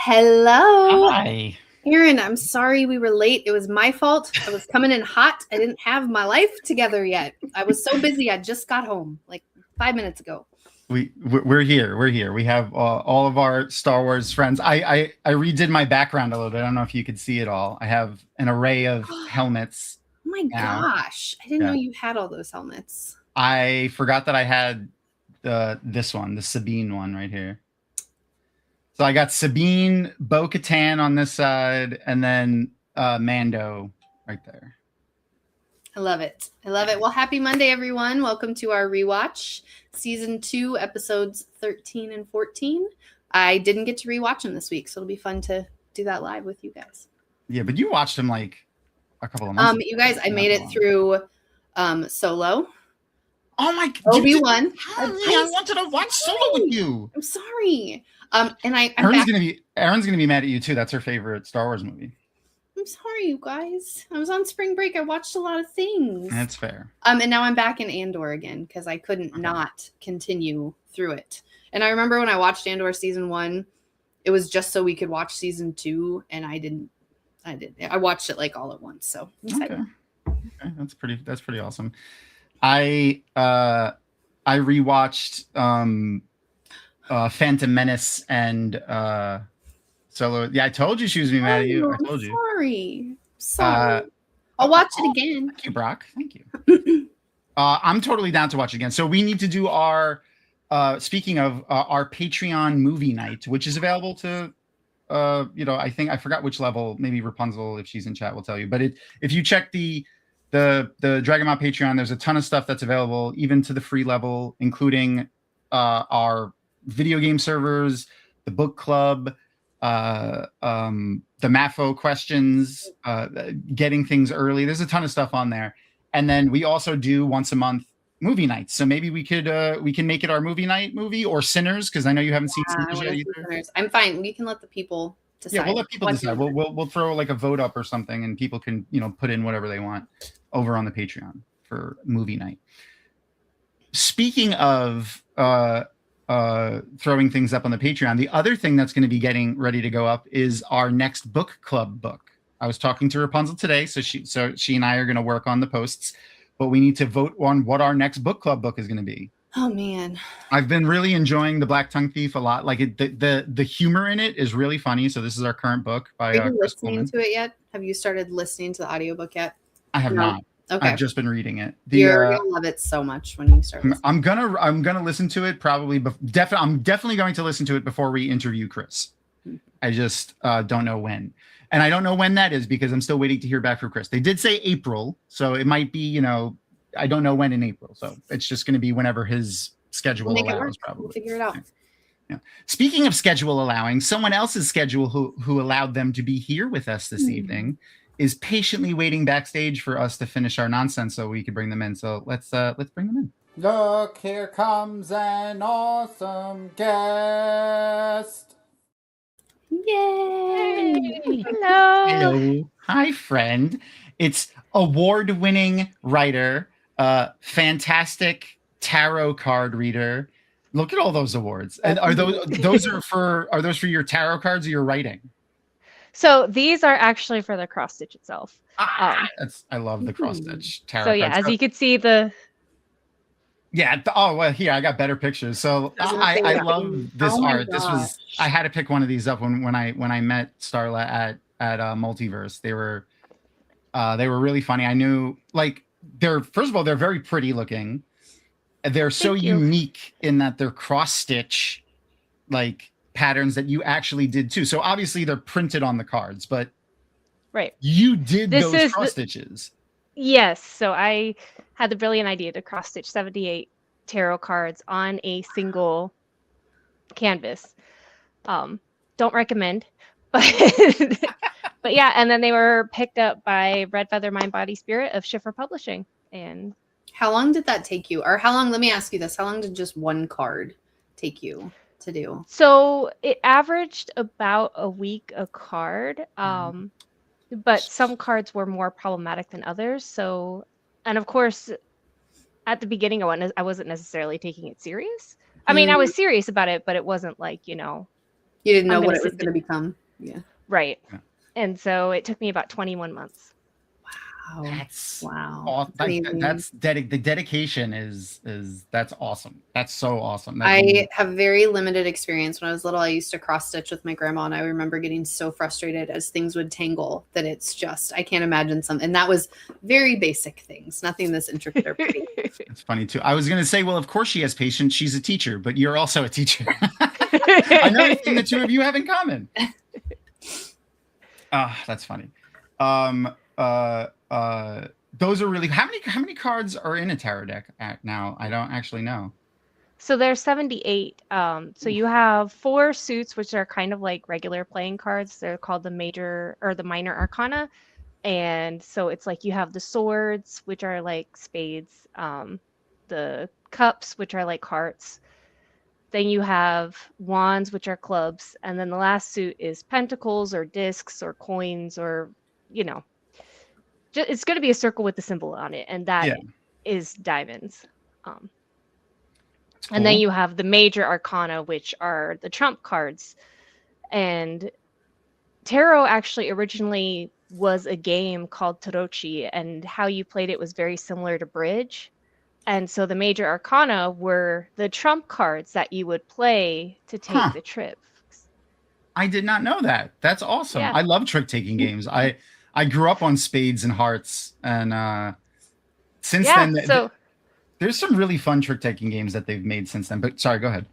Hello. Hi. Aaron, I'm sorry we were late. It was my fault. I was coming in hot. I didn't have my life together yet. I was so busy. I just got home like 5 minutes ago. We're here. We're here. We have all of our Star Wars friends. I redid my background a little bit. I don't know if you could see it all. I have an array of helmets. Oh my now. gosh. I didn't know you had all those helmets. I forgot that I had this one, the Sabine one right here. So I got Sabine, Bo-Katan on this side, and then Mando right there. I love it. I love it. Well, happy Monday, everyone. Welcome to our rewatch, season 2, episodes 13 and 14. I didn't get to rewatch them this week, so it'll be fun to do that live with you guys. Yeah, but you watched them like a couple of months ago. You guys, I made it through Solo. Oh my God. Obi-Wan. I wanted to watch Solo with you. I'm sorry. And Aaron's gonna be mad at you too. That's her favorite Star Wars movie. I'm sorry, you guys. I was on spring break. I watched a lot of things. That's fair. And now I'm back in Andor again because I couldn't not continue through it. And I remember when I watched Andor season 1, it was just so we could watch season 2, and I didn't. I watched it like all at once. So okay, that's pretty awesome. I rewatched Phantom Menace and Solo. Yeah, I told you she was gonna be mad at you. I told you. Sorry. I'll watch it again. Thank you, Brock. Thank you. I'm totally down to watch again. So we need to do our speaking of our Patreon movie night, which is available to I think I forgot which level. Maybe Rapunzel, if she's in chat, will tell you. But if you check the Dragonmount Patreon, there's a ton of stuff that's available, even to the free level, including our video game servers, the book club, the MAFO questions, getting things early. There's a ton of stuff on there. And then we also do once a month movie nights. So maybe we can make it our movie night movie, or Sinners, because I know you haven't seen Sinners yet either. Sinners. I'm fine. We can let the people decide. Yeah, we'll let people decide. We'll throw like a vote up or something, and people can put in whatever they want over on the Patreon for movie night. Speaking of throwing things up on the Patreon, the other thing that's going to be getting ready to go up is our next book club book. I was talking to Rapunzel today, so she and I are going to work on the posts, but we need to vote on what our next book club book is going to be. Oh man, I've been really enjoying The Black Tongue Thief a lot. Like the humor in it is really funny. So this is our current book by Are you listening to it yet? Have you started listening to the audiobook yet? I have not. Okay. I've just been reading it. You're gonna love it so much when you start listening. I'm gonna listen to it probably. I'm definitely going to listen to it before we interview Chris. I just don't know when, and I don't know when that is because I'm still waiting to hear back from Chris. They did say April, so it might be I don't know when in April. So it's just going to be whenever his schedule allows. Probably we'll figure it out. Yeah. Speaking of schedule allowing, someone else's schedule who allowed them to be here with us this evening is patiently waiting backstage for us to finish our nonsense so we could bring them in. So let's bring them in. Look, here comes an awesome guest. Yay! Hello. Hello. Hi, friend. It's award-winning writer, fantastic tarot card reader. Look at all those awards. And are those for your tarot cards or your writing? So these are actually for the cross stitch itself. I love the cross stitch tarot. So yeah, cards. as you can see here I got better pictures. So I love this art. Gosh. I had to pick one of these up when I met Starla at Multiverse. They were really funny. I knew they're very pretty looking. They're so unique in that they're cross stitch patterns that you actually did too. So obviously they're printed on the cards, but right. You did those cross stitches. Yes. So I had the brilliant idea to cross stitch 78 tarot cards on a single canvas. Don't recommend, but but yeah, and then they were picked up by Red Feather Mind Body Spirit of Schiffer Publishing. And how long did that take you? Or how long, let me ask you this, how long did just one card take you to do? So it averaged about a week a card. But some cards were more problematic than others. So, and of course, at the beginning, I wasn't necessarily taking it serious. I mean, I was serious about it, but it wasn't You didn't know I'm what gonna it was sit going to become. Yeah. Right. Yeah. And so it took me about 21 months. Wow. That's Wow. awesome. That's amazing. The dedication is that's awesome. That's so awesome. That I have very limited experience. When I was little, I used to cross stitch with my grandma, and I remember getting so frustrated as things would tangle that it's just, I can't imagine some. And that was very basic things, nothing this intricate or pretty. it's funny too. I was going to say, well, of course she has patience. She's a teacher, but you're also a teacher. Another thing the two of you have in common. That's funny. Those are really, how many cards are in a tarot deck now? I don't actually know. So there's 78. So you have 4 suits, which are kind of like regular playing cards. They're called the major or the minor arcana. And so it's like you have the swords, which are like spades, the cups, which are like hearts. Then you have wands, which are clubs. And then the last suit is pentacles or discs or coins or, you know, it's going to be a circle with the symbol on it. And that is diamonds. And then you have the major arcana, which are the trump cards. And tarot actually originally was a game called Tarochi, and how you played it was very similar to bridge. And so the major arcana were the trump cards that you would play to take the trip. I did not know that. That's awesome. Yeah. I love trick-taking games. I grew up on spades and hearts, and since then, there's some really fun trick-taking games that they've made since then. But sorry, go ahead.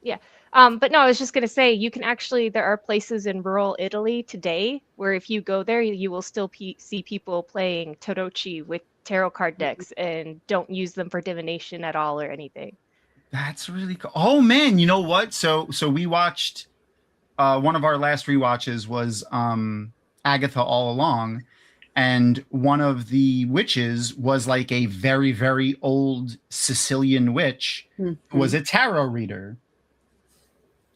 Yeah. But no, I was just going to say, you can actually, there are places in rural Italy today where if you go there, you will still see people playing Tarochi with tarot card decks and don't use them for divination at all or anything. That's really cool. Oh man, you know what? So we watched, one of our last rewatches was Agatha All Along. And one of the witches was like a very, very old Sicilian witch who was a tarot reader.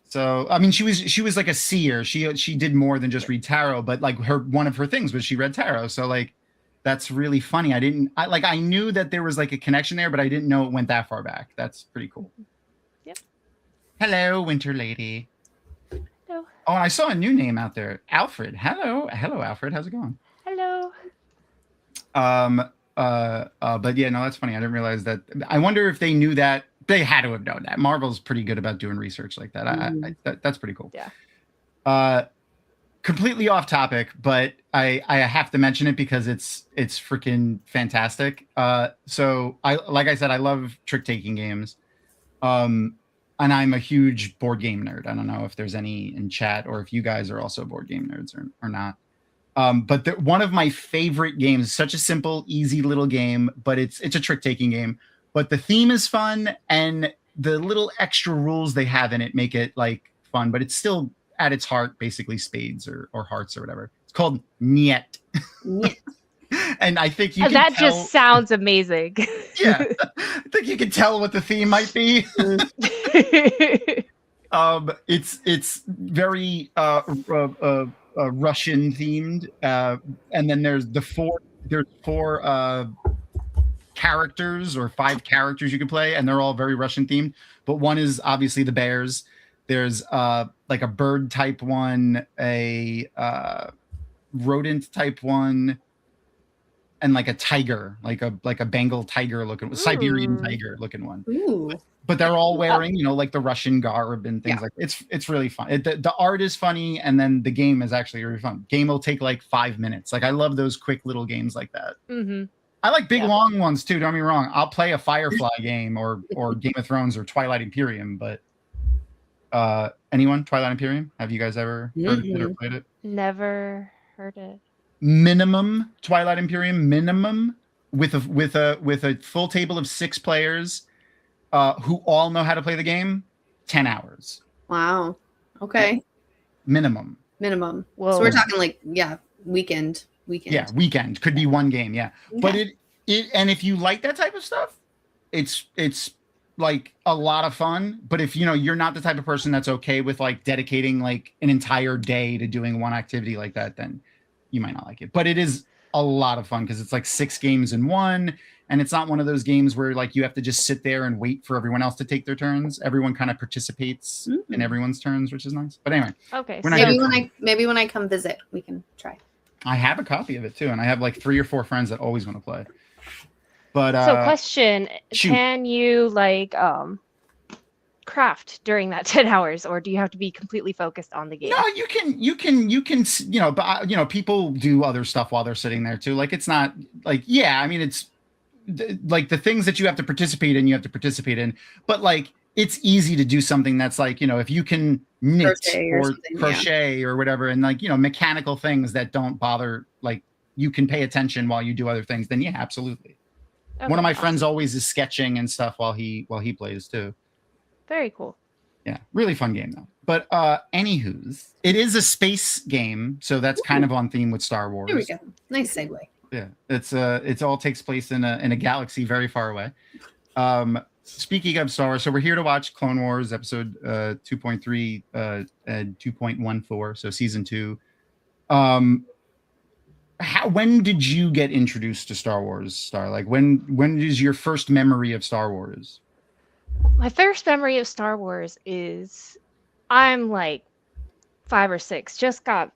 So, I mean, she was like a seer. She did more than just read tarot, but like one of her things was she read tarot. So like, that's really funny. I knew that there was like a connection there, but I didn't know it went that far back. That's pretty cool. Yep. Hello, Winter Lady. Hello. Oh, and I saw a new name out there. Alfred. Hello, Alfred. How's it going? Hello. But yeah, no, that's funny. I didn't realize that. I wonder if they knew that. They had to have known that. Marvel's pretty good about doing research like that. That's pretty cool. Yeah. Completely off topic, but I have to mention it because it's freaking fantastic. So like I said, I love trick-taking games. And I'm a huge board game nerd. I don't know if there's any in chat or if you guys are also board game nerds or not. But one of my favorite games, such a simple, easy little game, but it's a trick-taking game. But the theme is fun, and the little extra rules they have in it make it like fun. But it's still at its heart, basically spades or hearts or whatever. It's called Niet. And I think you can that tell, just sounds amazing. Yeah, I think you can tell what the theme might be. It's very Russian themed, and then there's four characters or 5 characters you can play, and they're all very Russian themed. But one is obviously the bears. There's like a bird type one, a rodent type one, and like a tiger, like a Bengal tiger looking, Siberian tiger looking one. Ooh. But they're all wearing, like the Russian garb and things like that. It's really fun. The art is funny, and then the game is actually really fun. Game will take like 5 minutes. Like I love those quick little games like that. Mm-hmm. I like big long ones too. Don't get me wrong. I'll play a Firefly game or Game of Thrones or Twilight Imperium. But anyone Twilight Imperium? Have you guys ever heard of it or played it? Never heard it. Minimum Twilight Imperium, minimum with a full table of 6 players. Who all know how to play the game, 10 hours. Wow. Okay. Minimum. Whoa. So we're talking like, weekend. Yeah, weekend. Could be one game, yeah. Okay. But it and if you like that type of stuff, it's like a lot of fun. But if you're not the type of person that's okay with like dedicating like an entire day to doing one activity like that, then you might not like it. But it is a lot of fun because it's like 6 games in one. And it's not one of those games where like you have to just sit there and wait for everyone else to take their turns. Everyone kind of participates in everyone's turns, which is nice. But anyway, Okay. we're not maybe when I come visit, we can try. I have a copy of it too, and I have like 3 or 4 friends that always want to play. But so question, shoot. can you like craft during that 10 hours, or do you have to be completely focused on the game? No, you can, but people do other stuff while they're sitting there too. Like it's not like, yeah, I mean, it's like the things that you have to participate in, but like it's easy to do something that's like, if you can knit or crochet or whatever, and like, mechanical things that don't bother, like you can pay attention while you do other things, then yeah, absolutely. Okay, one of my friends always is sketching and stuff while he plays too. Very cool. Yeah, really fun game though. But anywho's, it is a space game, so that's kind of on theme with Star Wars. Here we go. Nice segue. Yeah, it's all takes place in a galaxy very far away. Speaking of Star Wars, so we're here to watch Clone Wars episode 2.3 and 2.14, so season 2. When did you get introduced to Star Wars, Star? Like when is your first memory of Star Wars? My first memory of Star Wars is I'm like 5 or 6. Had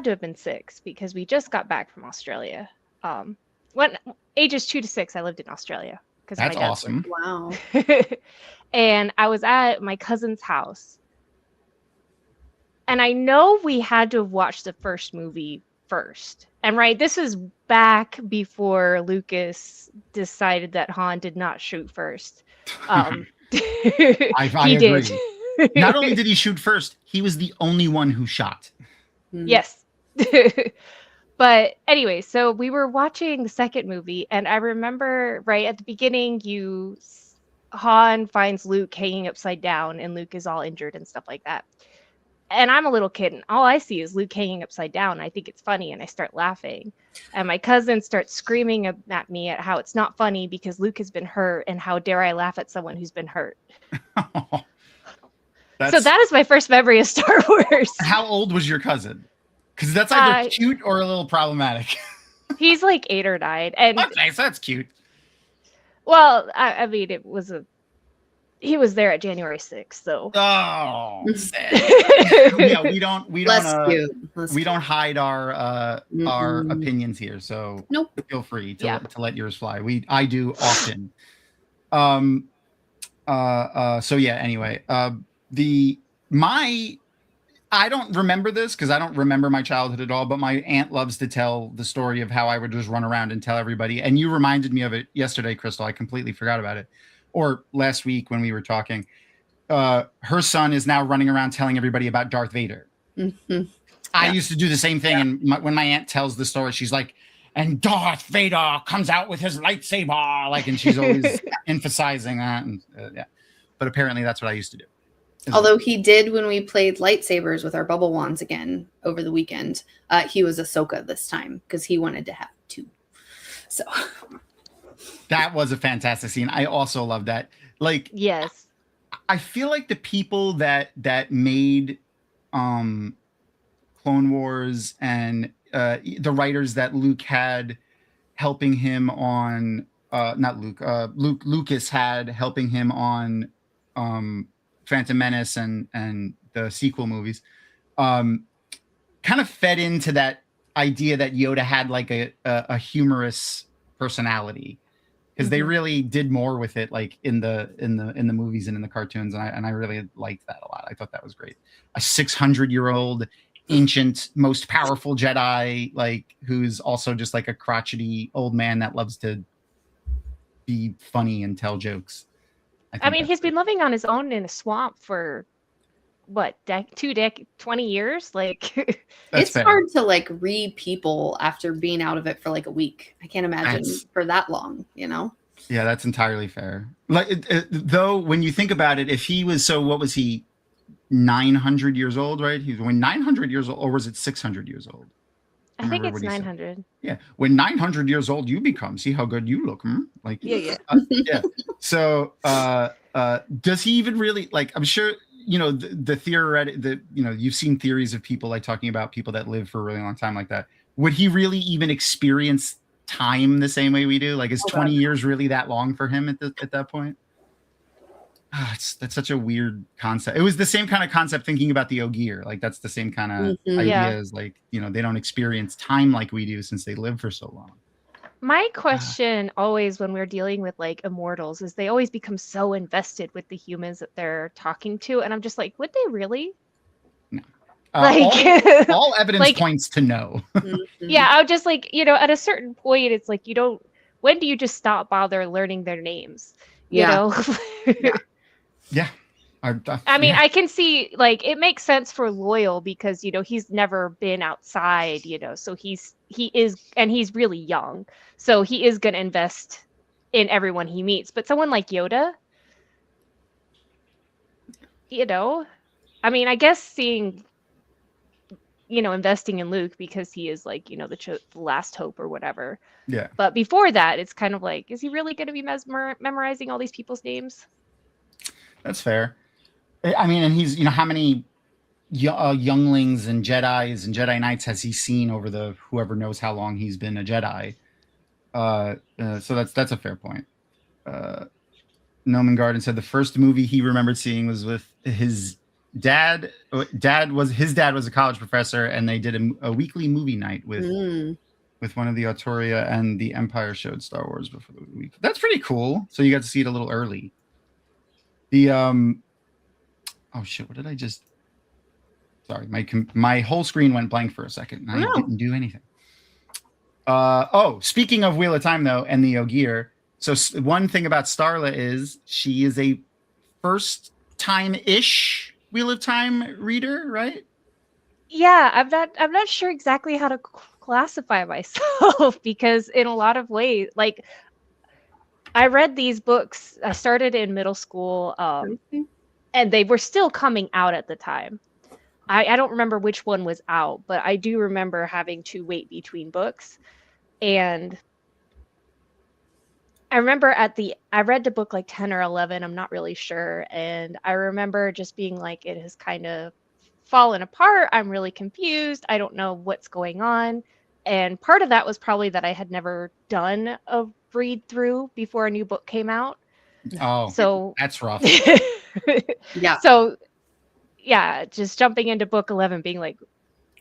to have been 6 because we just got back from Australia. When ages 2 to 6, I lived in Australia because that's awesome. Wow. And I was at my cousin's house, and I know we had to have watched the first movie first. And this is back before Lucas decided that Han did not shoot first. I agree. Did. Not only did he shoot first, he was the only one who shot. Yes. But anyway, so we were watching the second movie, and I remember right at the beginning, Han finds Luke hanging upside down, and Luke is all injured and stuff like that. And I'm a little kid, and all I see is Luke hanging upside down. And I think it's funny, and I start laughing. And my cousin starts screaming at me at how it's not funny because Luke has been hurt, and how dare I laugh at someone who's been hurt. So that is my first memory of Star Wars. How old was your cousin? Because that's either cute or a little problematic. He's like 8 or 9. And okay, so that's cute. Well, I mean, he was there at January 6th, so. Oh, yeah, we don't hide our opinions here, so nope. Feel free to let yours fly. I do often. So yeah. Anyway, I don't remember this because I don't remember my childhood at all, but my aunt loves to tell the story of how I would just run around and tell everybody. And you reminded me of it yesterday, Crystal. I completely forgot about it. Or last week when we were talking. Her son is now running around telling everybody about Darth Vader. Mm-hmm. I used to do the same thing. Yeah. And when my aunt tells the story, she's like, and Darth Vader comes out with his lightsaber. Like, and she's always emphasizing that. And but apparently that's what I used to do. Although he did when we played lightsabers with our bubble wands again over the weekend. He was Ahsoka this time because he wanted to have 2. So that was a fantastic scene. I also love that. Like, yes, I feel like the people that made Clone Wars and the writers that Luke had helping him on Lucas had helping him on Phantom Menace and the sequel movies kind of fed into that idea that Yoda had like a humorous personality, because they really did more with it, like in the movies and in the cartoons, and I really liked that a lot. I thought that was great. A 600-year-old ancient, most powerful Jedi, like who's also just like a crotchety old man that loves to be funny and tell jokes. I mean, he's been living on his own in a swamp for what, 20 years? Like, it's fair. Hard to like read people after being out of it for like a week. I can't imagine for that long, Yeah, that's entirely fair. Like, though, when you think about it, if he was, so what was he, 900 years old, right? He was 900 years old, or was it 600 years old? I think it's 900. Yeah, when 900 years old you become, see how good you look, like yeah. So does he even really, like, I'm sure the theoretic, you've seen theories of people like talking about people that live for a really long time like that. would he really even experience time the same way we do? Like, is 20 years really that long for him at that point? That's such a weird concept. It was the same kind of concept thinking about the Ogier. Like, that's the same kind of idea as, like, you know, they don't experience time like we do since they live for so long. My question always when we're dealing with like immortals is they always become so invested with the humans that they're talking to. And I'm just like, would they really? No. Like, all evidence like, points to no. Yeah, I would just like, you know, at a certain point, it's like, when do you just stop bother learning their names? You know? Yeah. I mean, I can see, like, it makes sense for Loyal because, you know, he's never been outside, you know, so he's really young. So he is going to invest in everyone he meets. But someone like Yoda, you know, I mean, I guess seeing, you know, investing in Luke because he is like, you know, the last hope or whatever. Yeah. But before that, it's kind of like, is he really going to be memorizing all these people's names? That's fair. I mean, and he's, you know, how many younglings and Jedis and Jedi Knights has he seen over the whoever knows how long he's been a Jedi? So that's a fair point. Noman Garden said the first movie he remembered seeing was with his dad. His dad was a college professor, and they did a weekly movie night with one of the Autoria, and the Empire showed Star Wars before the week. That's pretty cool. So you got to see it a little early. The oh shit! What did I just? Sorry, my whole screen went blank for a second. I didn't do anything. Speaking of Wheel of Time though, and the Ogier. So one thing about Starla is she is a first time-ish Wheel of Time reader, right? Yeah, I'm not sure exactly how to classify myself because in a lot of ways, like, I read these books. I started in middle school, and they were still coming out at the time. I don't remember which one was out, but I do remember having to wait between books. And I remember I read the book like 10 or 11, I'm not really sure. And I remember just being like, it has kind of fallen apart. I'm really confused. I don't know what's going on. And part of that was probably that I had never done a read through before a new book came out. Oh, so that's rough. Yeah. So yeah, just jumping into book 11 being like,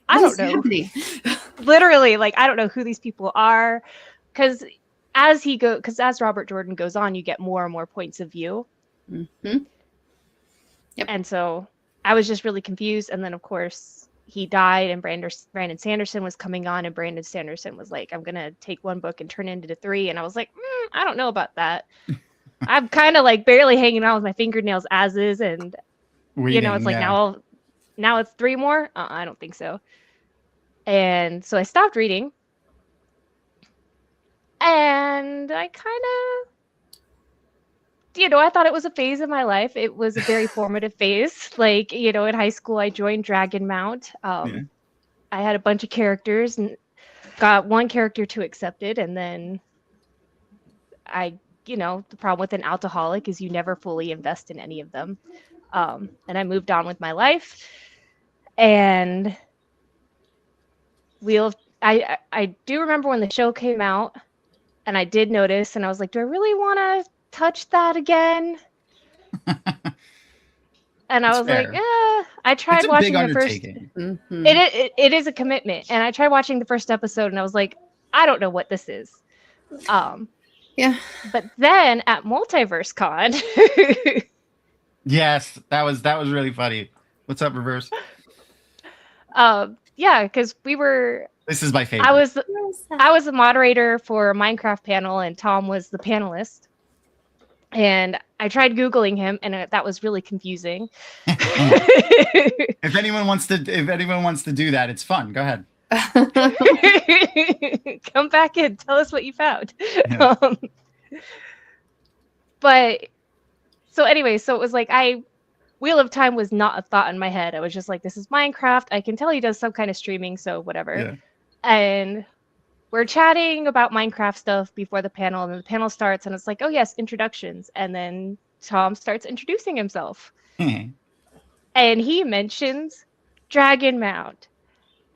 I don't know. Literally, like, I don't know who these people are. Because as Robert Jordan goes on, you get more and more points of view. Mm-hmm. Yep. And so I was just really confused. And then, of course, he died, and Brandon Sanderson was coming on, and Brandon Sanderson was like, I'm going to take one book and turn it into 3. And I was like, I don't know about that. I'm kind of like barely hanging out with my fingernails as is. And, you know, it's like now it's 3 more. I don't think so. And so I stopped reading. And I kind of, you know, I thought it was a phase of my life. It was a very formative phase. Like, you know, in high school, I joined Dragonmount. I had a bunch of characters and got one character to accept it. And then you know, the problem with an alcoholic is you never fully invest in any of them. And I moved on with my life. And I do remember when the show came out. And I did notice, and I was like, do I really want to touch that again? And I was like, I tried watching the first. Mm-hmm. It is a commitment. And I tried watching the first episode, and I was like, I don't know what this is. Yeah. But then at Multiverse Con. Yes, that was really funny. What's up, Reverse? Yeah, because we were. This is my favorite. I was the moderator for a Minecraft panel, and Tom was the panelist. And I tried Googling him, and that was really confusing. If anyone wants to do that, it's fun. Go ahead. Come back in. Tell us what you found. Yeah. But so anyway, so it was like Wheel of Time was not a thought in my head. I was just like, this is Minecraft. I can tell he does some kind of streaming, so whatever. Yeah. And we're chatting about Minecraft stuff before the panel, and then the panel starts, and it's like, oh yes, introductions. And then Tom starts introducing himself. And he mentions Dragonmount.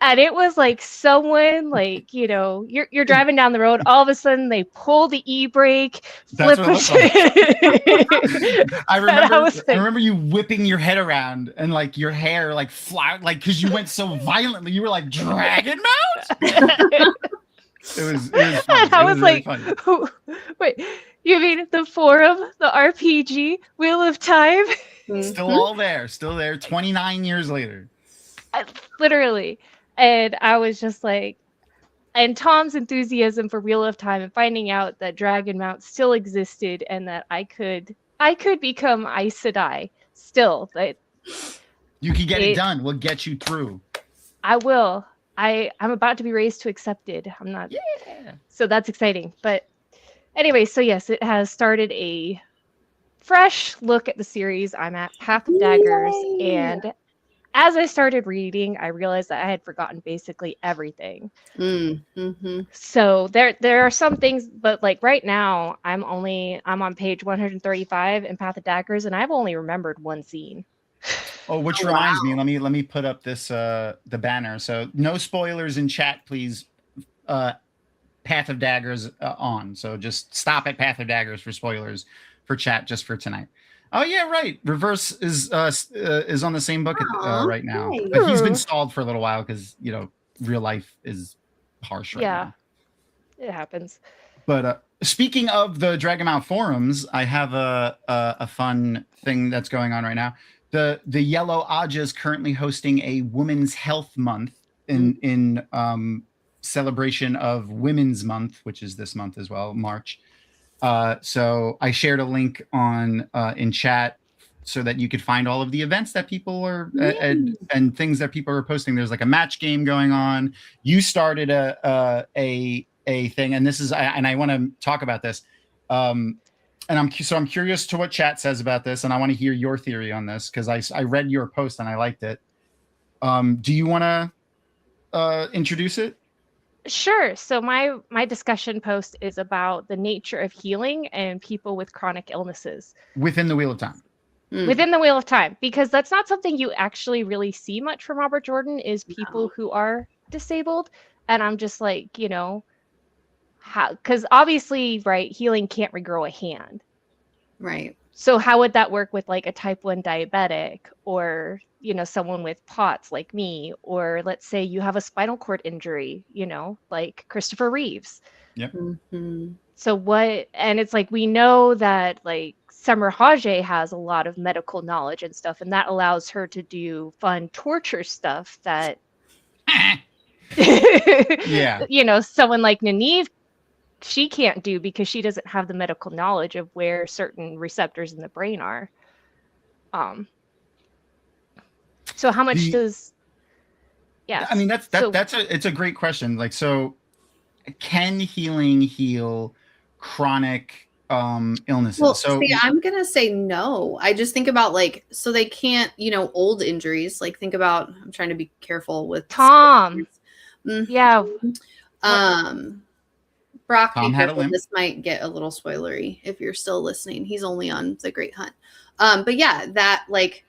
And it was like someone like, you're driving down the road, all of a sudden they pull the e-brake, That's flip what it looked like. I remember like, I remember you whipping your head around and like your hair like fly like because you went so violently. You were like Dragonmount. It was funny. And I was really like, funny. wait, you mean the forum, the RPG, Wheel of Time? Still all there, still there 29 years later. Literally. And I was just like, and Tom's enthusiasm for Wheel of Time and finding out that Dragonmount still existed and that I could become Aes Sedai still. That you can get it done. We'll get you through. I will. I'm about to be raised to accepted. I'm not. Yeah. So that's exciting. But anyway, so yes, it has started a fresh look at the series. I'm at Path of Daggers, and as I started reading, I realized that I had forgotten basically everything. So there are some things, but like right now, I'm on page 135 in Path of Daggers, and I've only remembered one scene. Oh, which reminds me, let me put up this the banner. So no spoilers in chat, please. Path of Daggers on. So just stop at Path of Daggers for spoilers for chat just for tonight. Oh yeah, right. Reverse is on the same book right now, but he's been stalled for a little while because real life is harsh right now. It happens. But speaking of the Dragonmount forums, I have a fun thing that's going on right now. The Yellow Aja is currently hosting a Women's Health Month in celebration of Women's Month, which is this month as well, March. So I shared a link on in chat so that you could find all of the events that people are and things that people are posting. There's like a match game going on. You started a thing, and this is and I want to talk about this. And I'm curious to what chat says about this, and I want to hear your theory on this because I read your post and I liked it. Do you want to introduce it? Sure. So my discussion post is about the nature of healing and people with chronic illnesses within the Wheel of Time. Within the Wheel of Time, because that's not something you actually really see much from Robert Jordan is people who are disabled, and I'm just like, because obviously, right, healing can't regrow a hand. Right. So how would that work with like a type 1 diabetic or, someone with POTS like me, or let's say you have a spinal cord injury, like Christopher Reeves. Yep. So and it's like, we know that like Summer Hajj has a lot of medical knowledge and stuff, and that allows her to do fun torture stuff that, someone like Nynaeve, she can't do because she doesn't have the medical knowledge of where certain receptors in the brain are. So how much does? Yeah, I mean it's a great question. Like, so can healing heal chronic illnesses? Well, so see, I'm gonna say no. I just think about like, so they can't, old injuries. Like, think about. I'm trying to be careful with Tom. Yeah. Brock, Tom be had a careful. limp. This might get a little spoilery if you're still listening. He's only on The Great Hunt. But yeah, that like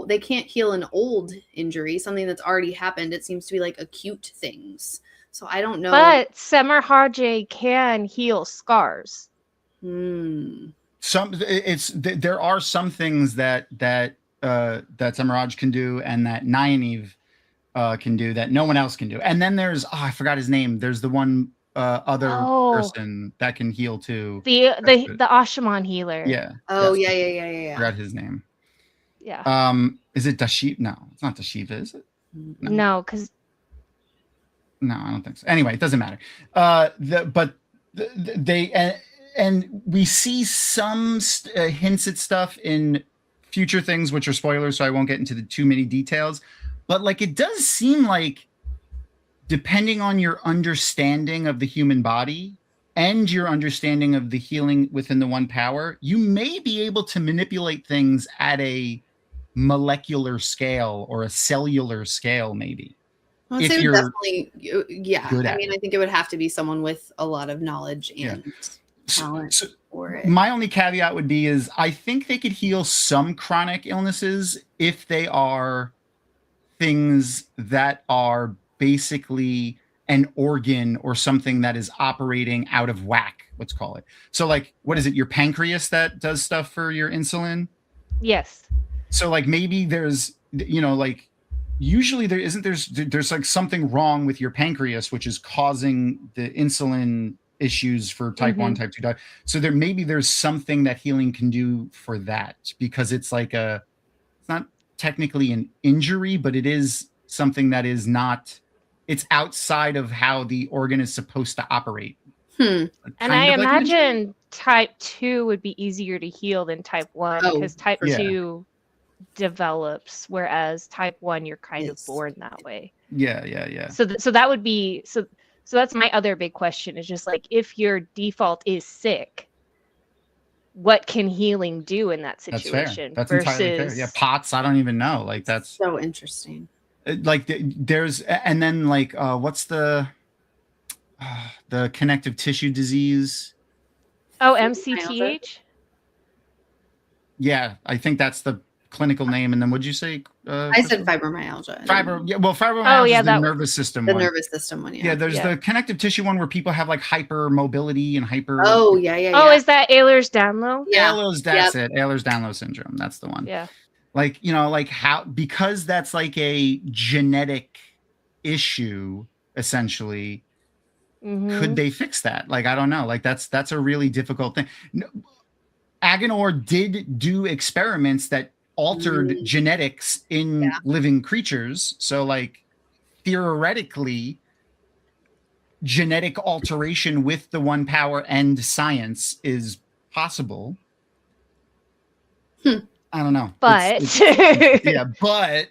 they can't heal an old injury, something that's already happened. It seems to be like acute things. So I don't know. But Summer Hajj can heal scars. There are some things that Summer Hajj can do and that Nynaeve can do that no one else can do. And then there's I forgot his name. There's the one other person that can heal too. The Ashaman healer. Yeah. Oh yeah. I forgot his name. Yeah. Is it Dashiv? No, it's not Dashiva, is it? No, because no, I don't think so. Anyway, it doesn't matter. They we see some hints at stuff in future things, which are spoilers, so I won't get into the too many details. But like, it does seem like, depending on your understanding of the human body and your understanding of the healing within the one power, you may be able to manipulate things at a molecular scale or a cellular scale, maybe. I would say definitely, yeah. I mean, I think it would have to be someone with a lot of knowledge and talent for it. My only caveat would be is I think they could heal some chronic illnesses if they are things that are basically an organ or something that is operating out of whack, let's call it. So like, what is it? Your pancreas that does stuff for your insulin? Yes. So like maybe there's, like usually there's like something wrong with your pancreas, which is causing the insulin issues for type 1, type 2 diabetes. So there's something that healing can do for that, because it's like it's not technically an injury, but it is something that is not, it's outside of how the organ is supposed to operate. And I imagine type 2 would be easier to heal than type 1 because type 2 develops, whereas type 1 you're kind of born that way. Yeah. So that would be so that's my other big question, is just like, if your default is sick, what can healing do in that situation? That's entirely fair. Yeah, POTS, I don't even know. Like, that's so interesting. Like there's, and then like what's the connective tissue disease? Oh, MCTH? Yeah, I think that's the clinical name. And then what'd you say? I said fibromyalgia. Fibromyalgia is the nervous system one. The nervous system one, yeah. There's the connective tissue one where people have like hypermobility and hyper. Oh, yeah. Oh, is that Ehlers-Danlos? Yeah. That's it. Ehlers-Danlos syndrome. That's the one. Yeah. Like, like how, because that's like a genetic issue, essentially, could they fix that? Like, I don't know. Like, that's a really difficult thing. Agenor did do experiments that altered genetics in living creatures. So like, theoretically, genetic alteration with the one power and science is possible. I don't know. But but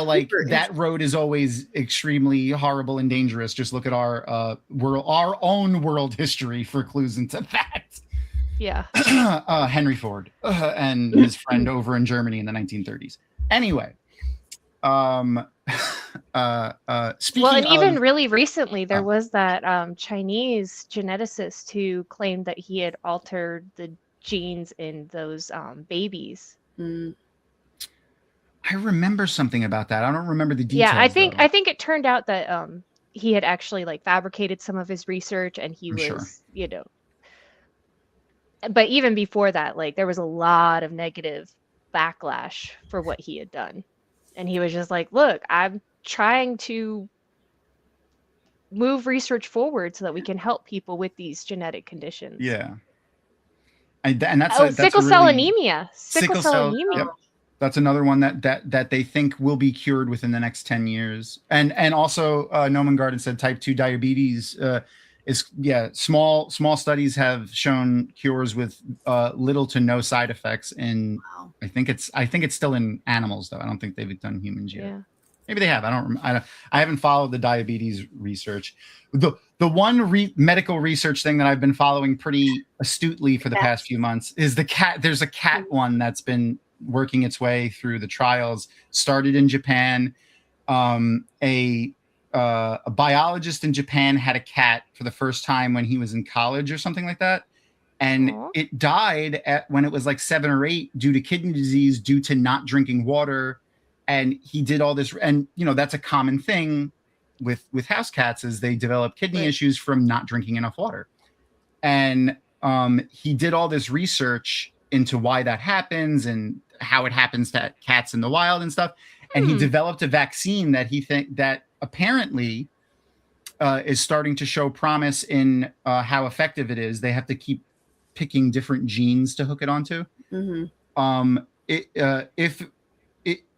like that road is always extremely horrible and dangerous. Just look at our own world history for clues into that. Yeah. Henry Ford and his friend over in Germany in the 1930s. Anyway, speaking and even really recently, there was that Chinese geneticist who claimed that he had altered the genes in those babies. I remember something about that. I don't remember the details. Yeah, I think it turned out that he had actually like fabricated some of his research, and he was, But even before that, like, there was a lot of negative backlash for what he had done, and he was just like, "Look, I'm trying to move research forward so that we can help people with these genetic conditions." Yeah. And that's sickle cell anemia. Sickle cell anemia. Yep. That's another one that they think will be cured within the next 10 years. And also Noman Garden said type 2 diabetes is small studies have shown cures with little to no side effects. And I think it's still in animals though. I don't think they've done humans yet. Yeah. Maybe they have. I haven't followed the diabetes research. The one medical research thing that I've been following pretty astutely for the past few months is the cat. There's a cat one that's been working its way through the trials. Started in Japan. A biologist in Japan had a cat for the first time when he was in college or something like that, and it died when it was like 7 or 8 due to kidney disease due to not drinking water. And he did all this, and that's a common thing with house cats, is they develop kidney issues from not drinking enough water. And he did all this research into why that happens and how it happens to cats in the wild and stuff. And he developed a vaccine that apparently is starting to show promise in how effective it is. They have to keep picking different genes to hook it onto.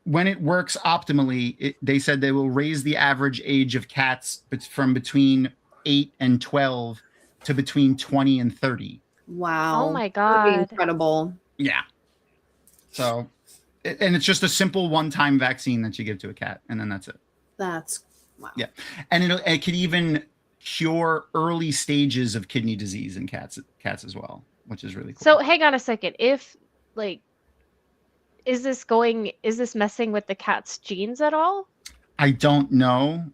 When it works optimally, they said they will raise the average age of cats from between 8 and 12 to between 20 and 30. Wow. Oh my God. Incredible. Yeah. So, and it's just a simple one-time vaccine that you give to a cat, and then that's it. That's wow. Yeah. And it could even cure early stages of kidney disease in cats as well, which is really cool. So hang on a second. If like, is this messing with the cat's genes at all? I don't know.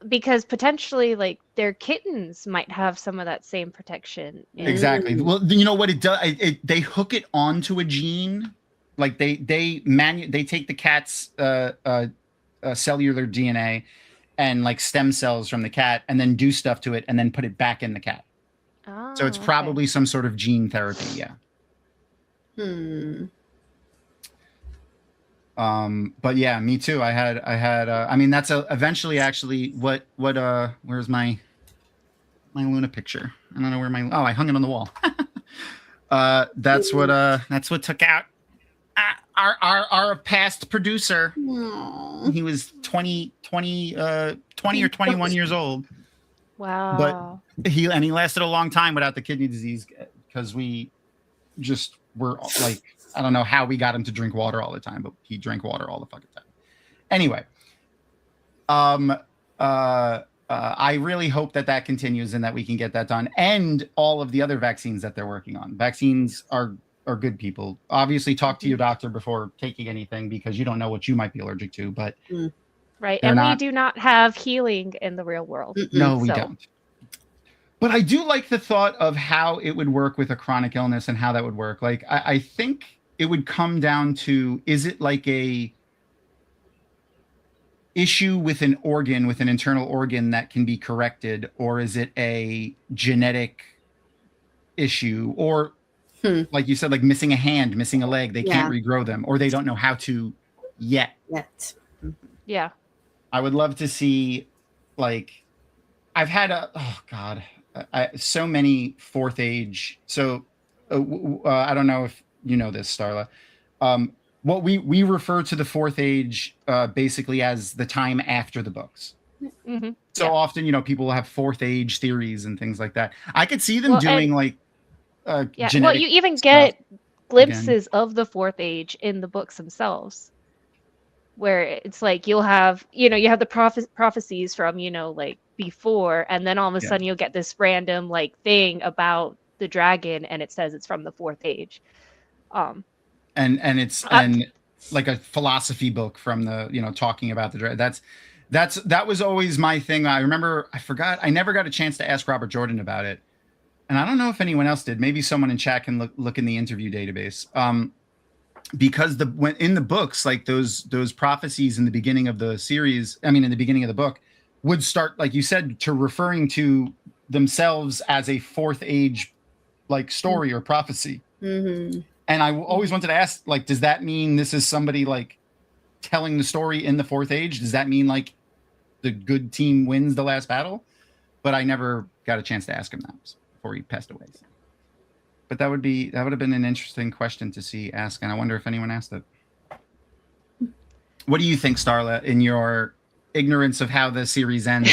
Because potentially like their kittens might have some of that same protection. Exactly. Well, you know what it does? They hook it onto a gene. Like they take the cat's cellular DNA and like stem cells from the cat, and then do stuff to it, and then put it back in the cat. Oh, So it's probably some sort of gene therapy. Yeah. But yeah, me too. I had, I mean, that's eventually actually where's my Luna picture? I don't know where I hung it on the wall. That's what took out our past producer. Aww. He was 20 or 21 years old. Wow. But he lasted a long time without the kidney disease because we just were like, I don't know how we got him to drink water all the time, but he drank water all the fucking time. Anyway, I really hope that continues and that we can get that done, and all of the other vaccines that they're working on. Vaccines are good, people. Obviously, talk to your doctor before taking anything because you don't know what you might be allergic to. But right, and we do not have healing in the real world. No, we don't. But I do like the thought of how it would work with a chronic illness and how that would work. Like, I think it would come down to, is it like a issue with an organ, with an internal organ that can be corrected, or is it a genetic issue, or like you said, like missing a hand, missing a leg, they can't regrow them, or they don't know how to yet. Yeah. I would love to see, like, I've had so many fourth age. So I don't know if you know this, Starla. What we refer to the fourth age basically as the time after the books. Mm-hmm. So often, people will have fourth age theories and things like that. I could see them doing genetic. Well, you even get glimpses of the fourth age in the books themselves, where it's like you have the prophecies from like before, and then all of a sudden you'll get this random like thing about the dragon, and it says it's from the fourth age. And it's like a philosophy book from the talking about the dragon. That was always my thing. I remember I never got a chance to ask Robert Jordan about it, and I don't know if anyone else did. Maybe someone in chat can look in the interview database. Because in the books, like those prophecies in the beginning of the series, in the beginning of the book, would start, like you said, to referring to themselves as a fourth age, like story or prophecy. Mm-hmm. And I always wanted to ask, like, does that mean this is somebody like telling the story in the fourth age? Does that mean like the good team wins the last battle? But I never got a chance to ask him that before he passed away. So. But that would have been an interesting question to ask, and I wonder if anyone asked it. What do you think, Starla, in your ignorance of how the series ends?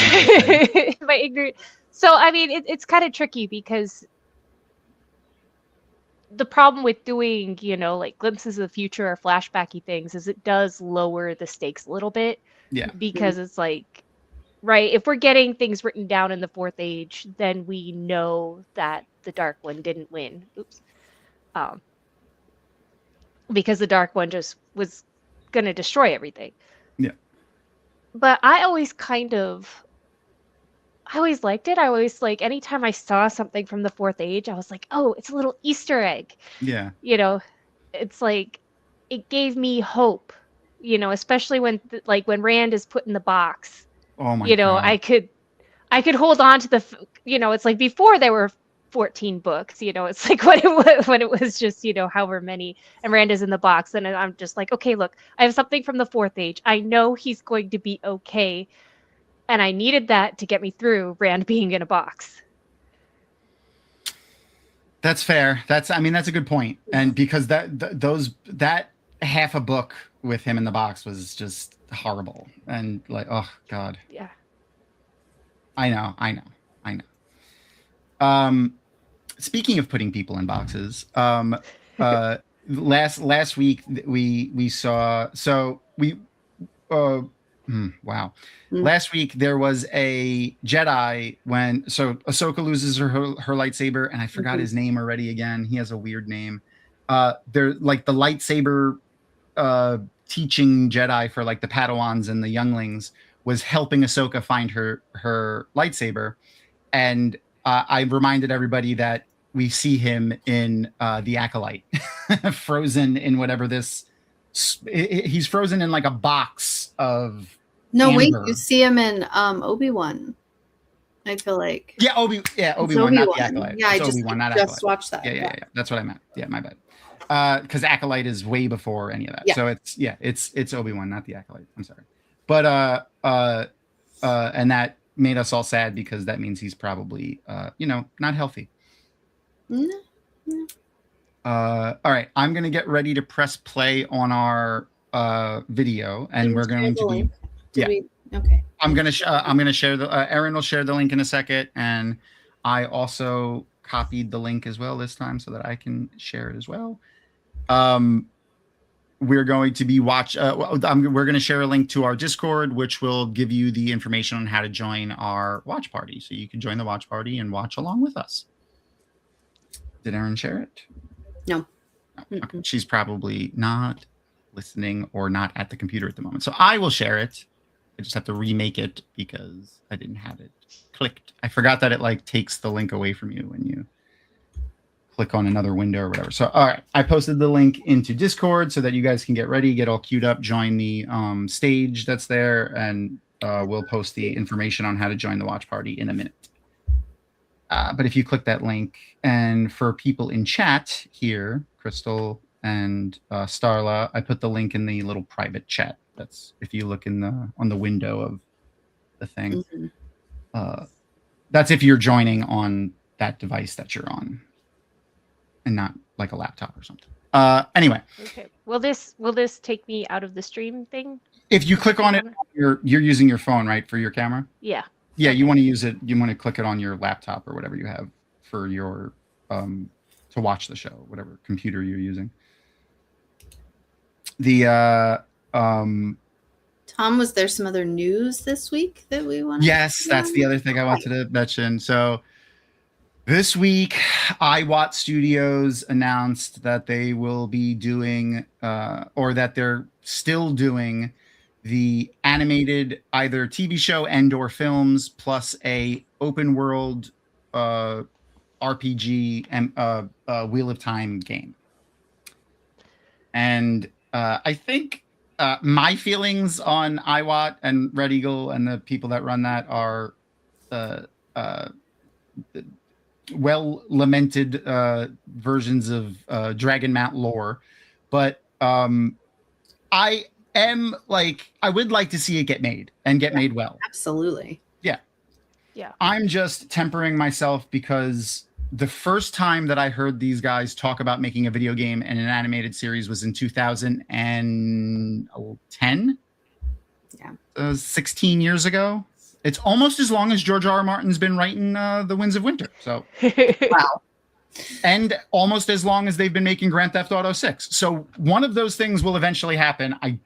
My ignorance. So it's kind of tricky because the problem with doing like glimpses of the future or flashbacky things is it does lower the stakes a little bit. Yeah. Because it's like, right, if we're getting things written down in the fourth age, then we know that the Dark One didn't win. Oops. Because the Dark One just was going to destroy everything. Yeah. But I always liked it. I always anytime I saw something from the fourth age, I was like, oh, it's a little Easter egg. Yeah. It's like, it gave me hope, especially when when Rand is put in the box. Oh my God. I could hold on to it's like before there were 14 books, it's like when it was just, however many, and Rand is in the box, and I'm just like, okay, look, I have something from the fourth age. I know he's going to be okay. And I needed that to get me through Rand being in a box. That's fair. That's a good point. And because that half a book with him in the box was just horrible. And like, oh God. Yeah. I know. Speaking of putting people in boxes, last week we saw, wow. Last week there was a Jedi so Ahsoka loses her lightsaber, and I forgot his name already again. He has a weird name. They're like the lightsaber teaching Jedi for like the Padawans and the younglings was helping Ahsoka find her lightsaber. And I reminded everybody that we see him in The Acolyte, frozen in whatever he's frozen in like a box of No, wait, Amber. you see him in Obi-Wan. I feel like. Yeah, Obi-Wan, not the Acolyte. Yeah, I It's just Obi-Wan, not Acolyte. watched that. Yeah. That's what I meant. Yeah, my bad. Because Acolyte is way before any of that. Yeah. So it's Obi-Wan, not the Acolyte. I'm sorry. But and that made us all sad because that means he's probably not healthy. No. All right, I'm gonna get ready to press play on our video, and we're going to be. Okay. I'm gonna share the. Erin will share the link in a second, and I also copied the link as well this time so that I can share it as well. We're going to be we're going to share a link to our Discord, which will give you the information on how to join our watch party, so you can join the watch party and watch along with us. Did Erin share it? No. Okay. She's probably not listening or not at the computer at the moment. So I will share it. I just have to remake it because I didn't have it clicked. I forgot that it takes the link away from you when you click on another window or whatever. So, all right, I posted the link into Discord so that you guys can get ready, get all queued up, join the stage that's there, and we'll post the information on how to join the watch party in a minute. But if you click that link, and for people in chat here, Crystal and Starla, I put the link in the little private chat. That's if you look on the window of the thing. Mm-hmm. That's if you're joining on that device that you're on, and not like a laptop or something. Anyway. Okay. Will this take me out of the stream thing? If you click on it, you're using your phone, right, for your camera? Yeah. Yeah, you want to use it. You want to click it on your laptop or whatever you have for your to watch the show, whatever computer you're using. Tom, was there some other news this week that we want? Yes, that's the other thing I wanted to mention. So this week, iWatt Studios announced that they will be doing, or that they're still doing, the animated either TV show and/or films plus a open world RPG and Wheel of Time game. And I think my feelings on iWatt and Red Eagle and the people that run that are well lamented versions of Dragonmount lore, but I would like to see it get made and get made well. Absolutely. Yeah. I'm just tempering myself because the first time that I heard these guys talk about making a video game and an animated series was in 2010. Yeah. 16 years ago. It's almost as long as George R.R. Martin's been writing The Winds of Winter. So wow. And almost as long as they've been making Grand Theft Auto 6. So one of those things will eventually happen. I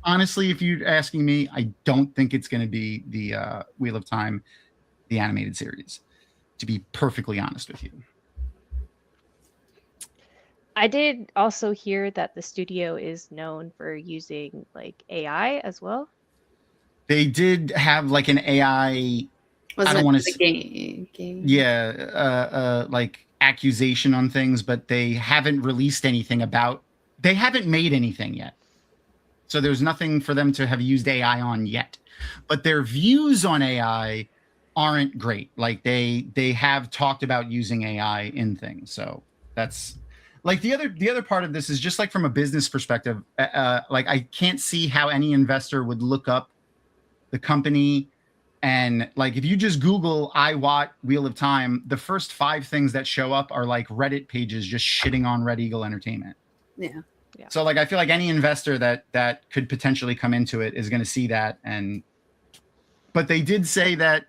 honestly, if you're asking me, I don't think it's going to be the Wheel of Time, the animated series, to be perfectly honest with you. I did also hear that the studio is known for using AI as well. They did have an AI. I don't want to game. Yeah, accusation on things, but they haven't released anything about. They haven't made anything yet, so there's nothing for them to have used AI on yet. But their views on AI aren't great. They have talked about using AI in things, so that's. The other part of this is just from a business perspective. I can't see how any investor would look up the company, and if you just Google iWatt Wheel of Time, the first 5 things that show up are Reddit pages just shitting on Red Eagle Entertainment. Yeah. So I feel like any investor that could potentially come into it is going to see that, but they did say that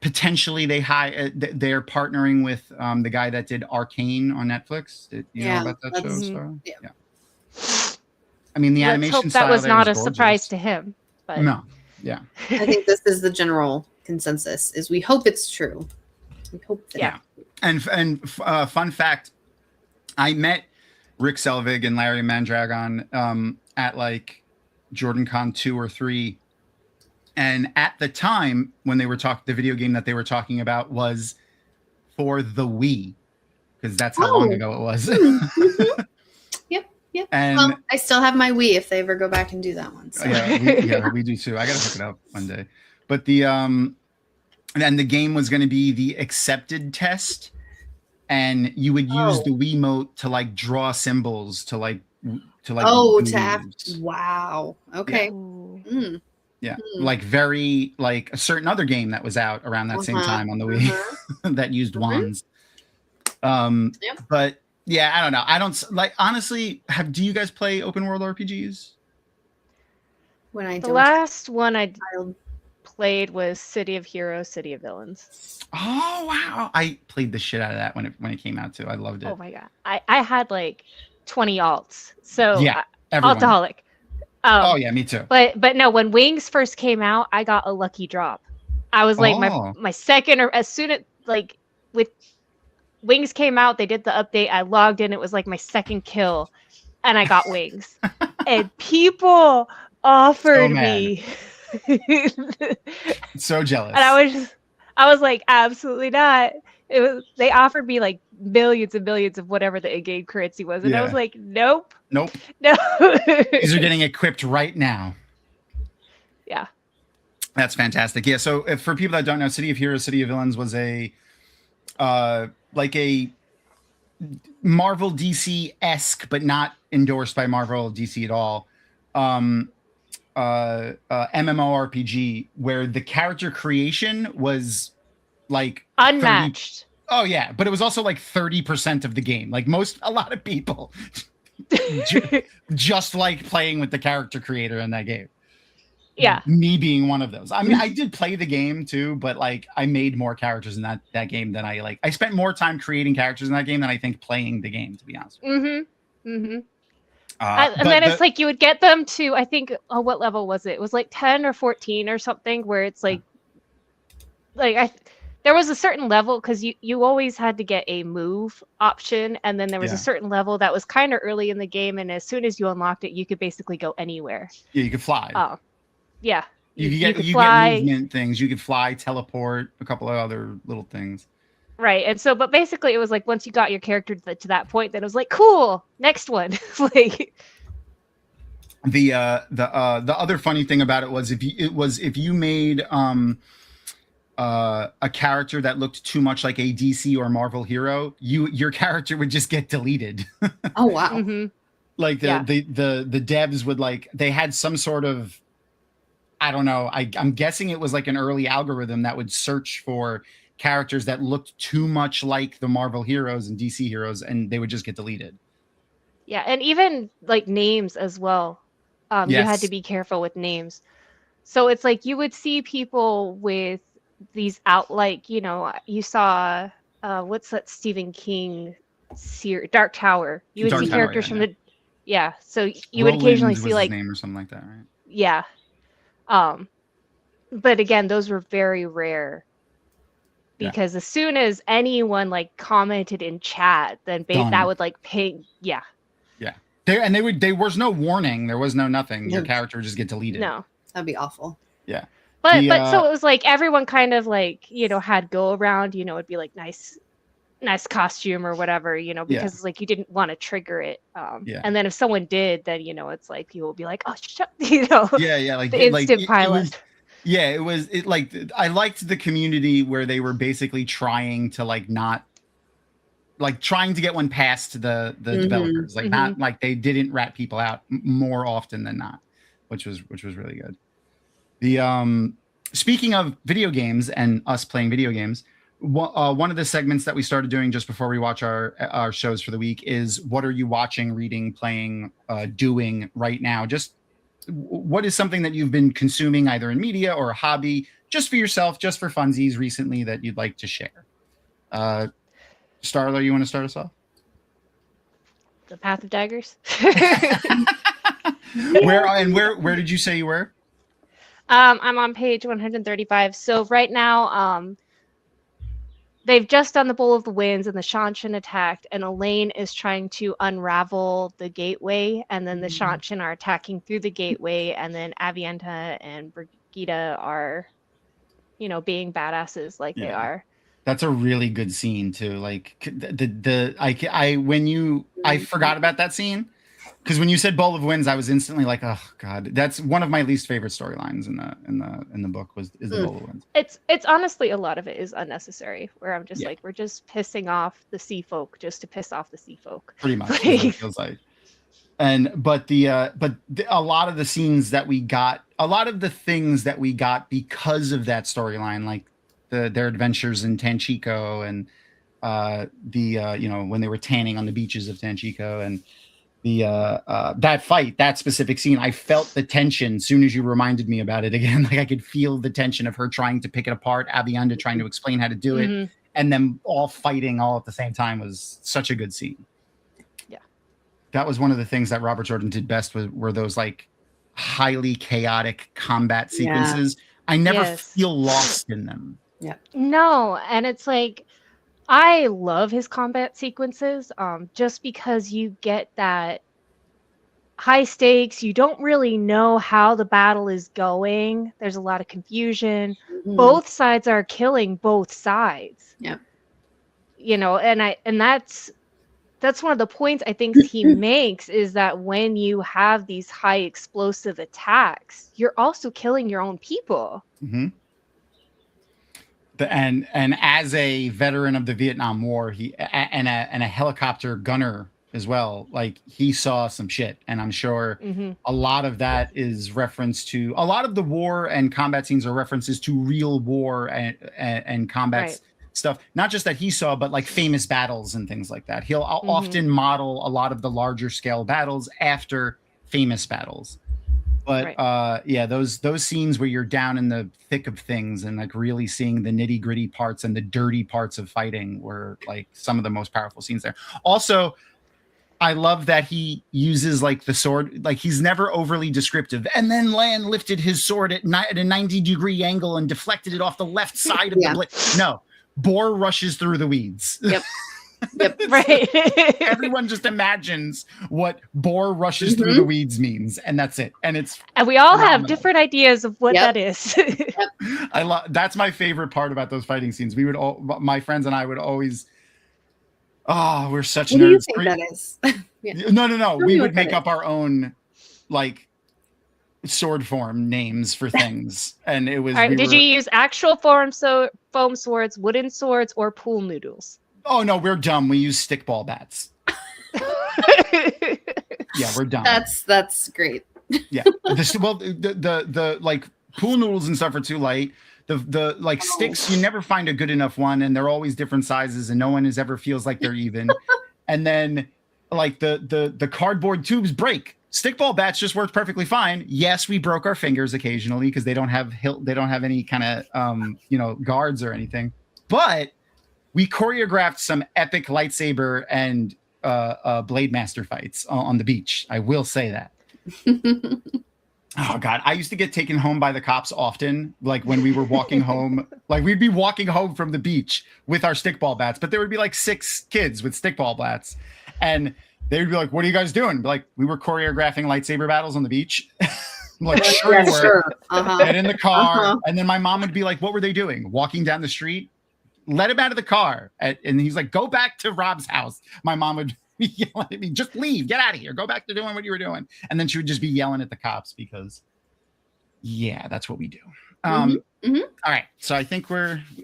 potentially they're partnering with the guy that did Arcane on Netflix. Did you know about that show? Starla? Yeah. I mean, the animation style that was not a gorgeous. Surprise to him. But no. Yeah. I think this is the general consensus: is we hope it's true. We hope that. Yeah. And fun fact, I met Rick Selvig and Larry Mandragon at JordanCon 2 or 3. And at the time when they were the video game that they were talking about was for the Wii, because that's how long ago it was. Yep. Yeah. And Well, I still have my Wii if they ever go back and do that one. So. we do too. I gotta hook it up one day. But and the game was going to be the accepted test, and you would use the Wiimote to like draw symbols to like wow. Okay. Yeah. Like very like a certain other game that was out around that same time on the Wii that used wands. But yeah, I don't know. I don't like honestly. Do you guys play open world RPGs? The last one I played was City of Heroes, City of Villains. Oh wow! I played the shit out of that when it came out too. I loved it. Oh my god! I had like 20 alts. So yeah, alcoholic. Oh yeah, me too. But no, when Wings first came out, I got a lucky drop. I was like my second, or as soon as like with Wings came out, they did the update. I logged in. It was like my second kill, and I got Wings. And people offered me. So jealous. And I was like, absolutely not. They offered me like millions and millions of whatever the in-game currency was, and I was like, nope. No. These are getting equipped right now. Yeah. That's fantastic. Yeah. So for people that don't know, City of Heroes, City of Villains was a like a Marvel DC-esque, but not endorsed by Marvel DC at all. MMORPG where the character creation was like unmatched. Oh yeah, but it was also like 30% of the game. Like a lot of people just like playing with the character creator in that game. Yeah. Me being one of those. I mean, I did play the game too, but like I made more characters in that game than I spent more time creating characters in that game than I think playing the game, to be honest with you. And then it's like you would get them to, I think, what level was it? It was like 10 or 14 or something, where it's like there was a certain level, because you always had to get a move option, and then there was a certain level that was kind of early in the game, and as soon as you unlocked it, you could basically go anywhere. Yeah, you could fly. Oh, yeah. You could get movement things. You could fly, teleport, a couple of other little things. Right, and so, but basically, it was like once you got your character to that point, then it was like, cool, next one. Like the other funny thing about it was if you made a character that looked too much like a DC or Marvel hero, your character would just get deleted. Oh wow! Like the devs would they had some sort of, I don't know. I'm guessing it was like an early algorithm that would search for characters that looked too much like the Marvel heroes and DC heroes, and they would just get deleted. Yeah, and even like names as well. You had to be careful with names. So it's like you would see people with these you saw what's that Stephen King series, Dark Tower. You would see characters from so you would occasionally see like his name or something like that, right? Yeah. But again, those were very rare, because as soon as anyone like commented in chat, then that would like ping. Yeah. There was no warning. There was no nothing. Your character would just get deleted. No, that'd be awful. Yeah. But so it was like everyone kind of like, had go around, it'd be like nice costume or whatever, because it's like you didn't want to trigger it. And then if someone did, then, it's like people would be like, oh, shut, like the instant pilot. I liked the community where they were basically trying to trying to get one past the developers, not like they didn't rat people out more often than not, which was really good. The speaking of video games and us playing video games, one of the segments that we started doing just before we watch our shows for the week is what are you watching, reading, playing, doing right now? Just what is something that you've been consuming either in media or a hobby, just for yourself, just for funsies recently that you'd like to share? Starla, you want to start us off? The Path of Daggers. Where did you say you were? I'm on page 135. So right now, they've just done the Bowl of the Winds, and the Shanshan attacked, and Elaine is trying to unravel the gateway, and then the Shanshan are attacking through the gateway, and then Avienta and Brigitte are, being badasses like they are. That's a really good scene too. Like I forgot about that scene, Because when you said Bowl of Winds, I was instantly like, oh god, that's one of my least favorite storylines in the book is the Bowl of Winds. It's honestly a lot of it is unnecessary. Where I'm just Yeah. like, we're just pissing off the sea folk just to piss off the sea folk. Pretty much, is what it feels like. But a lot of the scenes that we got, a lot of the things that we got because of that storyline, like their adventures in Tanchico and when they were tanning on the beaches of Tanchico and that fight, that specific scene, I felt the tension as soon as you reminded me about it again. Like I could feel the tension of her trying to pick it apart, Avienda trying to explain how to do it, and them all fighting all at the same time was such a good scene. Yeah. That was one of the things that Robert Jordan did best were those like highly chaotic combat sequences. I never feel lost in them. Yeah. No, and it's like I love his combat sequences just because you get that high stakes. You don't really know how the battle is going. There's a lot of confusion. Both sides are killing both sides. Yeah. And that's one of the points I think he makes is that when you have these high explosive attacks, you're also killing your own people. Mm-hmm. And as a veteran of the Vietnam War, and a helicopter gunner as well, like he saw some shit, and I'm sure a lot of that is reference to a lot of the war and combat scenes are references to real war and combat stuff. Not just that he saw, but like famous battles and things like that. He'll often model a lot of the larger scale battles after famous battles. But those scenes where you're down in the thick of things and like really seeing the nitty gritty parts and the dirty parts of fighting were like some of the most powerful scenes there. Also, I love that he uses like the sword, like he's never overly descriptive. And then Lan lifted his sword at a 90-degree angle and deflected it off the left side of the blade. No, Boar rushes through the weeds. Yep. Right. Everyone just imagines what Boar rushes through the weeds means, and that's it. And we all have different ideas of what that is. I love that's my favorite part about those fighting scenes. We would all, my friends and I would always, we're such what nerds. Do you think that is? No. We would make up our own like sword form names for things, and it was. Did you use actual foam swords, wooden swords, or pool noodles? Oh no, we're dumb. We use stickball bats. Yeah, we're dumb. That's great. Yeah. The like pool noodles and stuff are too light. The like sticks, you never find a good enough one, and they're always different sizes, and no one ever feels like they're even. And then like the cardboard tubes break. Stickball bats just worked perfectly fine. Yes, we broke our fingers occasionally because they don't have any kind of guards or anything. But we choreographed some epic lightsaber and blade master fights on the beach. I will say that. Oh God, I used to get taken home by the cops often. Like when we were walking home, like we'd be walking home from the beach with our stickball bats, but there would be like 6 kids with stickball bats, and they would be like, "What are you guys doing?" Like, we were choreographing lightsaber battles on the beach. I'm like, sure you were. Sure. Get in the car, and then my mom would be like, "What were they doing? Walking down the street?" Let him out of the car, and he's like, "Go back to Rob's house." My mom would be yelling at me, "Just leave, get out of here, go back to doing what you were doing." And then she would just be yelling at the cops because, yeah, that's what we do. All right, so I think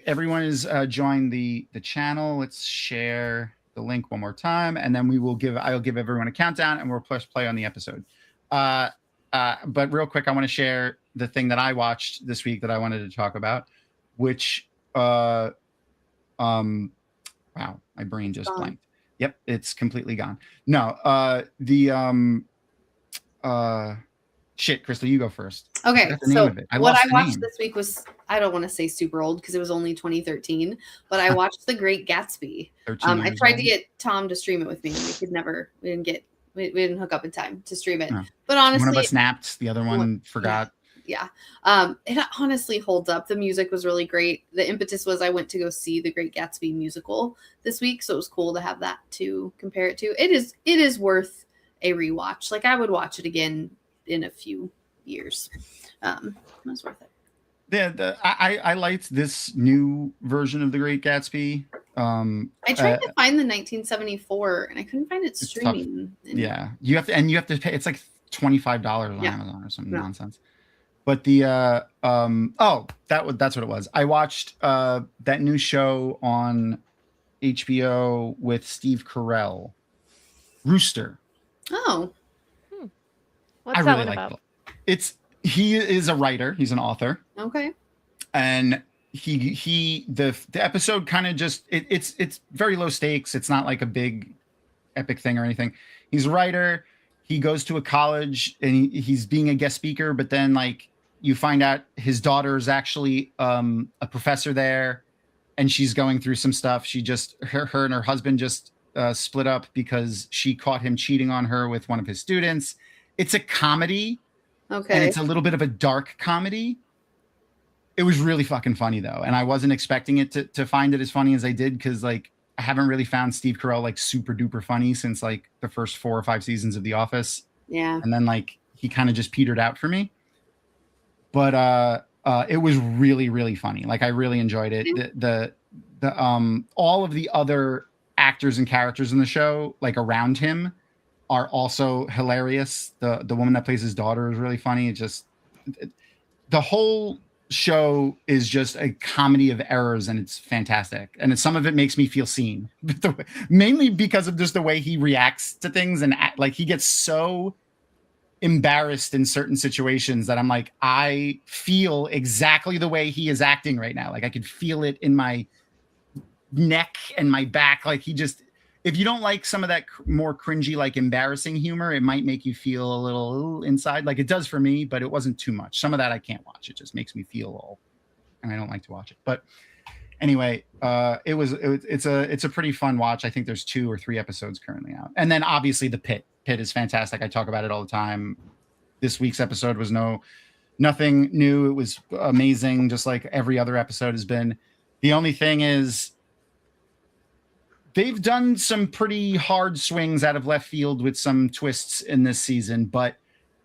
everyone is joined the channel. Let's share the link one more time, and then I'll give everyone a countdown, and we'll press play on the episode. But real quick, I want to share the thing that I watched this week that I wanted to talk about, which wow, my brain just blanked. Yep, it's completely gone. No, shit, Crystal, you go first. Okay, so what I watched this week was, I don't want to say super old because it was only 2013, but I watched The Great Gatsby. I tried to get Tom to stream it with me, and we didn't hook up in time to stream it. No. But honestly, one of us napped, the other one forgot. Yeah. It honestly holds up. The music was really great. The impetus was I went to go see The Great Gatsby musical this week, so it was cool to have that to compare it to. It is worth a rewatch. Like, I would watch it again in a few years. It was worth it. I liked this new version of The Great Gatsby. I tried to find the 1974 and I couldn't find it streaming. Yeah, you have to pay. It's like $25 on Amazon or some nonsense. But the that's what it was. I watched that new show on HBO with Steve Carell, Rooster. Oh, what's that one about? He is a writer. He's an author. Okay. And the episode kind of just it's very low stakes. It's not like a big epic thing or anything. He's a writer. He goes to a college and he's being a guest speaker, but then like you find out his daughter is actually a professor there, and she's going through some stuff. She just her and her husband just split up because she caught him cheating on her with one of his students. It's a comedy. Okay. And it's a little bit of a dark comedy. It was really fucking funny though, and I wasn't expecting it to find it as funny as I did, because like I haven't really found Steve Carell like super duper funny since like the first 4 or 5 seasons of The Office. Yeah. And then like he kind of just petered out for me. But it was really, really funny. Like I really enjoyed it. The all of the other actors and characters in the show, like around him, are also hilarious. The woman that plays his daughter is really funny. The whole show is just a comedy of errors, and it's fantastic. And some of it makes me feel seen, mainly because of just the way he reacts to things, and like he gets so embarrassed in certain situations that I'm like, I feel exactly the way he is acting right now. Like I could feel it in my neck and my back. Like he just, if you don't like some of that more cringy, like embarrassing humor, it might make you feel a little inside. Like it does for me, but it wasn't too much. Some of that I can't watch. It just makes me feel all, and I don't like to watch it. But anyway, it's a pretty fun watch. I think there's 2 or 3 episodes currently out. And then obviously The Pit. Pit is fantastic. I talk about it all the time. This week's episode was nothing new. It was amazing, just like every other episode has been. The only thing is, they've done some pretty hard swings out of left field with some twists in this season, but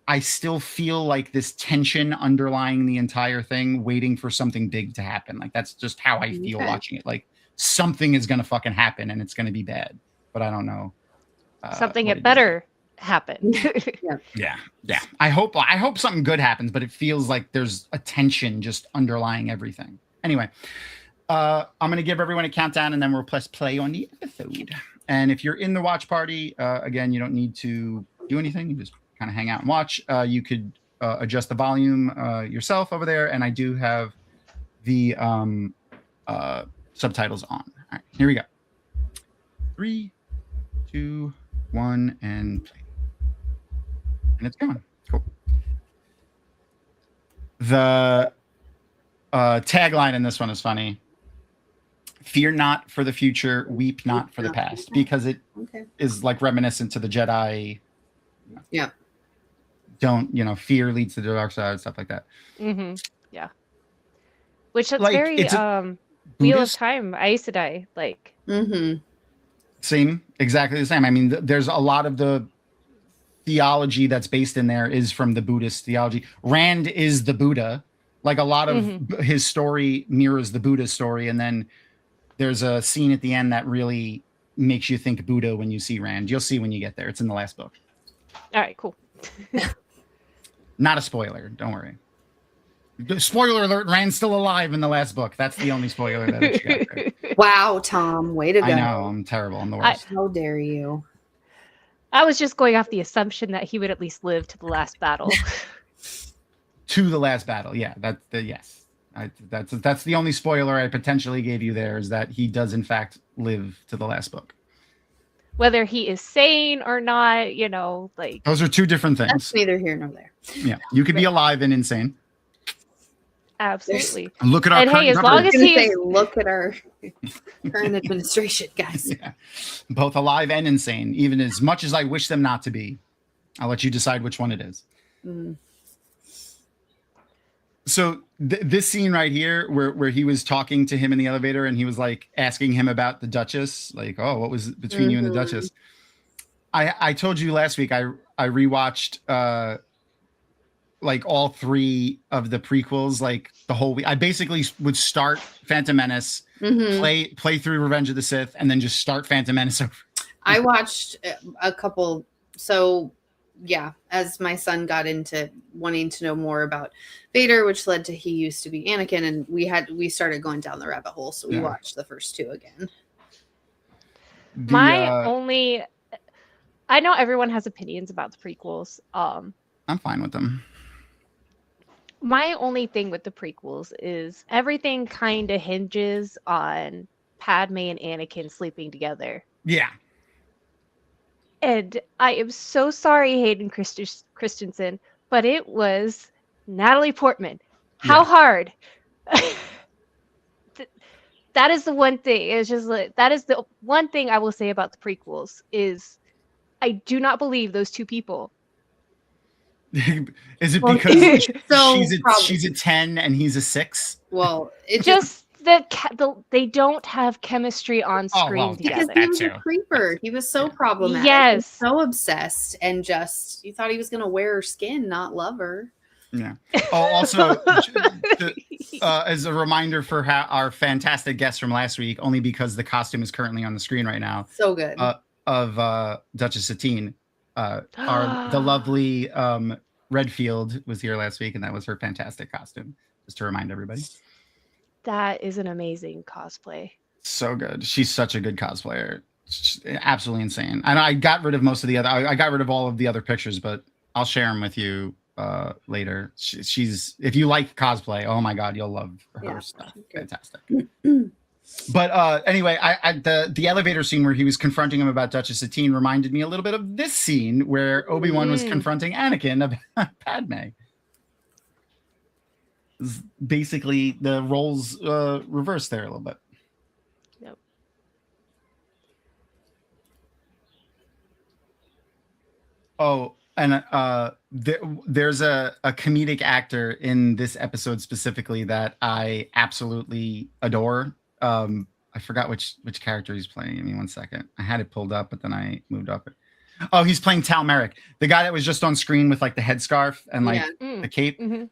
I still feel like this tension underlying the entire thing, waiting for something big to happen. Like that's just how I feel watching it. Like something is going to fucking happen and it's going to be bad, but I don't know. Something it better happen. Yeah. I hope something good happens, but it feels like there's a tension just underlying everything. Anyway, I'm going to give everyone a countdown and then we'll press play on the episode. And if you're in the watch party, again, you don't need to do anything. You just kind of hang out and watch. You could adjust the volume yourself over there. And I do have the subtitles on. All right, here we go. 3, 2, 1, and play. And it's going. Cool. The tagline in this one is funny. Fear not for the future, weep not for the past, because it is like reminiscent to the Jedi. Yeah. Don't, fear leads to the dark side, stuff like that. Mm-hmm. Yeah. Which is like, very Wheel of Time, Aes Sedai, like. Mm-hmm. Same, exactly the same. I mean, there's a lot of the theology that's based in there is from the Buddhist theology. Rand is the Buddha. Like a lot of his story mirrors the Buddha story. And then there's a scene at the end that really makes you think Buddha when you see Rand. You'll see when you get there. It's in the last book. All right, cool. Not a spoiler. Don't worry. Spoiler alert, Rand's still alive in the last book. That's the only spoiler that I got there. Wow, Tom, way to go. I know, I'm terrible. I'm the worst. How dare you? I was just going off the assumption that he would at least live to the last battle. To the last battle, yeah. Yes. That's the only spoiler I potentially gave you there, is that he does in fact live to the last book. Whether he is sane or not, like those are 2 different things. That's neither here nor there. Yeah, you could be alive and insane. Absolutely. Look at our and hey, as long as he's look at our current administration, guys. Yeah. Both alive and insane, even as much as I wish them not to be. I'll let you decide which one it is. Mm. So this scene right here, where he was talking to him in the elevator, and he was like asking him about the Duchess, like, oh, what was between you and the Duchess? I told you last week I rewatched like all 3 of the prequels, like the whole week. I basically would start Phantom Menace, play through Revenge of the Sith, and then just start Phantom Menace over. I watched a couple. So yeah, as my son got into wanting to know more about Vader, which led to he used to be Anakin, and we started going down the rabbit hole. So we watched the first 2 again. I know everyone has opinions about the prequels. I'm fine with them. My only thing with the prequels is everything kind of hinges on Padme and Anakin sleeping together. Yeah. And I am so sorry, Hayden Christensen, but it was Natalie Portman. How hard? That is the one thing. It's just like, that is the one thing I will say about the prequels is I do not believe those 2 people. Is it because she's a 10 and he's a 6? Well, it just they don't have chemistry on screen together. Because he was a creeper. He was so problematic. Yes, so obsessed, and just you thought he was going to wear her skin, not love her. Yeah. Oh, also, as a reminder for our fantastic guest from last week, only because the costume is currently on the screen right now. So good. Of Duchess Satine. The lovely Redfield was here last week, and that was her fantastic costume. Just to remind everybody. That is an amazing cosplay. So good. She's such a good cosplayer. She's absolutely insane. And I got rid of most of the other. I got rid of all of the other pictures, but I'll share them with you later. She's if you like cosplay, oh my god, you'll love her stuff. Fantastic. But anyway, the elevator scene where he was confronting him about Duchess Satine reminded me a little bit of this scene where Obi-Wan was confronting Anakin about Padme. Basically, the roles reversed there a little bit. Yep. Oh, and there's a comedic actor in this episode specifically that I absolutely adore. I forgot which character he's playing. Give me 1 second. I had it pulled up, but then I moved up it. Oh, he's playing Tal Merrick, the guy that was just on screen with like the headscarf and like the cape. Mm-hmm.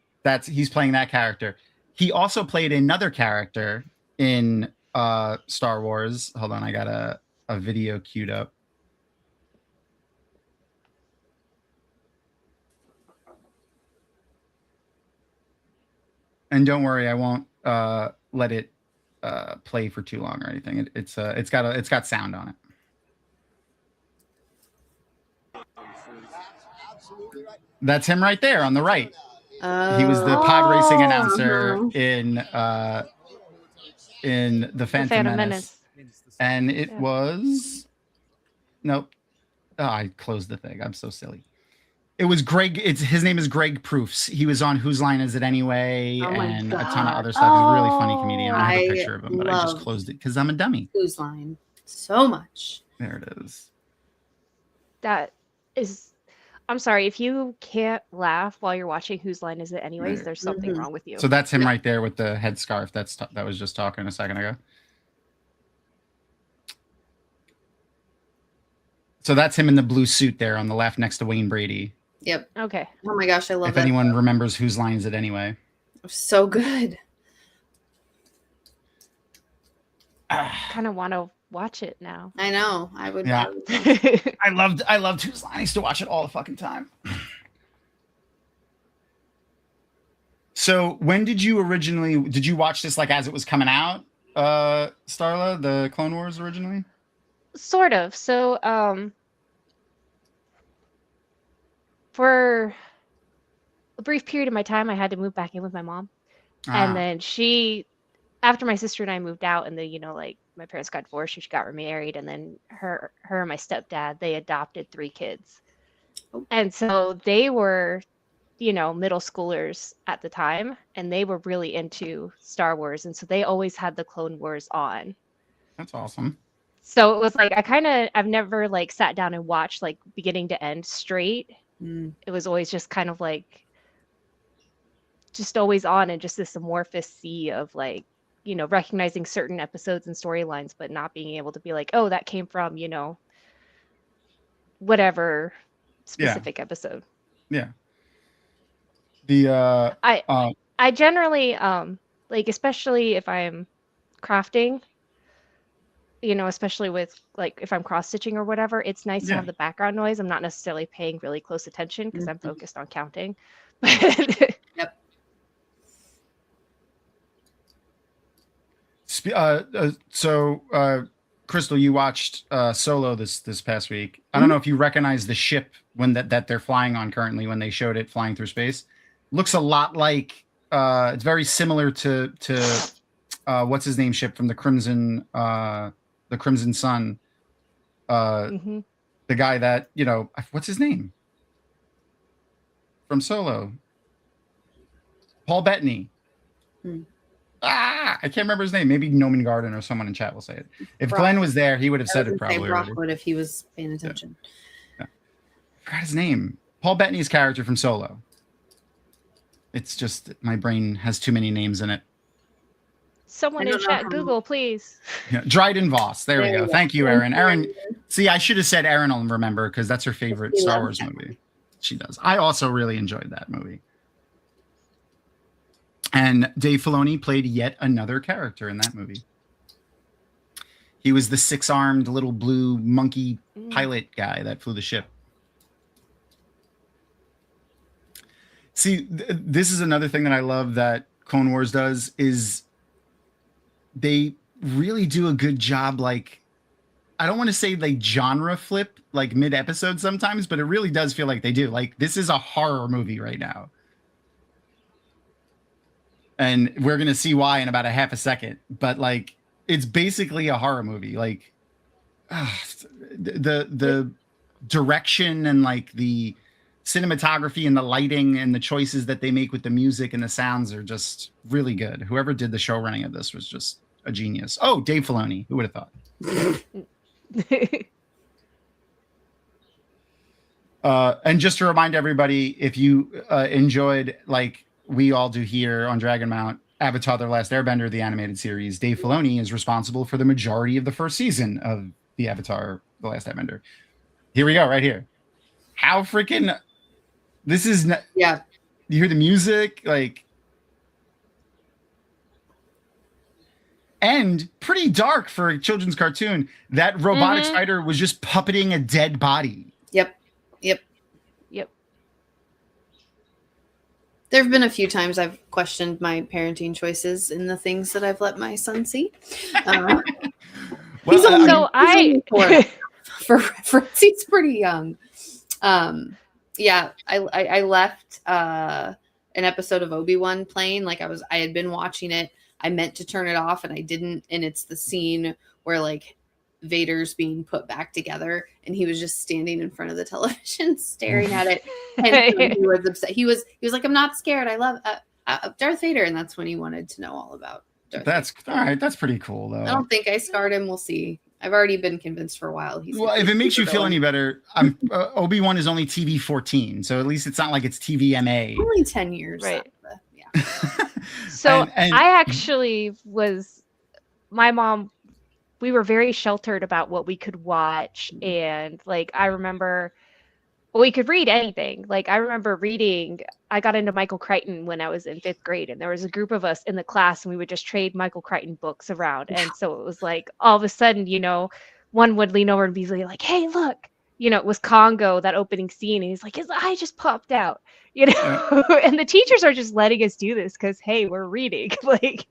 He's playing that character. He also played another character in Star Wars. Hold on, I got a video queued up. And don't worry, I won't let it play for too long or anything. It's got sound on it. That's him right there on the right. He was the pod racing announcer in the Phantom Menace. And it was nope. Oh, I closed the thing. I'm so silly. It was Greg. His name is Greg Proofs. He was on Whose Line Is It Anyway? And a ton of other stuff. He's a really funny comedian. I have a picture of him, but I just closed it because I'm a dummy. Whose Line? So much. There it is. That is. I'm sorry if you can't laugh while you're watching Whose Line Is It Anyways. There's something wrong with you. So that's him right there with the headscarf. That was just talking a second ago. So that's him in the blue suit there on the left next to Wayne Brady. Yep. Okay. Oh my gosh, I love that. If anyone remembers Whose Line Is It Anyway? So good. Kind of want to watch it now. I know. I would. Yeah. I loved Whose Line. I used to watch it all the fucking time. So when did you watch this like as it was coming out, Starla, the Clone Wars originally? Sort of. So for a brief period of my time, I had to move back in with my mom. And then after my sister and I moved out and like my parents got divorced, she got remarried, and then her and my stepdad, they adopted 3 kids. And so they were, middle schoolers at the time, and they were really into Star Wars. And so they always had the Clone Wars on. That's awesome. So it was like, I've never like sat down and watched like beginning to end straight. It was always just kind of like, just always on, and just this amorphous sea of like, recognizing certain episodes and storylines, but not being able to be like, oh, that came from, whatever specific episode. Yeah. The I generally like, especially if I'm crafting, especially with like if I'm cross stitching or whatever, it's nice to have the background noise. I'm not necessarily paying really close attention because I'm focused on counting. Yep. So Crystal, you watched Solo this past week. I don't know if you recognize the ship that they're flying on currently when they showed it flying through space. Looks a lot like it's very similar to what's his name ship from the Crimson Sun. The guy that, what's his name from Solo? Paul Bettany. I can't remember his name. Maybe Noman Garden or someone in chat will say it. If Glenn was there, he would have said it probably. Brock would if he was paying attention. Yeah. I forgot his name. Paul Bettany's character from Solo. It's just my brain has too many names in it. Someone in chat, Google, please. Yeah, Dryden Voss. There we go. Thank you, Erin. Erin, see, I should have said Erin will remember because that's her favorite Star Wars movie. She does. I also really enjoyed that movie. And Dave Filoni played yet another character in that movie. He was the 6-armed little blue monkey pilot guy that flew the ship. See, this is another thing that I love that Clone Wars does is they really do a good job. Like, I don't want to say they genre flip like mid-episode sometimes, but it really does feel like they do. Like, this is a horror movie right now. And we're going to see why in about a half a second. But, like, it's basically a horror movie. Like, the direction and, like, the cinematography and the lighting and the choices that they make with the music and the sounds are just really good. Whoever did the show running of this was just a genius. Oh, Dave Filoni. Who would have thought? And just to remind everybody, if you enjoyed, like we all do here on Dragonmount, Avatar: The Last Airbender, the animated series, Dave Filoni is responsible for the majority of the first season of the Avatar: The Last Airbender. Here we go, right here. How freaking... This is... Yeah. You hear the music, like... And pretty dark for a children's cartoon. That robotic spider was just puppeting a dead body. Yep. There have been a few times I've questioned my parenting choices in the things that I've let my son see. He's for reference, he's pretty young. Yeah, I left an episode of Obi-Wan playing. Like I had been watching it. I meant to turn it off and I didn't. And it's the scene where like Vader's being put back together and he was just standing in front of the television staring at it. And he was upset. He was like, I'm not scared. I love Darth Vader. And that's when he wanted to know all about Darth Vader. All right. That's pretty cool though. I don't think I scarred him. We'll see. I've already been convinced for a while. If it makes you feel any better, Obi-Wan is only TV 14. So at least it's not like it's TVMA. Only 10 years. Right. Yeah. So I actually my mom, we were very sheltered about what we could watch. And like, I remember we could read anything. Like I remember I got into Michael Crichton when I was in 5th grade and there was a group of us in the class and we would just trade Michael Crichton books around. And so it was like, all of a sudden, one would lean over and be like, hey, look, it was Congo, that opening scene. And he's like, his eye just popped out, and the teachers are just letting us do this because, hey, we're reading. Like,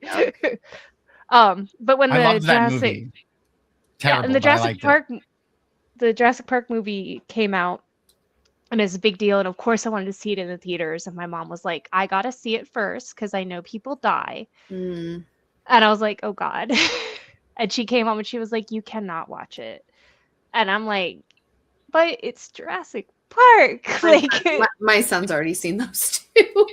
but when the Jurassic, and the Jurassic Park movie came out, and it's a big deal. And of course I wanted to see it in the theaters. And my mom was like, I got to see it first because I know people die. And I was like, oh God. And she came home and she was like, you cannot watch it. And I'm like, but it's Jurassic Park. Like my son's already seen those too.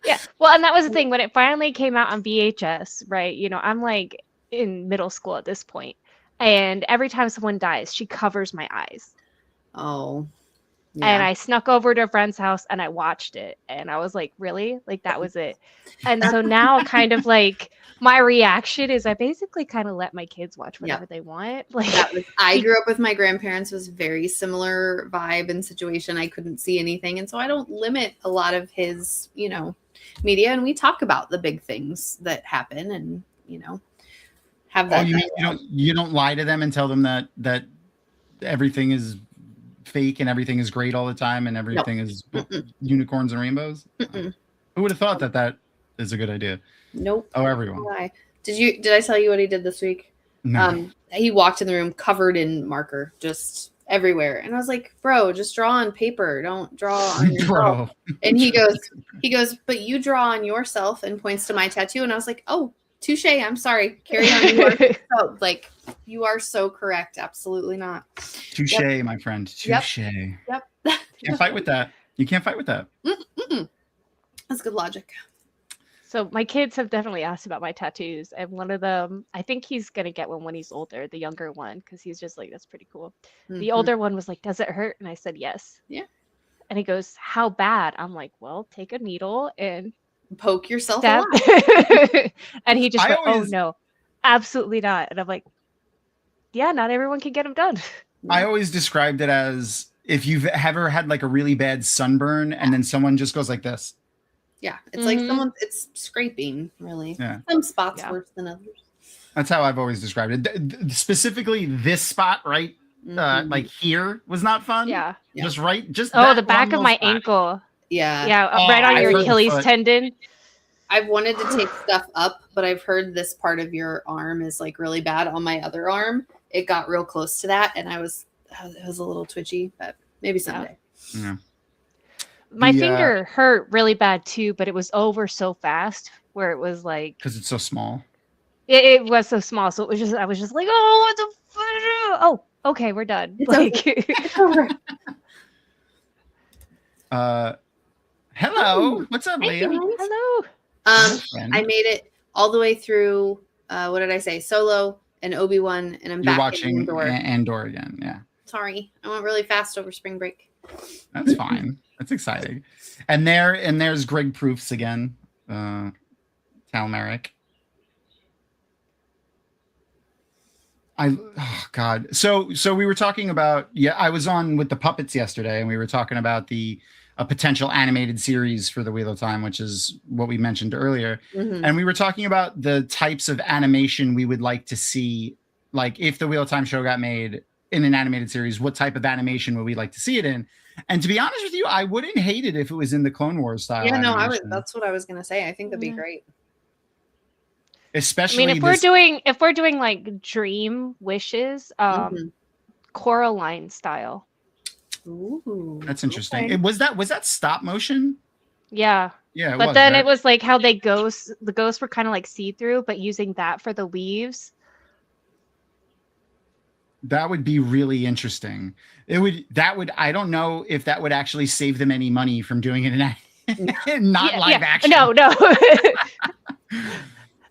Yeah. Well, and that was the thing when it finally came out on VHS, right? I'm like in middle school at this point. And every time someone dies, she covers my eyes. Oh. And I snuck over to a friend's house and I watched it. And I was like, really? Like, that was it. And so now kind of like my reaction is I basically kind of let my kids watch whatever they want. Like I grew up with my grandparents, was very similar vibe and situation. I couldn't see anything. And so I don't limit a lot of his, media. And we talk about the big things that happen and, have that. Oh, you mean you don't lie to them and tell them that everything is fake and everything is great all the time and everything is unicorns and rainbows? Who would have thought that is a good idea? Nope. Oh, everyone. Why? Did I tell you what he did this week? No. He walked in the room covered in marker, just everywhere. And I was like, bro, just draw on paper. Don't draw on yourself. And he goes, but you draw on yourself, and points to my tattoo. And I was like, oh, touche. I'm sorry. Carry on. Like, you are so correct. Absolutely not. Touche, my friend. Touche. Yep. Can't fight with that. You can't fight with that. That's good logic. So my kids have definitely asked about my tattoos, and one of them, I think he's gonna get one when he's older, the younger one, because he's just like, that's pretty cool. The older one was like, does it hurt? And I said yes. Yeah. And he goes, how bad? I'm like, well, take a needle and poke yourself stab. And he just went, oh no, absolutely not. And I'm like, yeah, not everyone can get them done. I always described it as if you've ever had like a really bad sunburn and then someone just goes like this. Yeah, it's like it's scraping, really. Yeah. Some spots worse than others. That's how I've always described it. Specifically, this spot right, like here, was not fun. Yeah. Just the back of my ankle. Yeah. Yeah, right on your Achilles tendon. I've wanted to take stuff up, but I've heard this part of your arm is like really bad. On my other arm, it got real close to that, and it was a little twitchy, but maybe someday. Yeah. My finger hurt really bad too, but it was over so fast where it was like, because it's so small. It was so small, so I was just like, oh, what the fuck? Oh, okay, we're done. It's over. Hello, what's up, Leah? Hello. I made it all the way through. What did I say? Solo and Obi-Wan, and I'm You're back watching in Andor. Andor again. Yeah. Sorry, I went really fast over spring break. That's fine. That's exciting. And there's Greg Proofs again. Tal Merrick. Oh God. So we were talking about, I was on with the puppets yesterday, and we were talking about a potential animated series for the Wheel of Time, which is what we mentioned earlier. And we were talking about the types of animation we would like to see. Like, if the Wheel of Time show got made in an animated series, what type of animation would we like to see it in? And to be honest with you, I wouldn't hate it if it was in the Clone Wars style. Yeah, no, animation. that's what I was gonna say. I think that'd be great. Especially, I mean, if we're doing like dream wishes, Coraline style. Ooh, that's interesting. Okay. Was that stop motion? Yeah. Yeah. But then it was like how the ghosts were kind of like see-through, but using that for the weaves. That would be really interesting. I don't know if that would actually save them any money from doing it in live action. No.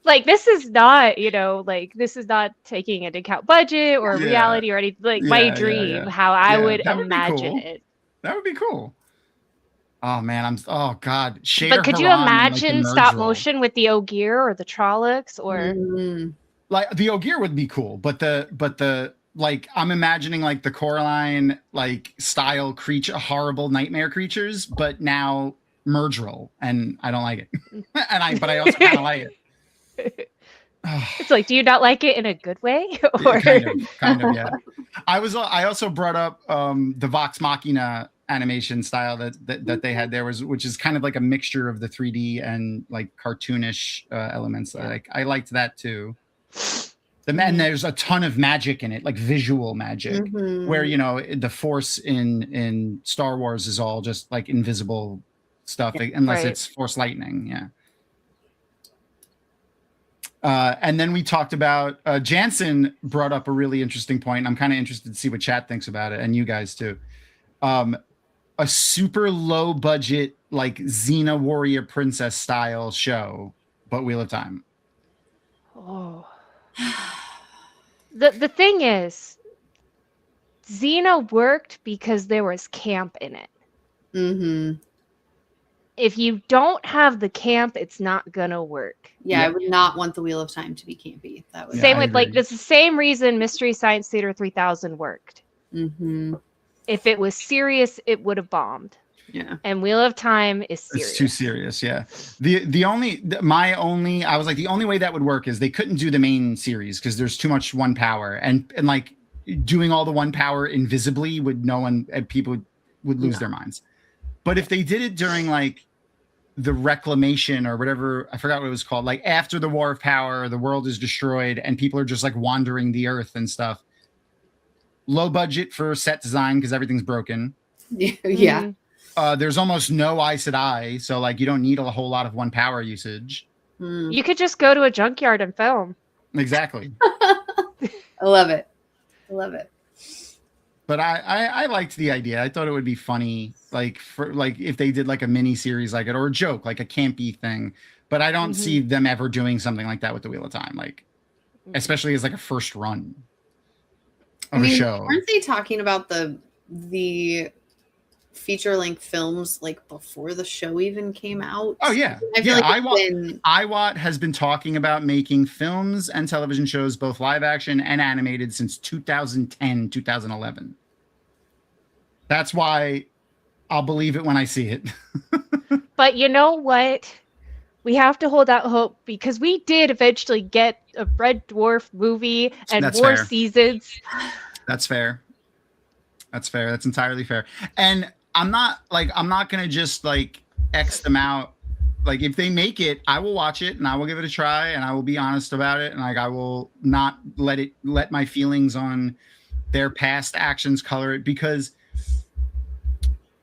Like, this is not, this is not taking into account budget or reality or anything. Like, my dream, how I would imagine it. That would be cool. Oh man, oh God. But could you imagine stop motion with the Ogier or the Trollocs or like the Ogier would be cool, but the like, I'm imagining like the Coraline like style horrible nightmare creatures, but now merge roll, and I don't like it. But I also kind of like it. It's like, do you not like it in a good way? Or kind of, yeah. I also brought up the Vox Machina animation style that they had there, which is kind of like a mixture of the 3D and like cartoonish elements. I liked that too. And there's a ton of magic in it, like visual magic, where the Force in Star Wars is all just like invisible stuff, unless it's Force lightning. Yeah. And then we talked about Jansen brought up a really interesting point. I'm kind of interested to see what chat thinks about it, and you guys too. A super low budget, like Xena Warrior Princess style show, but Wheel of Time. Oh. The thing is, Xena worked because there was camp in it. Mm-hmm. If you don't have the camp, it's not gonna work. Yeah, I Yep. would not want the Wheel of Time to be campy. That would. Yeah, Same I with like agree. it's the same reason Mystery Science Theater 3000 worked. Mm-hmm. If it was serious, it would have bombed. Yeah. And Wheel of Time is serious. It's too serious, yeah. The only I was like the only way that would work is they couldn't do the main series because there's too much one power and like doing all the one power invisibly would people would lose their minds. But if they did it during like the reclamation or whatever, I forgot what it was called, like after the War of Power, the world is destroyed and people are just like wandering the earth and stuff. Low budget for set design because everything's broken. Yeah. Mhm. There's almost no Aes Sedai, so like you don't need a whole lot of one power usage. Mm. You could just go to a junkyard and film. Exactly. I love it. I love it. But I liked the idea. I thought it would be funny, like for like if they did like a mini series like it or a joke, like a campy thing. But I don't see them ever doing something like that with the Wheel of Time, like especially as like a first run of a show. Weren't they talking about the feature-length films like before the show even came out? Oh yeah, I feel yeah. like IWAT has been talking about making films and television shows, both live action and animated, since 2010, 2011. That's why I'll believe it when I see it. But you know what? We have to hold out hope because we did eventually get a Red Dwarf movie and That's more fair. seasons. That's fair. That's fair. That's entirely fair. And I'm not gonna just like X them out. Like if they make it, I will watch it and I will give it a try and I will be honest about it and like I will not let my feelings on their past actions color it, because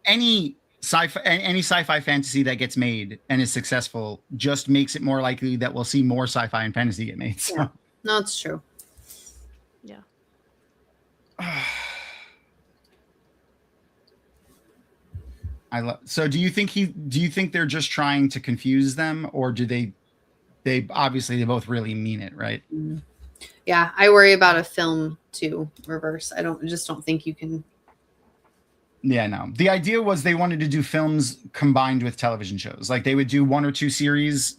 any sci-fi fantasy that gets made and is successful just makes it more likely that we'll see more sci-fi and fantasy get made. So. Yeah. No, it's true. Yeah. So do you think they're just trying to confuse them, or do they obviously they both really mean it, right? Yeah, I worry about a film too, reverse. I just don't think you can. Yeah, no. The idea was they wanted to do films combined with television shows. Like they would do one or two seasons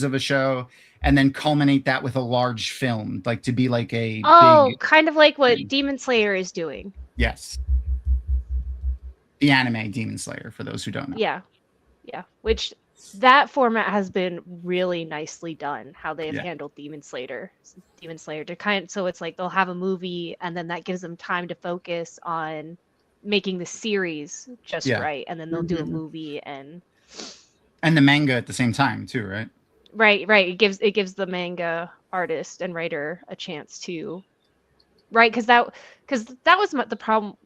of a show and then culminate that with a large film, like to be like a big, kind of like what thing. Demon Slayer is doing. Yes. The anime Demon Slayer, for those who don't know. Yeah. Which that format has been really nicely done. How they've handled Demon Slayer to so it's like they'll have a movie and then that gives them time to focus on making the series just right, and then they'll do a movie and the manga at the same time too, right? Right. It gives the manga artist and writer a chance to because that was the problem.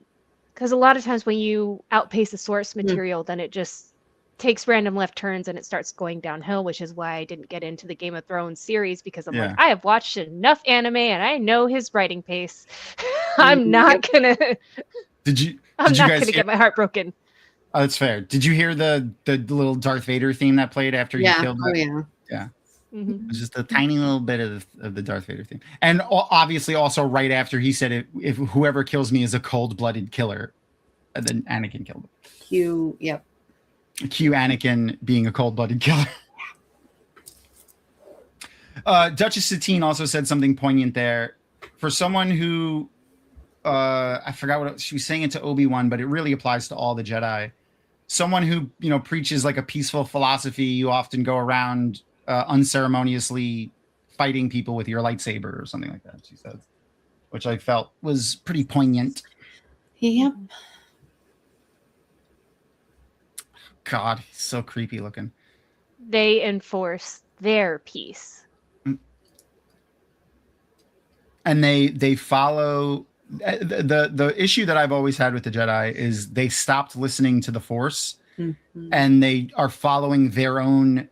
Because a lot of times when you outpace the source material, then it just takes random left turns and it starts going downhill, which is why I didn't get into the Game of Thrones series, because I'm like, I have watched enough anime and I know his writing pace. I'm not gonna. I'm not gonna get my heart broken. Oh, that's fair. Did you hear the little Darth Vader theme that played after you killed him? Yeah. Mm-hmm. It was just a tiny little bit of the Darth Vader theme. And obviously also right after he said, if whoever kills me is a cold-blooded killer, and then Anakin killed him. Cue Anakin being a cold-blooded killer. Duchess Satine also said something poignant there. For someone who, I forgot what she was saying it to Obi-Wan, but it really applies to all the Jedi. Someone who, preaches like a peaceful philosophy, you often go around unceremoniously fighting people with your lightsaber or something like that, she said, which I felt was pretty poignant. Yep. God, he's so creepy looking. They enforce their peace. And they follow the issue that I've always had with the Jedi is they stopped listening to the Force and they are following their own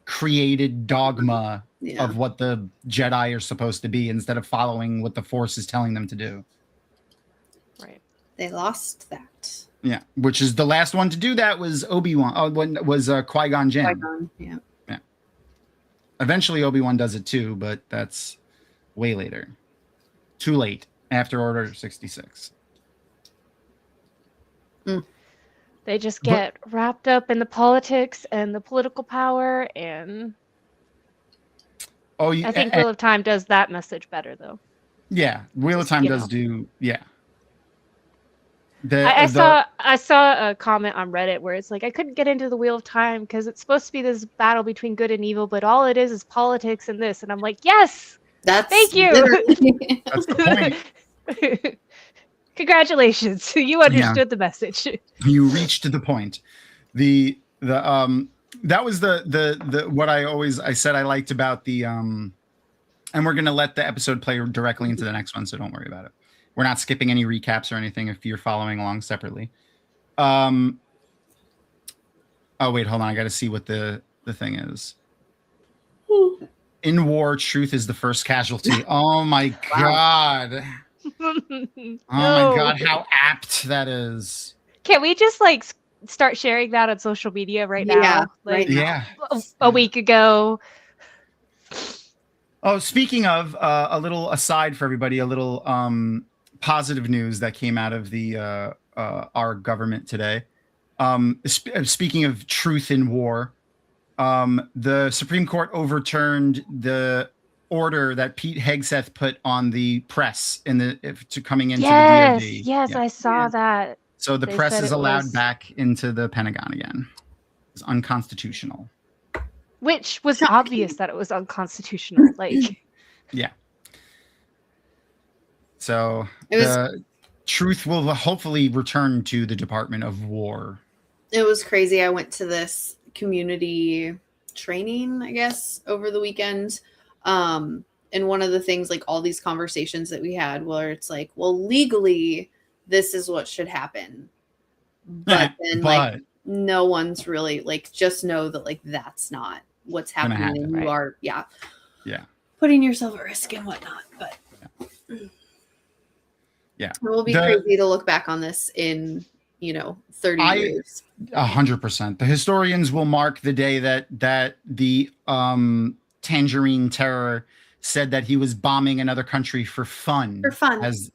created dogma of what the Jedi are supposed to be instead of following what the Force is telling them to do. Right. They lost that. Yeah, which is the last one to do that was Obi-Wan. Was Qui-Gon Jinn. Qui-Gon, yeah. Eventually Obi-Wan does it too, but that's way later. Too late. after Order 66. They just get wrapped up in the politics and the political power, and I think Wheel of Time does that message better, though. Yeah, Wheel of Time does do, yeah. I saw a comment on Reddit where it's like, I couldn't get into the Wheel of Time because it's supposed to be this battle between good and evil, but all it is politics and this. And I'm like, yes, thank you. That's the point. Congratulations, you understood the message. You reached the point. That was the what I said I liked about the and we're gonna let the episode play directly into the next one, so don't worry about it. We're not skipping any recaps or anything if you're following along separately. Oh wait, hold on. I got to see what the thing is. In war, truth is the first casualty. Oh my God. Oh my God, how apt that is. Can we just like start sharing that on social media right now? Like, a week ago. Oh, speaking of a little aside for everybody, a little positive news that came out of the our government today. Speaking of truth in war, the Supreme Court overturned the order that Pete Hegseth put on the press to coming into the DoD. Yes, I saw that. So the press is allowed back into the Pentagon again. It's unconstitutional. Which was obvious that it was unconstitutional. Like, yeah. So the truth will hopefully return to the Department of War. It was crazy. I went to this community training, I guess, over the weekend. And one of the things, like all these conversations that we had where it's like, well, legally, this is what should happen. But then like no one's really like, just know that like that's not what's happening. And you are, putting yourself at risk and whatnot. But yeah, it will be crazy to look back on this in 30 years. 100%. The historians will mark the day that the Tangerine Terror said that he was bombing another country for fun. As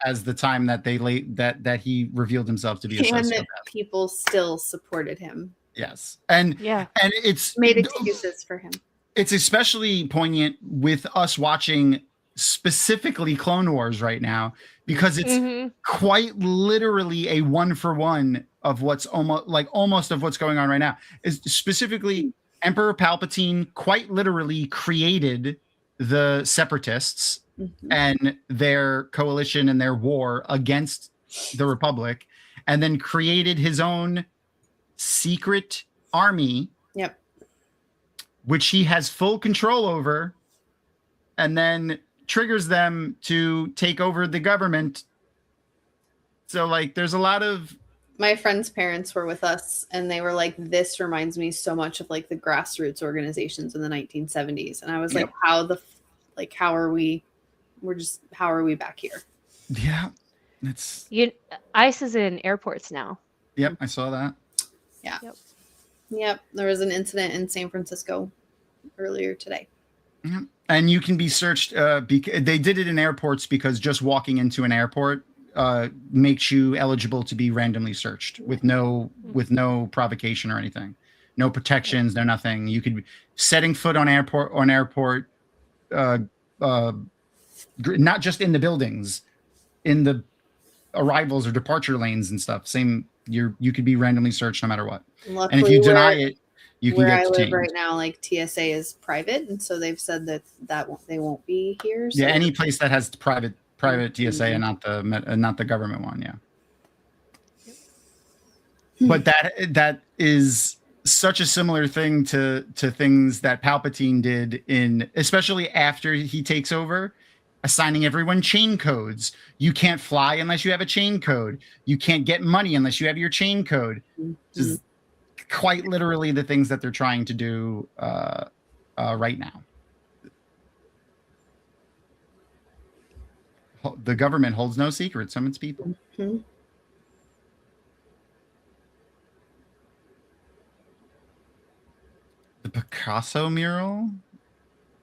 as the time that that he revealed himself to be a sociopath. And that people still supported him. Yes. And it's made excuses for him. It's especially poignant with us watching specifically Clone Wars right now, because it's quite literally a 1-for-1 of what's almost of what's going on right now. Is specifically Emperor Palpatine quite literally created the Separatists and their coalition and their war against the Republic, and then created his own secret army, which he has full control over, and then triggers them to take over the government. So like there's a lot of my friends' parents were with us and they were like, this reminds me so much of like the grassroots organizations in the 1970s. And I was like, how are we back here? Yeah. It's ICE is in airports now. Yep, I saw that. Yeah. Yep. There was an incident in San Francisco earlier today. Yep. And you can be searched. They did it in airports because just walking into an airport makes you eligible to be randomly searched with no provocation or anything, no protections, no nothing. You could setting foot on airport, not just in the buildings, in the arrivals or departure lanes and stuff. Same, you could be randomly searched no matter what. Luckily, and if you deny it, you can where get I live detained. right now, like TSA is private, and so they've said that they won't be here. So. Yeah, any place that has private TSA and not the government one. Yeah. But that is such a similar thing to things that Palpatine did especially after he takes over, assigning everyone chain codes. You can't fly unless you have a chain code. You can't get money unless you have your chain code. Just quite literally the things that they're trying to do right now. The government holds no secrets from its people. The Picasso mural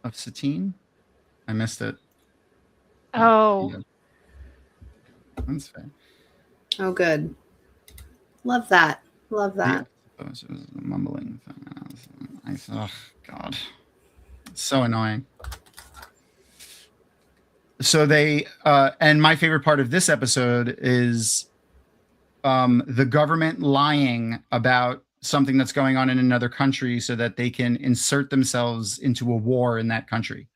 of Satine? I missed it. Oh, That's fair. Oh, good. Love that. Love that. Yeah, it was a mumbling thing. Oh, God. It's so annoying. So they, and my favorite part of this episode is the government lying about something that's going on in another country so that they can insert themselves into a war in that country.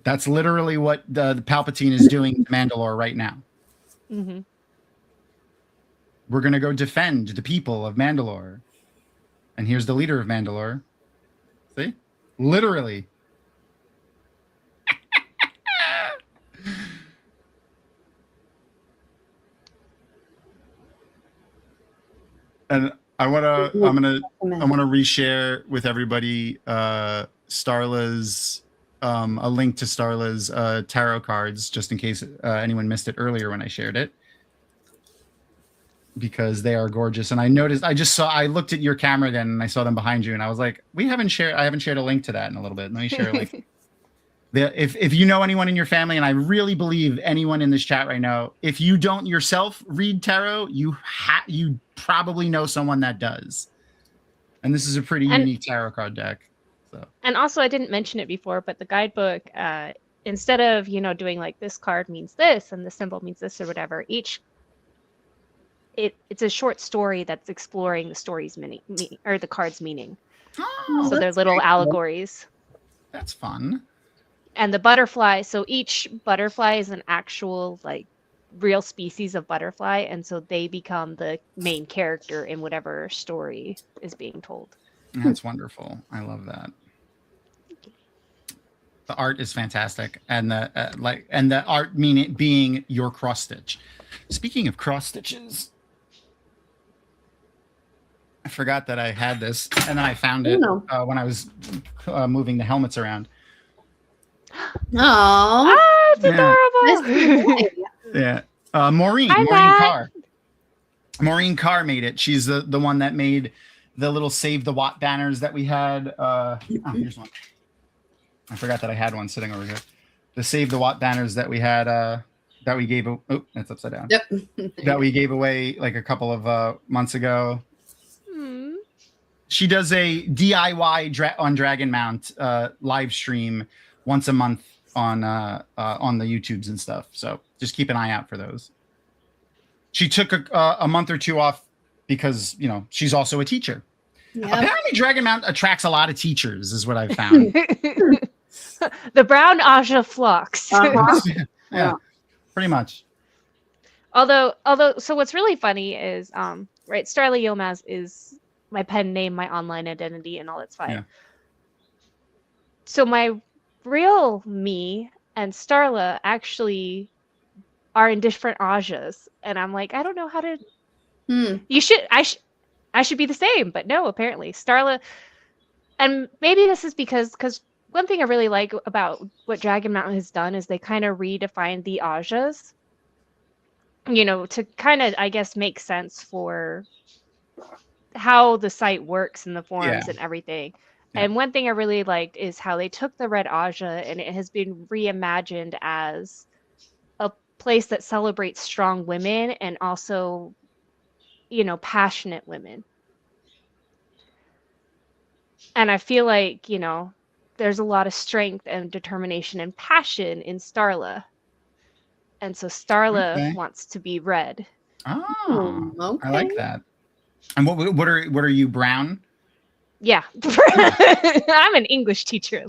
That's literally what the Palpatine is doing to Mandalore right now. Mm-hmm. We're going to go defend the people of Mandalore. And here's the leader of Mandalore. See? Literally. And I'm gonna reshare with everybody Starla's a link to Starla's tarot cards, just in case anyone missed it earlier when I shared it, because they are gorgeous. And I noticed, I looked at your camera again and I saw them behind you, and I was like, I haven't shared a link to that in a little bit. Let me share a link. If you know anyone in your family, and I really believe anyone in this chat right now, if you don't yourself read tarot, you probably know someone that does. And this is a pretty unique tarot card deck. So. And also, I didn't mention it before, but the guidebook, instead of doing like this card means this and the symbol means this or whatever, it's a short story that's exploring the story's meaning or the card's meaning. Oh, so they're little allegories. That's fun. And the butterfly, so each butterfly is an actual real species of butterfly, and so they become the main character in whatever story is being told. That's wonderful. I love that. The art is fantastic, and the art being your cross stitch. Speaking of cross stitches, I forgot that I had this, and then I found it when I was moving the helmets around. Oh, it's adorable. Yeah. Maureen Carr made it. She's the one that made the little Save the Watt banners that we had. Here's one. I forgot that I had one sitting over here. The Save the Watt banners that we had that we gave. Oh, that's upside down. Yep. That we gave away like a couple of months ago. She does a DIY on Dragonmount live stream once a month on the YouTubes and stuff. So just keep an eye out for those. She took a month or two off because, she's also a teacher. Yep. Apparently Dragonmount attracts a lot of teachers is what I've found. The brown Aja flocks. Yeah, pretty much. Although, so what's really funny is, right, Starla Yilmaz is my pen name, my online identity, and all that's fine. Yeah. So my real me and Starla actually are in different Ajas, and I'm like, I don't know how to. I should be the same, but no, apparently Starla. And maybe this is because one thing I really like about what Dragonmount has done is they kind of redefined the Ajas, to kind of, I guess, make sense for how the site works and the forums and everything. Yeah. And one thing I really liked is how they took the Red Aja and it has been reimagined as a place that celebrates strong women and also, passionate women. And I feel like, there's a lot of strength and determination and passion in Starla. And so Starla wants to be red. Oh, okay. I like that. And what are you, brown? Yeah. I'm an English teacher.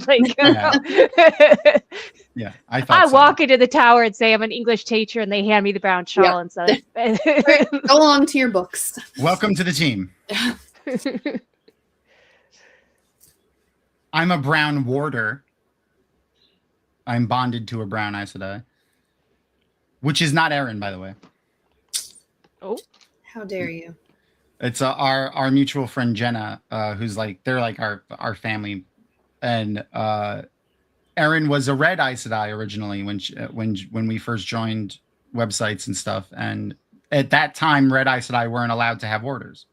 Yeah, I walk into the tower and say I'm an English teacher and they hand me the brown shawl and stuff. Go along to your books. Welcome to the team. I'm a brown warder. I'm bonded to a brown Aes Sedai. Which is not Aaron, by the way. Oh. How dare you? It's our mutual friend Jenna, who's they're like our family, and Erin was a red Aes Sedai originally when we first joined websites and stuff, and at that time red Aes Sedai weren't allowed to have warders.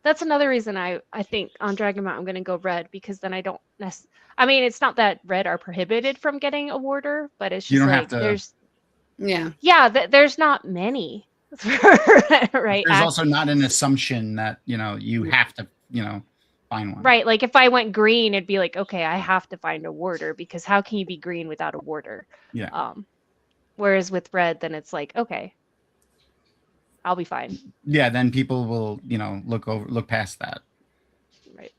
that's another reason I think on Dragonmount I'm gonna go red, because then I don't I mean, it's not that red are prohibited from getting a warder, but it's You just don't like have to. there's there's not many. Right. There's also not an assumption that you have to find one. Right. Like if I went green, it'd be like, okay, I have to find a warder, because how can you be green without a warder? Yeah. Whereas with red, then it's like, okay, I'll be fine. Yeah. Then people will look past that. Right.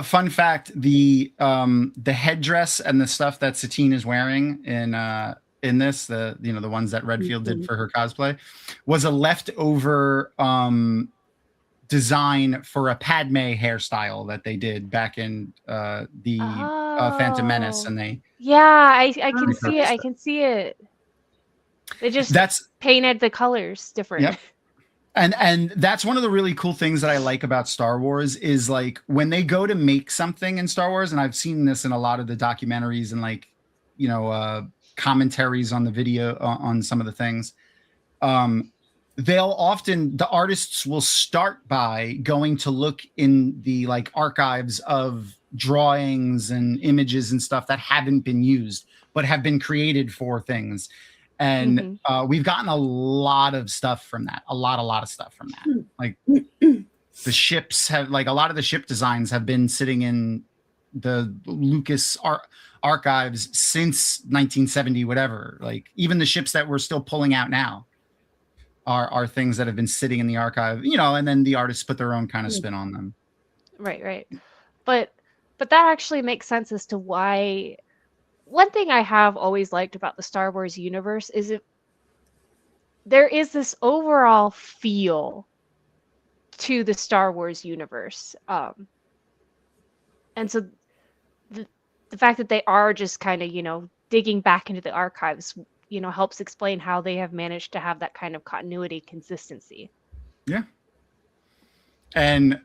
Fun fact: the headdress and the stuff that Satine is wearing in this, the ones that Redfield did for her cosplay, was a leftover design for a Padme hairstyle that they did back in the Phantom Menace, and they I can see it. I can see it. They just painted the colors different. Yep. And that's one of the really cool things that I like about Star Wars is like when they go to make something in Star Wars, and I've seen this in a lot of the documentaries and like commentaries on the video on some of the things. The artists will start by going to look in the like archives of drawings and images and stuff that haven't been used but have been created for things. And we've gotten a lot of stuff from that. A lot of stuff from that. Like the ships have, like a lot of the ship designs have been sitting in the Lucas archives since 1970, whatever. Like even the ships that we're still pulling out now are things that have been sitting in the archive, and then the artists put their own kind of spin on them. Right. But that actually makes sense as to why. One thing I have always liked about the Star Wars universe is there is this overall feel to the Star Wars universe. And so the fact that they are just kind of, digging back into the archives, helps explain how they have managed to have that kind of continuity, consistency. Yeah. And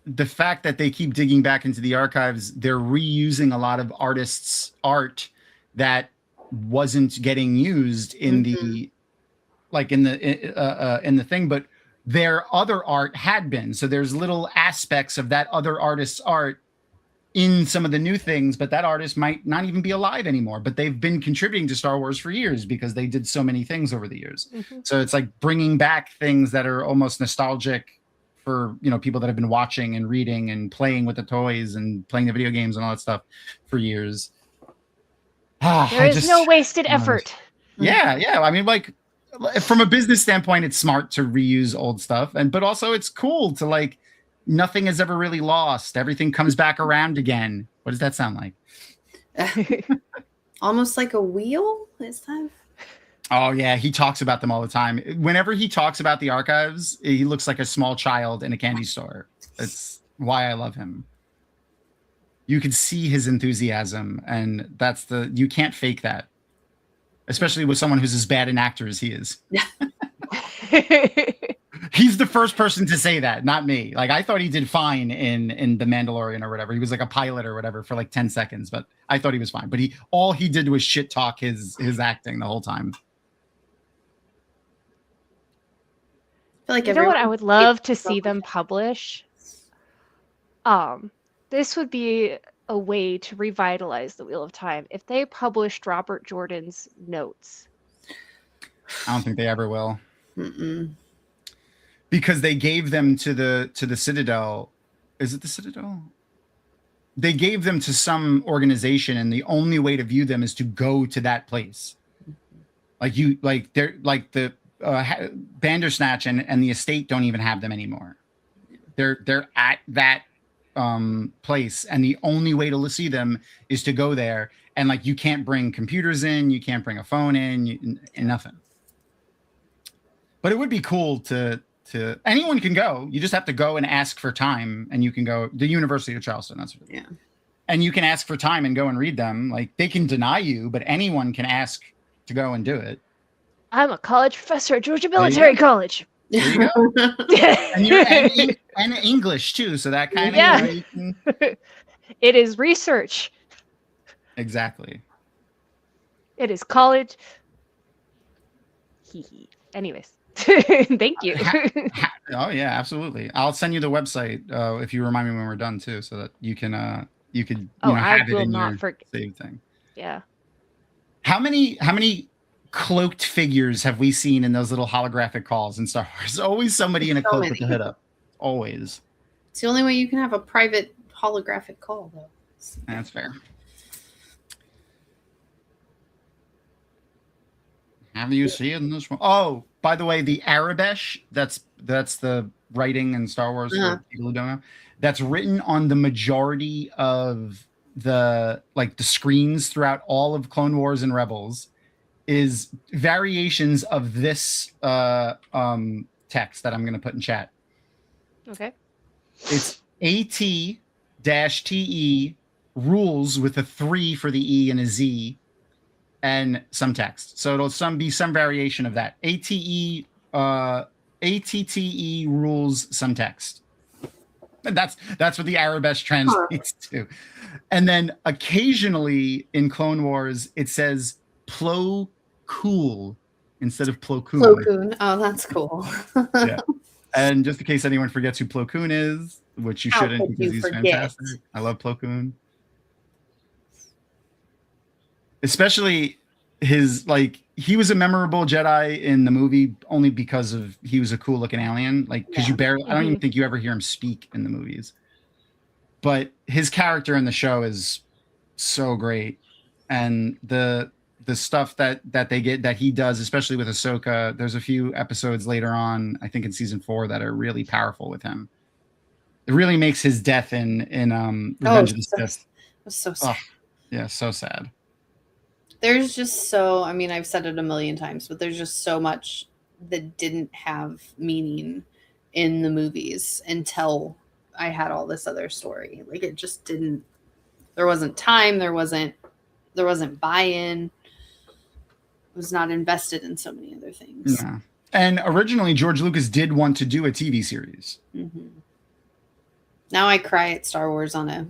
the fact that they keep digging back into the archives, they're reusing a lot of artists' art that wasn't getting used in the thing, but their other art had been. So there's little aspects of that other artist's art in some of the new things, but that artist might not even be alive anymore, but they've been contributing to Star Wars for years because they did so many things over the years. So it's like bringing back things that are almost nostalgic for people that have been watching and reading and playing with the toys and playing the video games and all that stuff for years. There is no wasted effort. Yeah. I mean, like from a business standpoint, it's smart to reuse old stuff, but also it's cool to like nothing is ever really lost. Everything comes back around again. What does that sound like? Almost like a wheel this time. Oh, yeah. He talks about them all the time. Whenever he talks about the archives, he looks like a small child in a candy store. That's why I love him. You can see his enthusiasm, and you can't fake that, especially with someone who's as bad an actor as he is. He's the first person to say that, not me. Like, I thought he did fine in The Mandalorian or whatever. He was like a pilot or whatever for like 10 seconds, but I thought he was fine. But all he did was shit talk his acting the whole time. Like what I would love to see them publish? This would be a way to revitalize the Wheel of Time if they published Robert Jordan's notes. I don't think they ever will. Because they gave them to the Citadel. Is it the Citadel? They gave them to some organization, and the only way to view them is to go to that place. They're like the Bandersnatch and the estate don't even have them anymore. They're at that place, and the only way to see them is to go there, and like you can't bring computers in, you can't bring a phone in, and nothing. But it would be cool to anyone can go. You just have to go and ask for time, and you can go the University of Charleston. That's what it is. And you can ask for time and go and read them. Like they can deny you, but anyone can ask to go and do it. I'm a college professor at Georgia Military College. There you go. and English too, so that kind of you can... It is research. Exactly. It is college. Anyways. Thank you. Oh yeah, absolutely. I'll send you the website if you remind me when we're done too, so that you can I have it will in not your forget. save thing. Yeah. How many cloaked figures have we seen in those little holographic calls in Star Wars? Always somebody in a So cloak many. with the hood up. Always. It's the only way you can have a private holographic call, though. That's fair. Have you seen this one? Oh, by the way, the Arabesh, that's the writing in Star Wars for people who don't know. That's written on the majority of the screens throughout all of Clone Wars and Rebels is variations of this text that I'm going to put in chat. Okay. It's AT-TE rules with a 3 for the E and a Z and some text. So it'll be some variation of that. ATTE rules some text. And that's what the Arabesh translates to. And then occasionally in Clone Wars, it says Plo Kool instead of Plo Koon. Plo Koon. Oh, that's cool. Yeah. And just in case anyone forgets who Plo Koon is, which you shouldn't because he's fantastic. I love Plo Koon. Especially his he was a memorable Jedi in the movie only because of he was a cool looking alien. Because you barely I don't even think you ever hear him speak in the movies. But his character in the show is so great. And the stuff that he does, especially with Ahsoka, there's a few episodes later on, I think in season 4, that are really powerful with him. It really makes his death in Revenge of the Sith. It was so sad. Yeah, so sad. There's just I've said it a million times, but there's just so much that didn't have meaning in the movies until I had all this other story. It just didn't. There wasn't time. There wasn't buy-in. I was not invested in so many other things. Yeah. And originally, George Lucas did want to do a TV series. Mm-hmm. Now I cry at Star Wars on a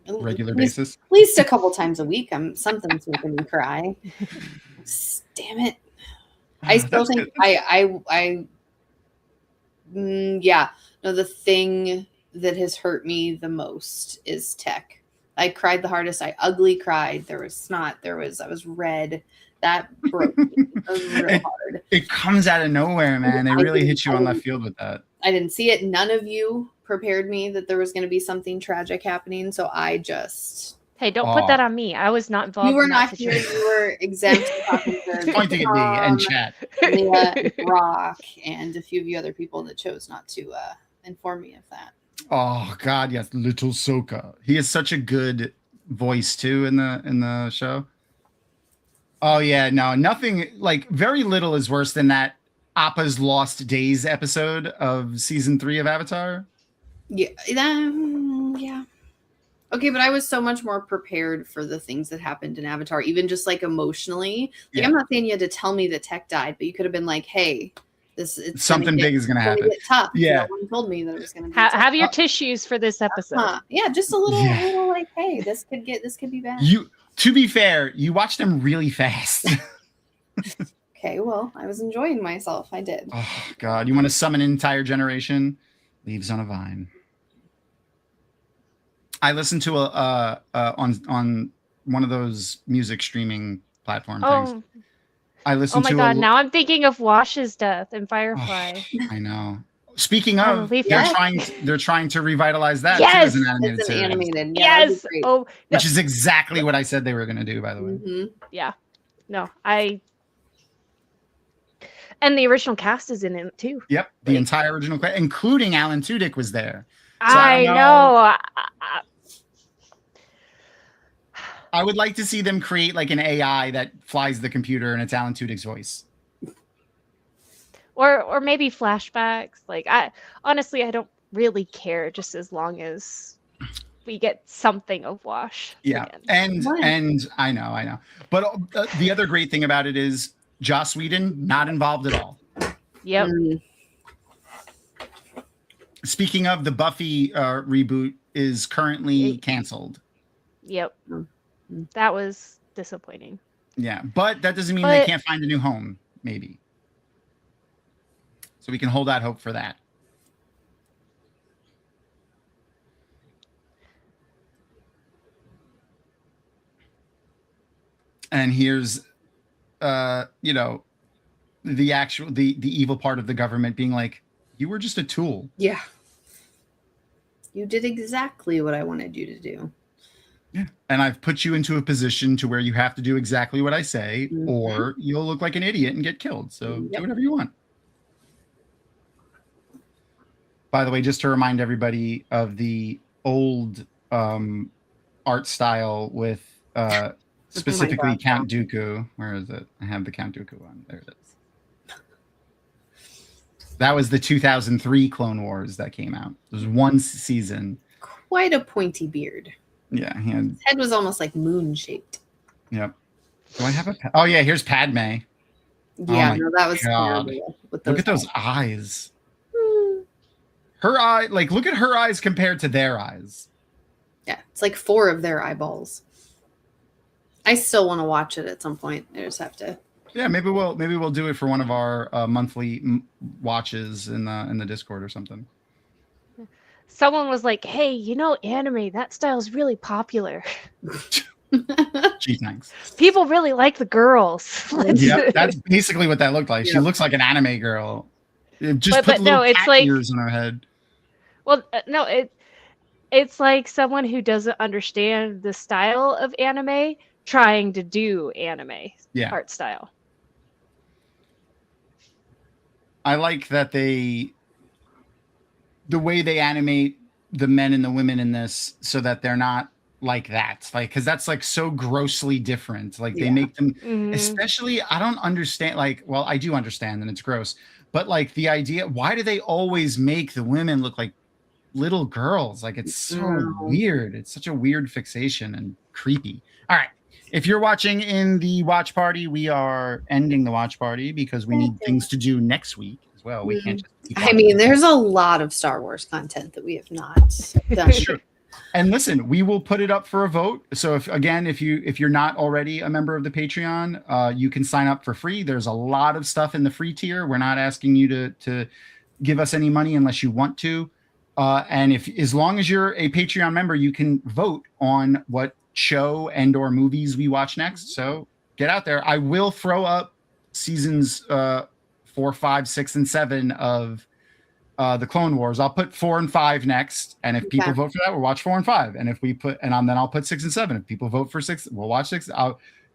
regular basis, at least a couple times a week. Something's making me cry. Damn it! I still think the thing that has hurt me the most is tech. I cried the hardest. I ugly cried. There was snot. I was red. That broke me. It was real hard. It comes out of nowhere, man. They really hit you on left field with that. I didn't see it. None of you prepared me that there was going to be something tragic happening. So I just... Hey, don't put that on me. I was not involved. You were not here. You were exempt from talking to pointing at me and chat. Leah, Rock, and a few of you other people that chose not to inform me of that. Oh God, yes, Little Soka. He has such a good voice too in the show. Oh yeah, no, nothing very little is worse than that Appa's Lost Days episode of season 3 of Avatar. Yeah, yeah. Okay, but I was so much more prepared for the things that happened in Avatar, even just emotionally. I'm not saying you had to tell me that Tech died, but you could have been like, "Hey, something big is going to happen." Get tough. Yeah, no one told me that it was going to be. Have your tissues for this episode. Yeah, just a little, hey, this could be bad. To be fair, you watched them really fast. Okay, well, I was enjoying myself. I did. Oh God, you want to summon an entire generation? Leaves on a Vine. I listened to on one of those music streaming platform things. I listened to. Oh my God! Now I'm thinking of Wash's death in Firefly. Oh, I know. Speaking of, they're trying to revitalize that too yes, as an animated it's an series. animated. Yes. Oh, which is exactly what I said they were going to do. By the way. Mm-hmm. Yeah. No, and the original cast is in it too. Yep, the entire original cast, including Alan Tudyk, was there. So I know. I would like to see them create an AI that flies the computer and it's Alan Tudyk's voice. Or maybe flashbacks. I don't really care, just as long as we get something of Wash. Yeah, again. and I know. But the other great thing about it is Joss Whedon not involved at all. Yep. Speaking of, the Buffy reboot is currently canceled. Yep. That was disappointing. Yeah, but that doesn't mean they can't find a new home, maybe. So we can hold out hope for that. And here's, you know, the evil part of the government being like, you were just a tool. Yeah. You did exactly what I wanted you to do. Yeah. And I've put you into a position to where you have to do exactly what I say, or you'll look like an idiot and get killed. So do whatever you want. By the way, just to remind everybody of the old art style with specifically Count Dooku. Where is it? I have the Count Dooku one. There it is. That was the 2003 Clone Wars that came out. It was one season. Quite a pointy beard. Yeah. His head was almost like moon shaped. Yep. Do I have a... Oh, yeah. Here's Padme. Yeah, no, that was terrible. Look at those eyes. Her eye, like, look at her eyes compared to their eyes. Yeah, it's like 4 of their eyeballs. I still want to watch it at some point. I just have to. Yeah, maybe we'll do it for one of our monthly watches in the Discord or something. Someone was like, "Hey, you know, anime, that style is really popular. Gee, thanks. People really like the girls." Yeah, that's basically what that looked like. She looks like an anime girl. Just put little cat ears in her head. Well, no, it's like someone who doesn't understand the style of anime trying to do anime art style. I like that the way they animate the men and the women in this so that they're not like that. Like, because that's like so grossly different. Like they make them, especially, I don't understand, like, well, I do understand and it's gross, but like the idea, why do they always make the women look like little girls? Like it's so weird. It's such a weird fixation and creepy. All right. If you're watching in the watch party, we are ending the watch party because we need things to do next week as well. We can't just I mean, there's a lot of Star Wars content that we have not done. Sure. And listen, we will put it up for a vote. So if you're not already a member of the Patreon, you can sign up for free. There's a lot of stuff in the free tier. We're not asking you to give us any money unless you want to. And as long as you're a Patreon member, you can vote on what show and or movies we watch next. So get out there. I will throw up seasons 4, 5, 6, and 7 of the Clone Wars. I'll put 4 and 5 next, and if people vote for that, we'll watch 4 and 5. And if we put, then I'll put 6 and 7. If people vote for 6, we'll watch 6.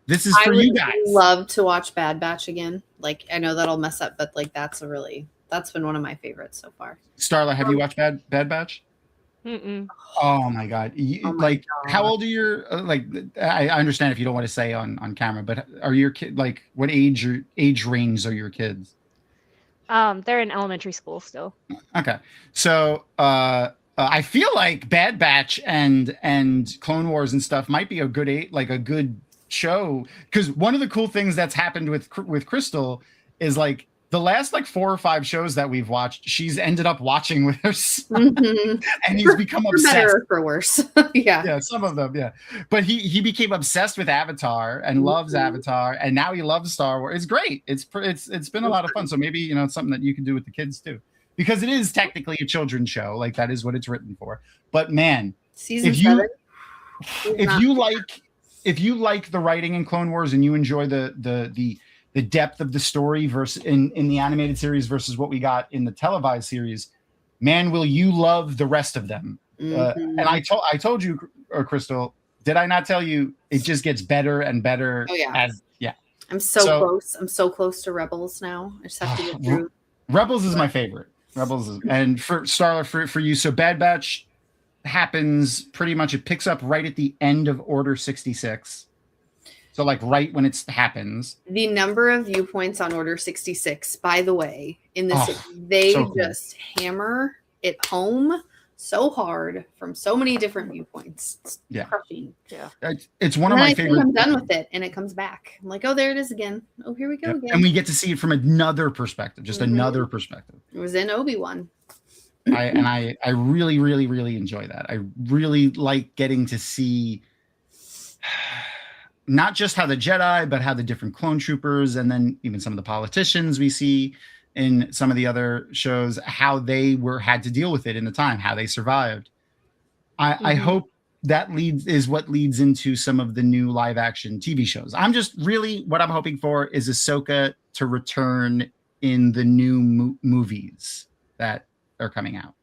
This is for you guys. I would love to watch Bad Batch again. Like, I know that'll mess up, but like that's been one of my favorites so far. Starla, have you watched Bad Batch? Oh my god! How old are your I understand if you don't want to say on camera, but are your kid like what age range are your kids? They're in elementary school still. Okay, so I feel like Bad Batch and Clone Wars and stuff might be a good show, because one of the cool things that's happened with Crystal is like the last 4 or 5 shows that we've watched, she's ended up watching with her son, and he's become obsessed. For better or for worse. Yeah, some of them, yeah. But he became obsessed with Avatar and loves Avatar, and now he loves Star Wars. It's great. It's been a lot of fun. So maybe it's something that you can do with the kids too, because it is technically a children's show. Like that is what it's written for. But man, season 7. If you like the writing in Clone Wars and you enjoy the depth of the story versus in the animated series versus what we got in the televised series, man, will you love the rest of them. And I told you, Crystal, did I not tell you it just gets better and better? Oh yeah. I'm so close. I'm so close to Rebels now. I just have to get through. Rebels is my favorite. And for Starla, for you, so Bad Batch happens pretty much, it picks up right at the end of Order 66. So like right when it happens. The number of viewpoints on Order 66, by the way, in this, just hammer it home so hard from so many different viewpoints. It's crushing. Yeah. It's one of my favorite. I'm done with it and it comes back. I'm like, oh, there it is again. Oh, here we go again. And we get to see it from another perspective, just another perspective. It was in Obi-Wan. I really, really, really enjoy that. I really like getting to see not just how the Jedi, but how the different clone troopers and then even some of the politicians we see in some of the other shows, how they had to deal with it in the time, how they survived. I hope that is what leads into some of the new live action TV shows. I'm just really, what I'm hoping for is Ahsoka to return in the new movies that are coming out.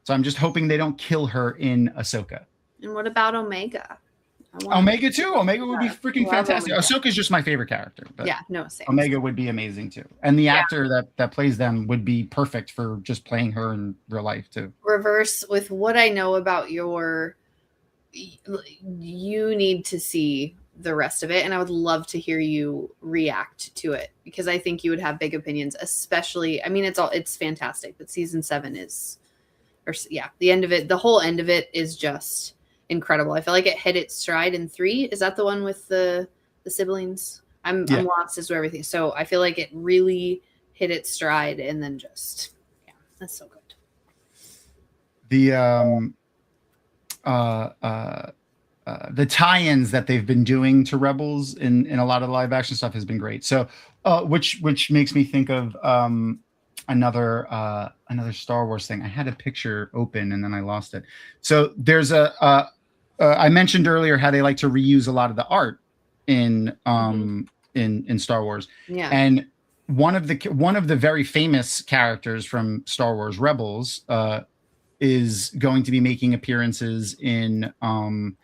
So I'm just hoping they don't kill her in Ahsoka. And what about Omega? Omega too. Omega would be freaking fantastic. Omega. Ahsoka's just my favorite character. But yeah, no, same. Omega would be amazing too. And the actor that plays them would be perfect for just playing her in real life too. Reverse, with what I know about you need to see the rest of it, and I would love to hear you react to it, because I think you would have big opinions, especially, I mean, it's fantastic, but season 7 is, the end of it, the whole end of it is just incredible. I feel like it hit its stride in 3. Is that the one with the siblings? I'm lost as to everything. So I feel like it really hit its stride, and then just, that's so good. The tie-ins that they've been doing to Rebels in a lot of the live action stuff has been great. So, which makes me think of another Star Wars thing. I had a picture open and then I lost it. So there's I mentioned earlier how they like to reuse a lot of the art in Star Wars. Yeah. And one of the very famous characters from Star Wars Rebels is going to be making appearances in The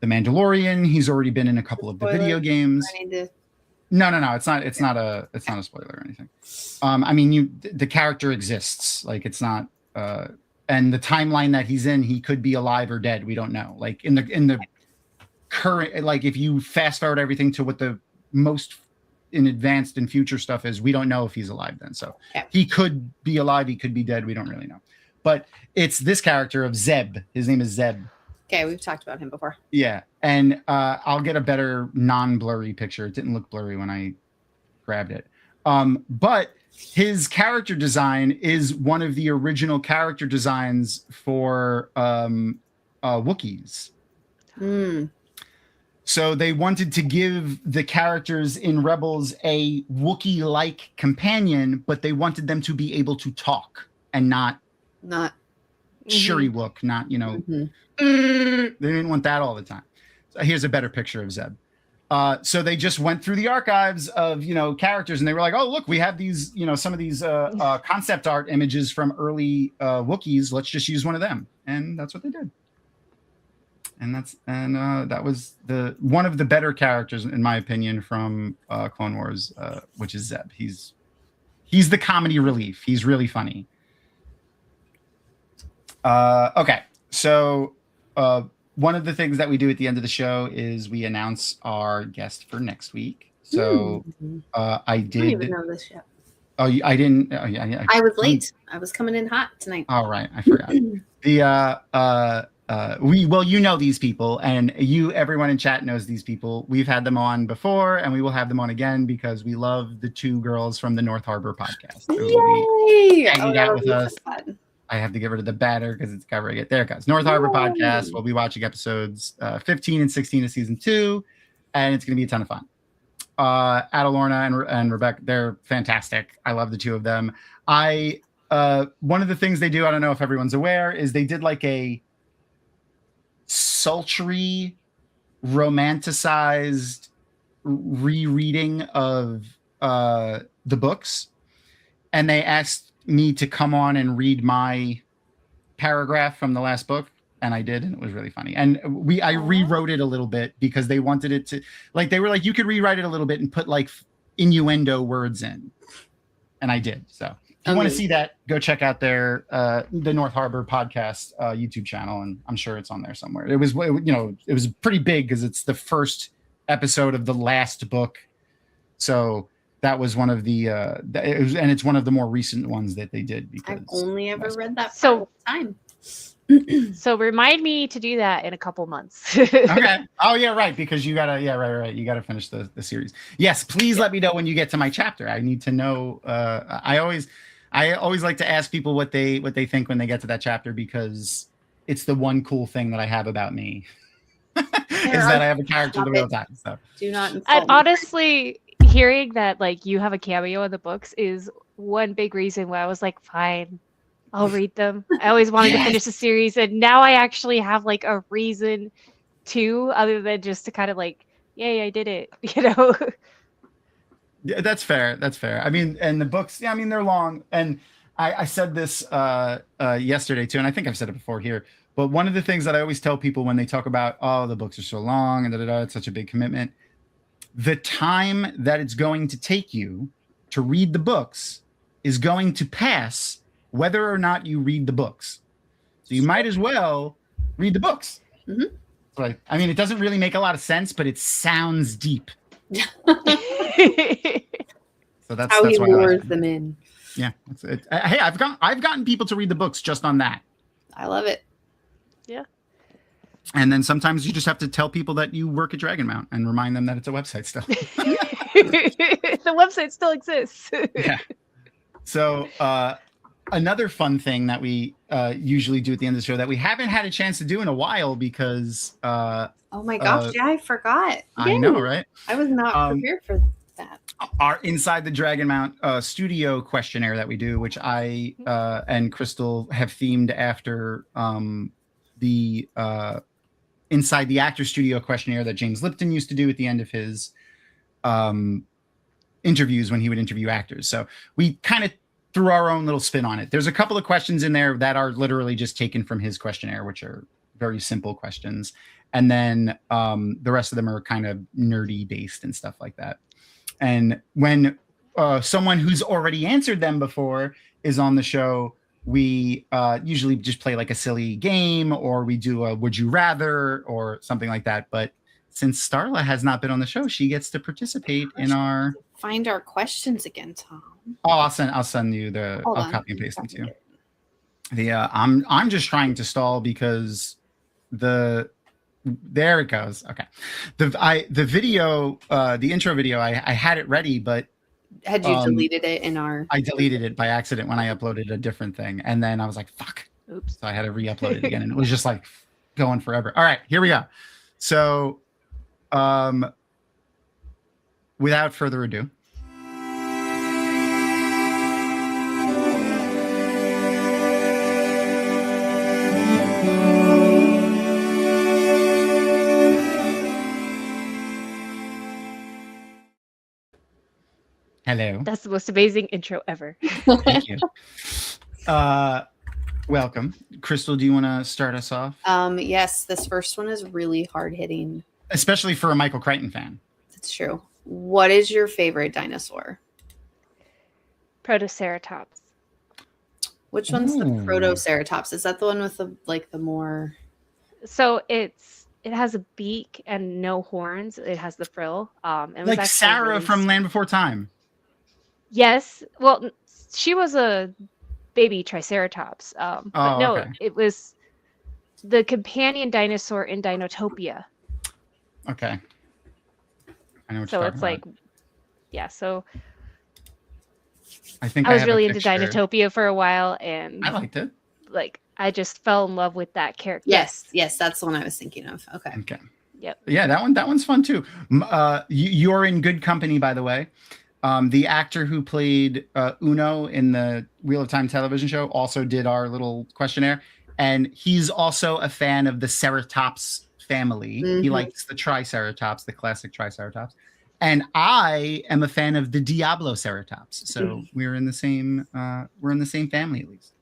Mandalorian. He's already been in a couple of the video games. No. It's not a spoiler or anything. I mean, the character exists. Like, it's not. And the timeline that he's in, he could be alive or dead. We don't know. Like in the current, like if you fast forward everything to what the most in advanced and future stuff is, we don't know if he's alive then. So he could be alive, he could be dead. We don't really know. But it's this character of Zeb. His name is Zeb. Okay, we've talked about him before. Yeah, and I'll get a better non-blurry picture. It didn't look blurry when I grabbed it. But his character design is one of the original character designs for Wookiees. So they wanted to give the characters in Rebels a Wookiee-like companion, but they wanted them to be able to talk and not Shuri Wook, not, they didn't want that all the time. So here's a better picture of Zeb. So they just went through the archives of, characters, and they were like, oh, look, we have these, some of these concept art images from early Wookiees. Let's just use one of them. And that's what they did. And that was one of the better characters, in my opinion, from Clone Wars, which is Zeb. He's the comedy relief. He's really funny. Okay. So one of the things that we do at the end of the show is we announce our guest for next week. So I did. I didn't even know this yet. Oh, I didn't. I was late. I was coming in hot tonight. All right, I forgot. These people, and everyone in chat knows these people. We've had them on before, and we will have them on again because we love the 2 girls from the North Harbor podcast. Yay! Hanging out with us. Fun. I have to get rid of the batter because it's covering it. There it goes. North Harbor Podcast. We'll be watching episodes 15 and 16 of season 2, and it's going to be a ton of fun. Adalorna and Rebecca, they're fantastic. I love the 2 of them. One of the things they do, I don't know if everyone's aware, is they did like a sultry, romanticized rereading of the books, and they asked me to come on and read my paragraph from the last book, and I did, and it was really funny. And I rewrote it a little bit because they wanted it to, like, they were like, you could rewrite it a little bit and put like innuendo words in, and I did. So if you want to see that, go check out their the North Harbor Podcast YouTube channel, and I'm sure it's on there somewhere. It was pretty big because it's the first episode of the last book, so that was one of the and it's one of the more recent ones that they did. Because I've only ever read that time. So remind me to do that in a couple months. Okay. Oh yeah, right. Because you gotta, right. You gotta finish the series. Yes, please let me know when you get to my chapter. I need to know. I always like to ask people what they think when they get to that chapter, because it's the one cool thing that I have about me. Is that I have a character the real time. So do not. And honestly, hearing that like you have a cameo in the books is one big reason why I was like, fine, I'll read them. I always wanted to finish the series, and now I actually have like a reason to, other than just to kind of like, yay, I did it, you know? Yeah, that's fair. That's fair. I mean, and the books, yeah, I mean, they're long. And I said this yesterday too, and I think I've said it before here. But one of the things that I always tell people when they talk about, oh, the books are so long and it's such a big commitment, the time that it's going to take you to read the books is going to pass whether or not you read the books. So you might as well read the books. Mm-hmm. Right. I mean, it doesn't really make a lot of sense, but it sounds deep. So that's how he why lures them in. Yeah. Hey, I've gotten people to read the books just on that. I love it. Yeah. And then sometimes you just have to tell people that you work at Dragonmount and remind them that it's a website still. The website still exists. Yeah. So another fun thing that we usually do at the end of the show that we haven't had a chance to do in a while because oh my gosh, yeah, I forgot. I know, right? I was not prepared for that. Our Inside the Dragonmount studio questionnaire that we do, which I and Crystal have themed after the Inside the Actor Studio questionnaire that James Lipton used to do at the end of his interviews when he would interview actors. So we kind of threw our own little spin on it. There's a couple of questions in there that are literally just taken from his questionnaire, which are very simple questions. And then the rest of them are kind of nerdy based and stuff like that. And when someone who's already answered them before is on the show, we usually just play like a silly game, or we do a would you rather or something like that. But since Starla has not been on the show, she gets to participate in our... Find our questions again, Tom. Oh, I'll send you the... I'll copy and paste them to you. I'm just trying to stall because there it goes. Okay. The video, the intro video, I had it ready, but had you deleted it in our... I deleted it by accident when I uploaded a different thing. And then I was like, fuck. Oops. So I had to re-upload it again. And it was just like going forever. All right, here we go. So without further ado. Hello. That's the most amazing intro ever. Thank you. Welcome. Crystal, do you want to start us off? Yes, this first one is really hard hitting. Especially for a Michael Crichton fan. It's true. What is your favorite dinosaur? Protoceratops. Which one's the Protoceratops? Is that the one with the more... So it has a beak and no horns. It has the frill. It like Sarah from Land Before Time. Yes. Well, she was a baby Triceratops. But no, okay. It was the companion dinosaur in Dinotopia. Okay. I know what So you're it's talking like, yeah. So I think I was have really a into picture. Dinotopia for a while, and I liked it. like I just fell in love with that character. Yes, that's the one I was thinking of. Okay. Yep. Yeah, that one's fun too. You're in good company, by the way. The actor who played Uno in the Wheel of Time television show also did our little questionnaire, and he's also a fan of the Ceratops family. Mm-hmm. He likes the Triceratops, the classic Triceratops, and I am a fan of the Diabloceratops. So we're in the same family at least.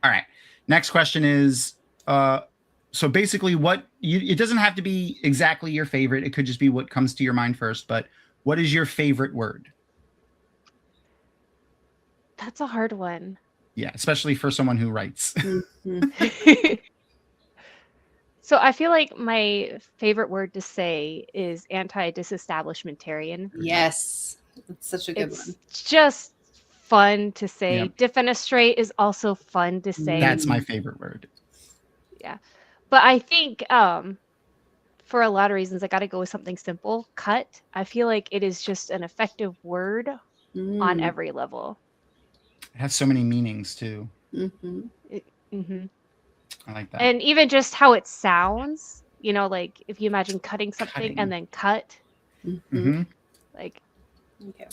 All right. Next question is, so basically it doesn't have to be exactly your favorite. It could just be what comes to your mind first, but what is your favorite word? That's a hard one. Yeah, especially for someone who writes. Mm-hmm. So I feel like my favorite word to say is anti-disestablishmentarian. Yes. It's such a good one. It's just fun to say. Yep. Defenestrate is also fun to say. That's my favorite word. Yeah. But I think for a lot of reasons, I got to go with something simple. Cut. I feel like it is just an effective word on every level. It has so many meanings too. Mm-hmm. I like that. And even just how it sounds, like if you imagine cutting something and then cut, Mm-hmm. like Okay.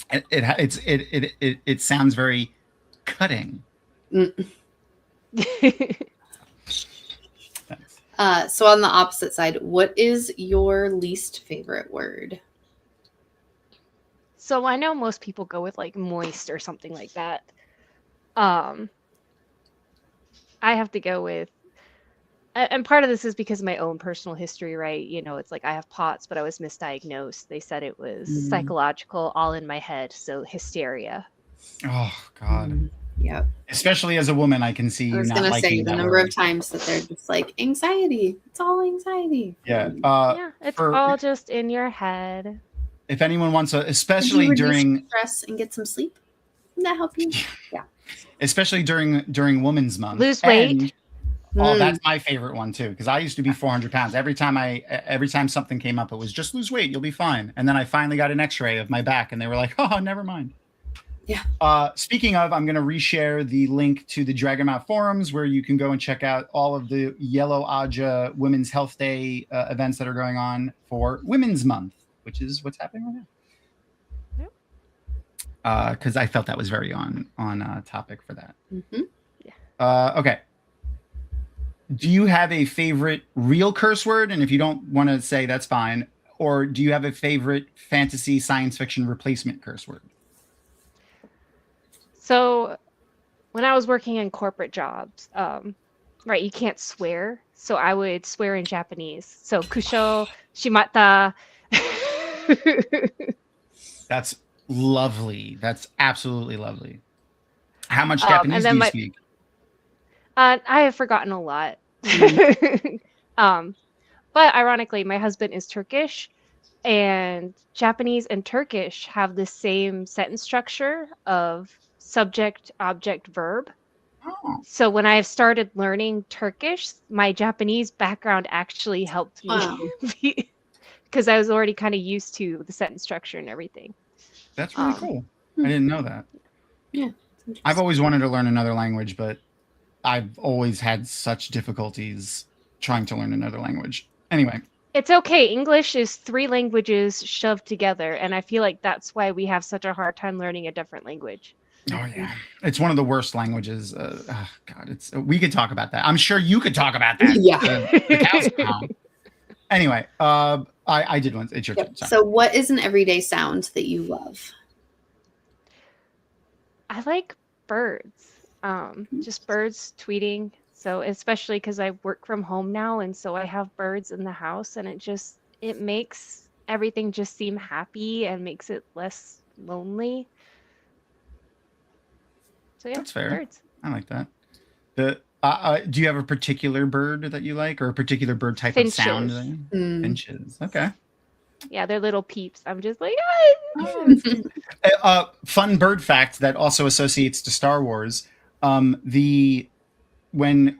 It sounds very cutting. So on the opposite side, what is your least favorite word? So I know most people go with like moist or something like that. I have to go with, and part of this is because of my own personal history, right? You know, it's like I have POTS, but I was misdiagnosed. They said it was psychological, all in my head. So hysteria. Oh God. Yep. Especially as a woman, I can see I you was not gonna liking say the that number word. of times that they're just like anxiety. It's all anxiety. Yeah. Yeah, it's all just in your head. If anyone wants to, Did especially you reduce during your stress and get some sleep? Did that help you? Yeah. especially during Women's Month. Lose weight. And, oh, that's my favorite one too, because I used to be 400 pounds. Every time something came up, it was just lose weight, you'll be fine. And then I finally got an X-ray of my back, and they were like, "Oh, never mind." Yeah. Speaking of, I'm going to reshare the link to the Dragonmount forums where you can go and check out all of the Yellow Aja Women's Health Day events that are going on for Women's Month, which is what's happening right now. Because I felt that was very on topic for that. Okay. Do you have a favorite real curse word? And if you don't want to say, that's fine. Or do you have a favorite fantasy science fiction replacement curse word? So when I was working in corporate jobs, right, you can't swear. So I would swear in Japanese. So kusho, shimata. That's lovely. That's absolutely lovely. How much Japanese do you speak? I have forgotten a lot. But ironically, my husband is Turkish, and Japanese and Turkish have the same sentence structure of subject, object, verb. Oh. So when I started learning Turkish, my Japanese background actually helped me because I was already kind of used to the sentence structure and everything. That's really cool. I didn't know that. Yeah. I've always wanted to learn another language, but I've always had such difficulties trying to learn another language. Anyway. It's okay. English is 3 languages shoved together, and I feel like that's why we have such a hard time learning a different language. Oh yeah, it's one of the worst languages. God, we could talk about that. I'm sure you could talk about that. Yeah. The cows come home. Anyway, I did one. It's your turn. Sorry. So, what is an everyday sound that you love? I like birds. Just birds tweeting. So especially because I work from home now, and so I have birds in the house, and it makes everything just seem happy and makes it less lonely. So yeah, that's fair. Birds. I like that. Do you have a particular bird that you like, or a particular bird type Finches. of sound? Finches. Okay. Yeah, they're little peeps. I'm just like, fun bird fact that also associates to Star Wars. When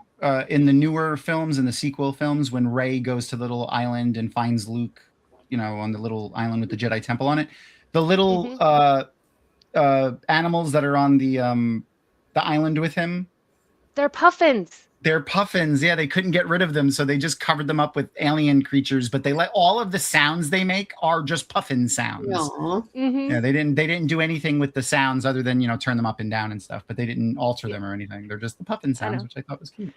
in the newer films and the sequel films, when Rey goes to the little island and finds Luke, on the little island with the Jedi temple on it, the little animals that are on the island with him, they're puffins. They're puffins. Yeah, they couldn't get rid of them, so they just covered them up with alien creatures. But they let all of the sounds they make are just puffin sounds. Yeah, they didn't do anything with the sounds other than turn them up and down and stuff. But they didn't alter them or anything. They're just the puffin sounds, which I thought was cute.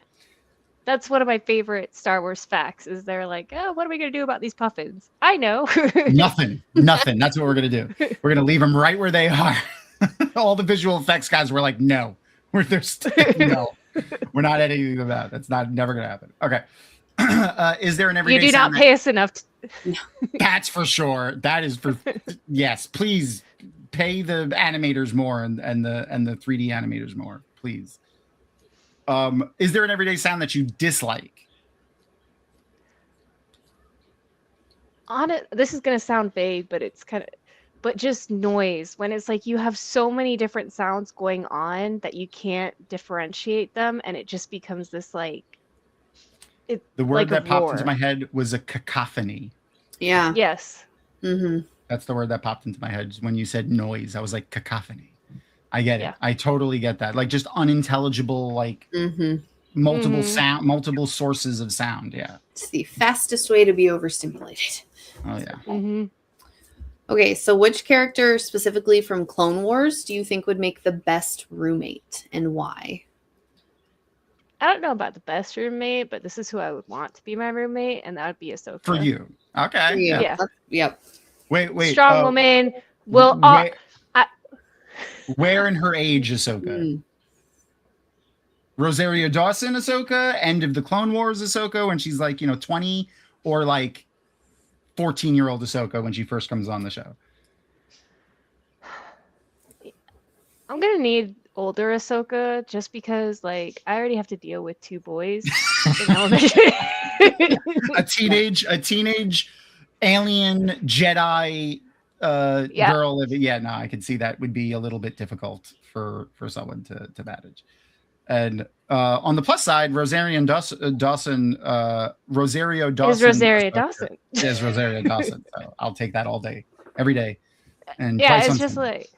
That's one of my favorite Star Wars facts. Is they're like, oh, what are we gonna do about these puffins? I know. Nothing. That's what we're gonna do. We're gonna leave them right where they are. All the visual effects guys were like, no, no. We're not editing them out. That's never going to happen. Okay. Is there an everyday? You do not pay us enough. That's for sure. That is for yes. Please pay the animators more and the 3D animators more, please. Is there an everyday sound that you dislike? This is going to sound vague, but it's but just noise. When it's like you have so many different sounds going on that you can't differentiate them, and it just becomes this the word that popped into my head was a cacophony. Yeah. Yes. Mm-hmm. That's the word that popped into my head when you said noise. I was like, cacophony. I get it. I totally get that. Like just unintelligible, multiple sound, multiple sources of sound. Yeah. It's the fastest way to be overstimulated. Oh yeah. Mm-hmm. Okay, so which character specifically from Clone Wars do you think would make the best roommate and why? I don't know about the best roommate, but this is who I would want to be my roommate, and that would be Ahsoka. For you. Okay. For you. Yeah. Yeah. Yep. Wait. Strong woman. Will. Where in her age, Ahsoka? Rosario Dawson, Ahsoka, end of the Clone Wars, Ahsoka, when she's like, 20, or like 14-year-old Ahsoka when she first comes on the show. I'm gonna need older Ahsoka just because, like, I already have to deal with 2 boys in elementary. a teenage alien Jedi girl. Yeah, no, I could see that would be a little bit difficult for someone to manage. And on the plus side, Rosario Dawson. Is Rosario Dawson. Is Rosario Dawson. So I'll take that all day, every day. And yeah, it's just like.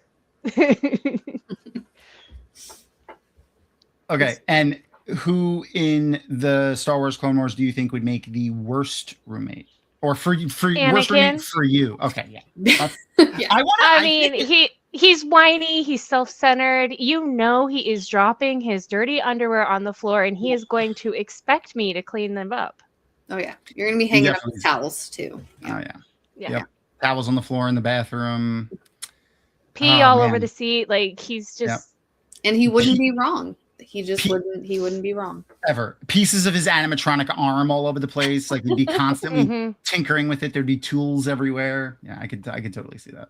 Okay, and who in the Star Wars Clone Wars do you think would make the worst roommate? Or for worst roommate for you? Okay, yeah. Yeah. He's whiny, he's self-centered. He is dropping his dirty underwear on the floor, and he is going to expect me to clean them up. Oh yeah, you're gonna be hanging up with towels too. Yeah. Oh yeah. Yep. Towels on the floor in the bathroom. Pee all over the seat. Like he's just. And he wouldn't be wrong. He just wouldn't. He wouldn't be wrong ever. Pieces of his animatronic arm all over the place. Like he'd be constantly tinkering with it. There'd be tools everywhere. Yeah, I could totally see that.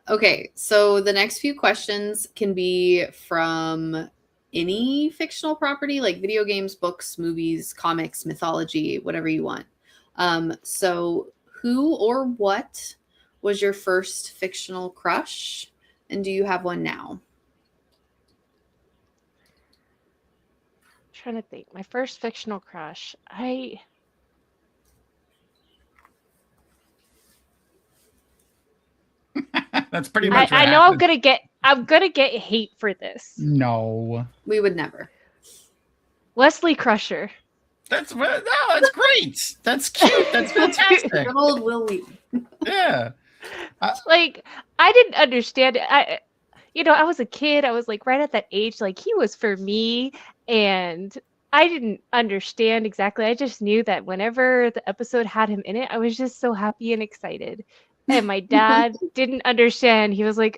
Okay, so the next few questions can be from any fictional property, like video games, books, movies, comics, mythology, whatever you want. So who or what was your first fictional crush, and do you have one now? I'm trying to think. My first fictional crush. That's pretty much. I know I'm gonna get hate for this. No, we would never. Wesley Crusher. That's great. That's cute. That's fantastic. Good old Will Wheaton. Yeah. Like I didn't understand it. I was a kid. I was like right at that age. Like he was for me, and I didn't understand exactly. I just knew that whenever the episode had him in it, I was just so happy and excited. And my dad didn't understand. He was like,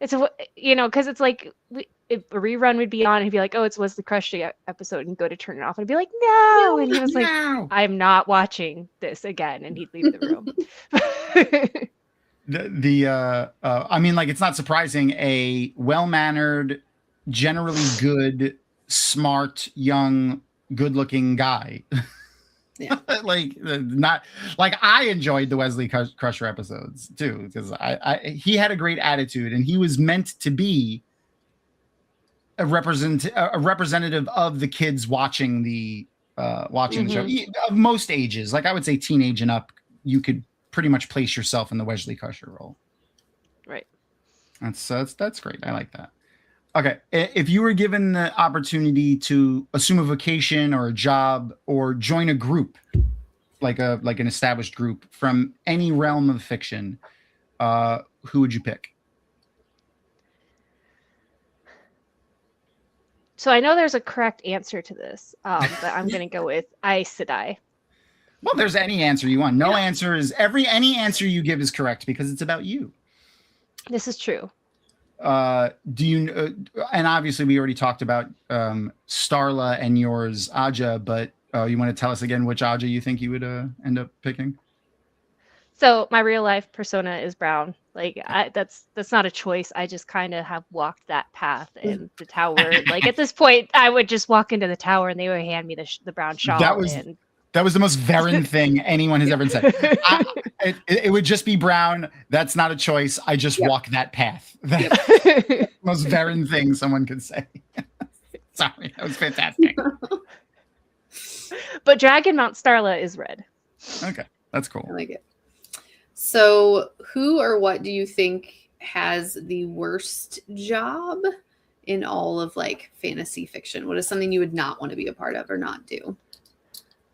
it's because it's like a rerun would be on and he'd be like, oh, it's Wesley Crusher episode, and go to turn it off and I'd be like, no. And he was like, I'm not watching this again. And he'd leave the room. I mean, like, it's not surprising a well-mannered, generally good, smart, young, good-looking guy. Yeah. I enjoyed the Wesley Crusher episodes too, because he had a great attitude and he was meant to be a representative of the kids watching the show of most ages. Like I would say teenage and up, you could pretty much place yourself in the Wesley Crusher role. Right. That's great. I like that. Okay, if you were given the opportunity to assume a vacation or a job or join a group, like an established group from any realm of fiction, who would you pick? So I know there's a correct answer to this, but I'm going to go with Aes Sedai. Well, there's any answer you want. No answer is any answer you give is correct because it's about you. This is true. Do you and obviously we already talked about Starla and yours, Aja, but you want to tell us again which Aja you think you would end up picking? So my real life persona is brown. Like that's not a choice. I just kind of have walked that path in the tower. Like at this point, I would just walk into the tower and they would hand me the brown shawl. That was the most Varen thing anyone has ever said. It would just be brown. That's not a choice. I just walk that path. That's most Varen thing someone could say. Sorry, that was fantastic. But Dragonmount Starla is red. Okay, that's cool. I like it. So who or what do you think has the worst job in all of like fantasy fiction? What is something you would not want to be a part of or not do?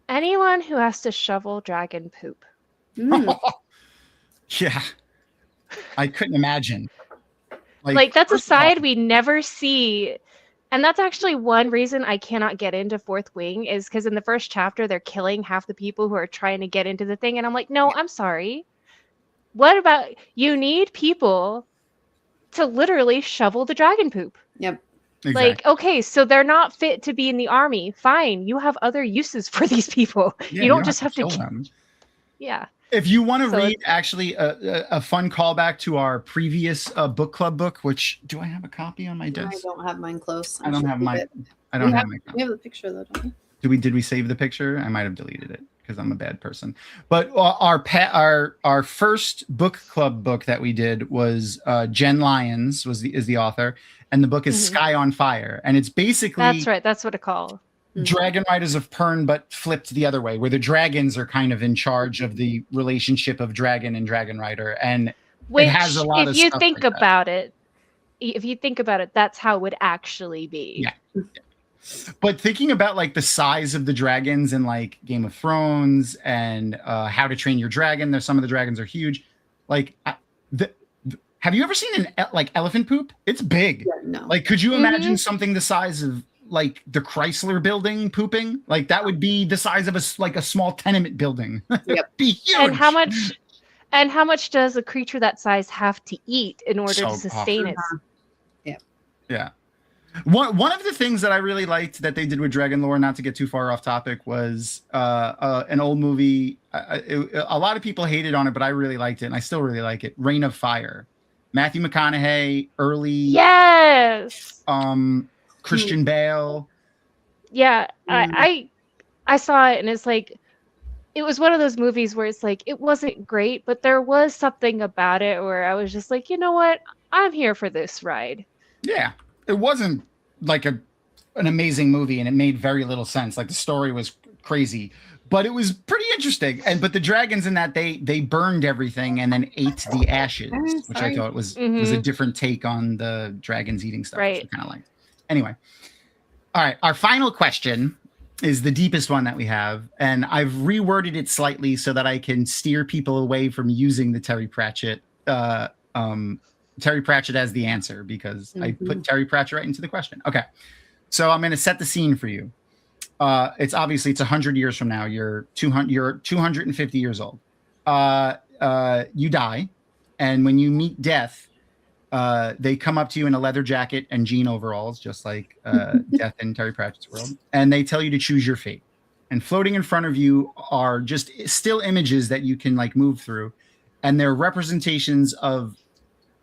Anyone who has to shovel dragon poop. Yeah, I couldn't imagine. Like that's a first of all- side we never see. And that's actually one reason I cannot get into Fourth Wing is because in the first chapter, they're killing half the people who are trying to get into the thing. And I'm like, no, I'm sorry. What about you need people to literally shovel the dragon poop? Yep. Exactly. Like, okay, so they're not fit to be in the army. Fine. You have other uses for these people. Yeah, you don't just have to kill them. Yeah. If you want to So read actually a fun callback to our previous book club book, which do I have a copy on my I desk? don't have mine close. I don't have should my. keep it. I don't have my. We have the picture though, don't we? Did we save the picture? I might have deleted it because I'm a bad person. But our first book club book that we did was Jen Lyons is the author, and the book is Sky on Fire, and it's basically that's right. That's what it called. Dragon Riders of Pern, but flipped the other way, where the dragons are kind of in charge of the relationship of dragon and dragon rider, and Which, it has a lot if of you stuff think like that. about it, that's how it would actually be. Yeah. But thinking about like the size of the dragons in like Game of Thrones and How to Train Your Dragon, there's some of the dragons are huge. Like, have you ever seen an elephant poop? It's big. Yeah, no. Like, could you imagine something the size of like the Chrysler building pooping? Like that would be the size of a small tenement building. Yep. Be huge. And how much does a creature that size have to eat in order to sustain it? Yeah. One of the things that I really liked that they did with Dragon Lore, not to get too far off topic, was an old movie. A lot of people hated on it, but I really liked it, and I still really like it. Reign of Fire. Matthew McConaughey, early. Yes. Christian Bale. Yeah, I saw it, and it's like, it was one of those movies where it's like, it wasn't great, but there was something about it where I was just like, you know what? I'm here for this ride. Yeah. It wasn't like an amazing movie, and it made very little sense. Like the story was crazy, but it was pretty interesting. But the dragons in that they burned everything and then ate the ashes, which I thought was a different take on the dragons eating stuff, which I kind of liked. Anyway, all right. Our final question is the deepest one that we have, and I've reworded it slightly so that I can steer people away from using the Terry Pratchett as the answer, because I put Terry Pratchett right into the question. Okay. So I'm going to set the scene for you. It's 100 years from now. You're 250 years old. You die. And when you meet death, they come up to you in a leather jacket and jean overalls, just like Death in Terry Pratchett's world. And they tell you to choose your fate. And floating in front of you are just still images that you can like move through. And they're representations of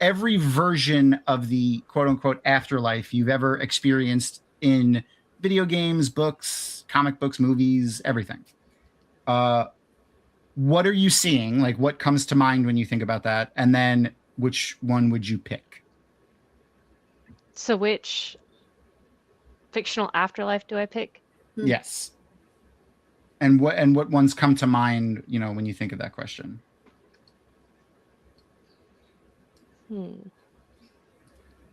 every version of the quote unquote afterlife you've ever experienced in video games, books, comic books, movies, everything. What are you seeing? Like, what comes to mind when you think about that? And then which one would you pick? So which fictional afterlife do I pick? Yes. And what ones come to mind, when you think of that question? There's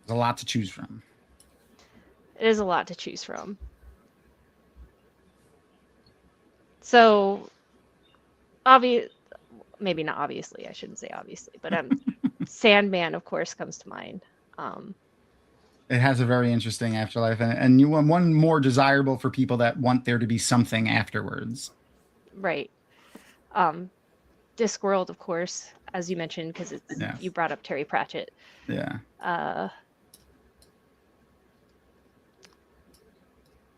a lot to choose from. It is a lot to choose from. So, maybe not obviously, I shouldn't say obviously, but Sandman, of course, comes to mind. It has a very interesting afterlife, and you want one more desirable for people that want there to be something afterwards. Right. Discworld, of course, as you mentioned, because you brought up Terry Pratchett. Yeah.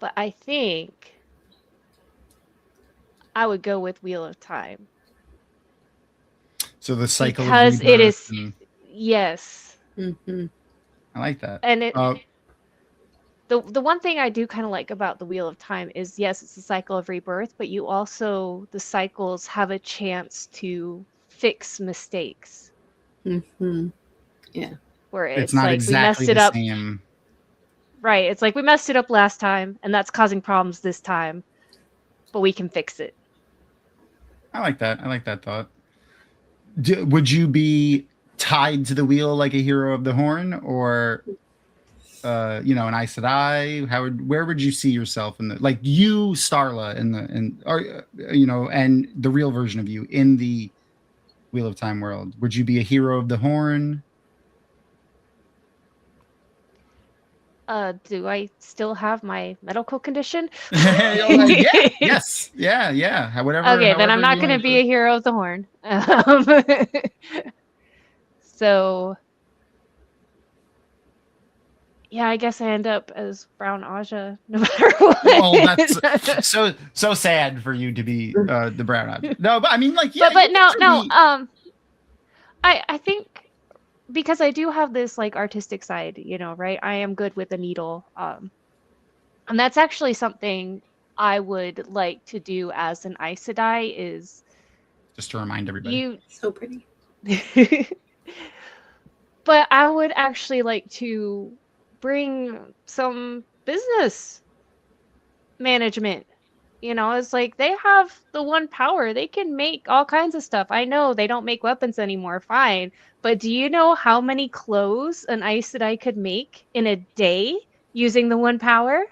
But I think I would go with Wheel of Time. So the cycle because of it is yes. Mm-hmm. I like that. And the one thing I do kind of like about the Wheel of Time is, yes, it's a cycle of rebirth, but the cycles have a chance to fix mistakes. Mm-hmm. Yeah. Where it's not like exactly we messed it the up. same. Right. It's like we messed it up last time, and that's causing problems this time, but we can fix it. I like that. I like that thought. Would you be tied to the wheel like a hero of the horn, or an Aes Sedai? Where would you see yourself in like Starla and the real version of you in the Wheel of Time world? Would you be a hero of the Horn? Do I still have my medical condition? Yeah, yes, yeah. Whatever. Okay, then I'm however not you going to wanna be do a hero of the Horn. So, yeah, I guess I end up as Brown Aja no matter what. Well, that's so sad for you to be the brown eye. No, but I mean, like, yeah. But you no, can no. be- I think because I do have this like artistic side, right? I am good with a needle. And that's actually something I would like to do as an Aes Sedai is just to remind everybody. So pretty. But I would actually like to bring some business management. It's like they have the one power. They can make all kinds of stuff. I know they don't make weapons anymore, fine. But do you know how many clothes an Aes Sedai could make in a day using the one power?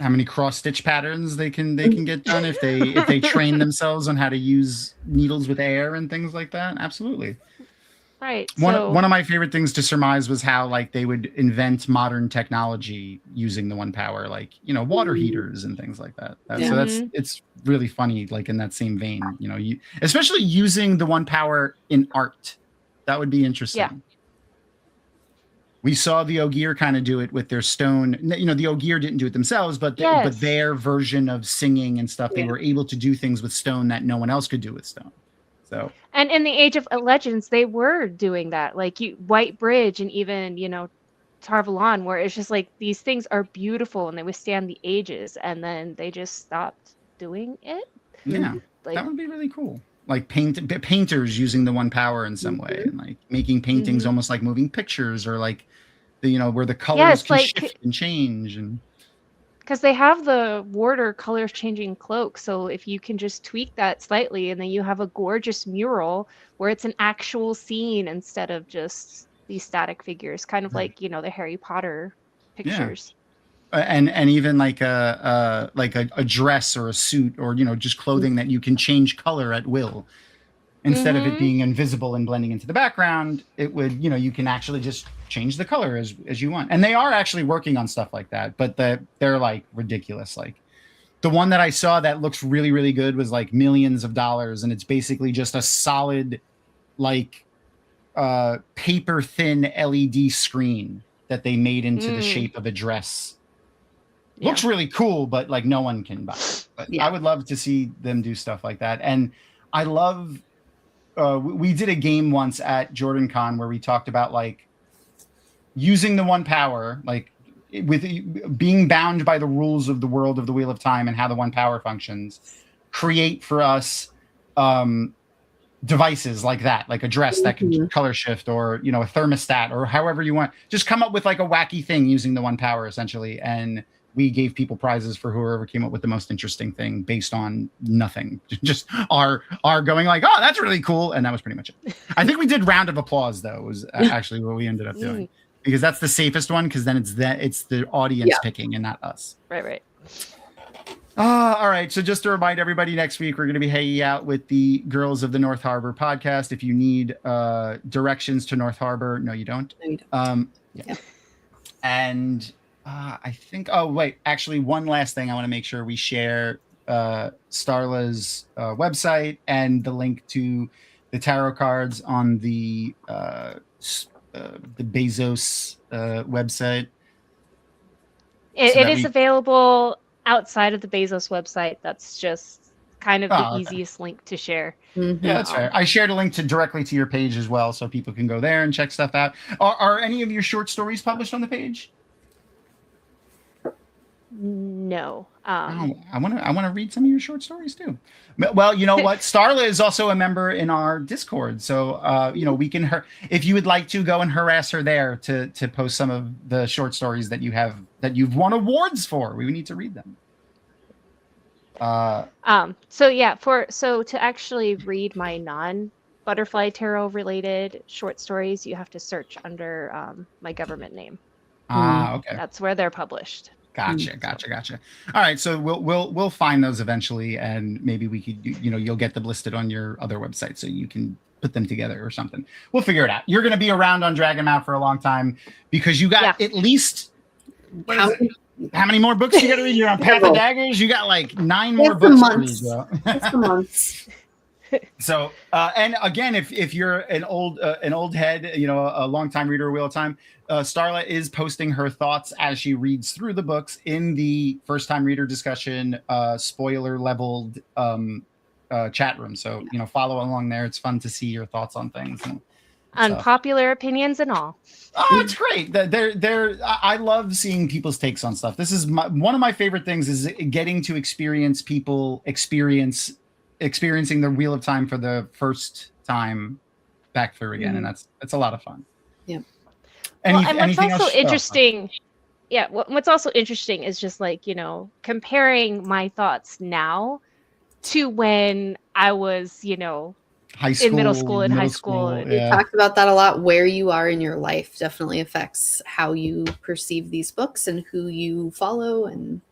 How many cross stitch patterns they can get done if they train themselves on how to use needles with air and things like that? Absolutely. Right. One of my favorite things to surmise was how like they would invent modern technology using the one power, like water heaters and things like that. So it's really funny, like in that same vein, especially using the one power in art. That would be interesting. Yeah. We saw the Ogier kind of do it with their stone. The Ogier didn't do it themselves, but Yes. their version of singing and stuff, they were able to do things with stone that no one else could do with stone. So. And in the Age of Legends, they were doing that, like White Bridge and even Tarvalon, where it's just like these things are beautiful and they withstand the ages, and then they just stopped doing it. Yeah, that would be really cool. Like painters using the one power in some way, and like making paintings almost like moving pictures, or like where the colors can shift and change, and because they have the Warder colors changing cloak, so if you can just tweak that slightly, and then you have a gorgeous mural where it's an actual scene instead of just these static figures, kind of like the Harry Potter pictures. And even like a dress or a suit or just clothing that you can change color at will, instead of it being invisible and blending into the background. It would you can actually just change the color as you want. And they are actually working on stuff like that, but they're like ridiculous. Like the one that I saw that looks really, really good was like millions of dollars, and it's basically just a solid like paper thin LED screen that they made into the shape of a dress. Looks really cool, but like no one can buy it. But I would love to see them do stuff like that. And I love we did a game once at JordanCon where we talked about like using the one power, like with being bound by the rules of the world of the Wheel of Time and how the one power functions, create for us devices like that, like a dress that can color shift, or a thermostat, or however you want. Just come up with like a wacky thing using the one power essentially. And we gave people prizes for whoever came up with the most interesting thing based on nothing. Just our going like, oh, that's really cool. And that was pretty much it. I think we did round of applause though, was actually what we ended up doing, because that's the safest one. Cause then it's the audience picking and not us. Right. All right. So just to remind everybody, next week, we're going to be hanging out with the Girls of the North Harbor podcast. If you need directions to North Harbor, no, you don't. No, you don't. And I think, actually one last thing. I want to make sure we share Starla's website and the link to the tarot cards on the Bezos website. It is available outside of the Bezos website. That's just kind of the easiest link to share. Yeah, that's fair. I shared a link directly to your page as well, so people can go there and check stuff out. Are any of your short stories published on the page? No. I want to read some of your short stories too. Well, you know what? Starla is also a member in our Discord, so we can if you would like to go and harass her there to post some of the short stories that you've won awards for. We need to read them. So to actually read my non-Butterfly Tarot related short stories, you have to search under my government name. Okay. That's where they're published. Gotcha. All right, so we'll find those eventually, and maybe we could, you'll get them listed on your other website, so you can put them together or something. We'll figure it out. You're going to be around on Dragonmount for a long time because you got at least how many more books you got to read? You're on Path of Daggers. You got like 9 more books to read. It's the months. So, and again, if you're an old head, a longtime reader of Wheel of Time, Starla is posting her thoughts as she reads through the books in the first time reader discussion, spoiler leveled chat room. So, follow along there. It's fun to see your thoughts on things and unpopular opinions and all. Oh, it's great. I love seeing people's takes on stuff. This is one of my favorite things is getting to experience people experiencing the Wheel of Time for the first time back through again, and that's a lot of fun. Yeah. And what's also interesting, what's also interesting is just like comparing my thoughts now to when I was high school, in middle school and high school. We talked about that a lot. Where you are in your life definitely affects how you perceive these books and who you follow, and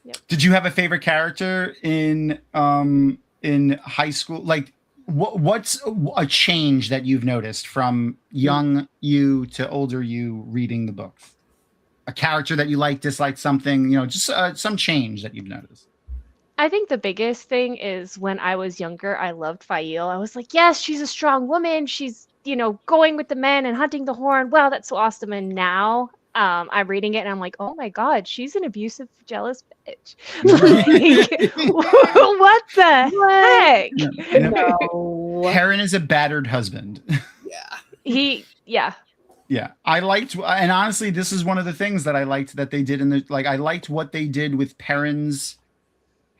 Yep. Did you have a favorite character in high school? Like, what's a change that you've noticed from young you to older you reading the books? A character that you like, dislike, something, just some change that you've noticed. I think the biggest thing is when I was younger, I loved Fail. I was like, yes, she's a strong woman. She's, going with the men and hunting the horn. Wow, that's so awesome. And now I'm reading it and I'm like, oh my God, she's an abusive, jealous bitch. What the heck? No. Heron is a battered husband. Yeah. Yeah, I liked, and honestly, this is one of the things that I liked that they did I liked what they did with Perrin's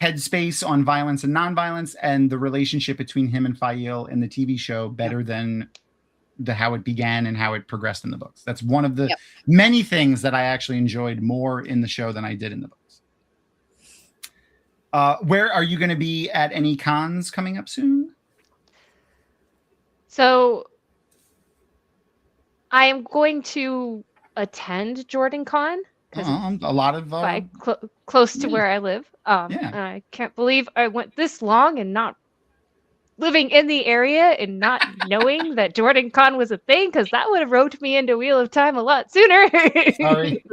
headspace on violence and nonviolence and the relationship between him and Fail in the TV show better than how it began and how it progressed in the books. That's one of the many things that I actually enjoyed more in the show than I did in the books. Where are you going to be at any cons coming up soon? So I am going to attend Jordan Con. A lot of close to where I live. I can't believe I went this long and not living in the area and not knowing that Jordan Con was a thing, because that would have roped me into Wheel of Time a lot sooner. Sorry.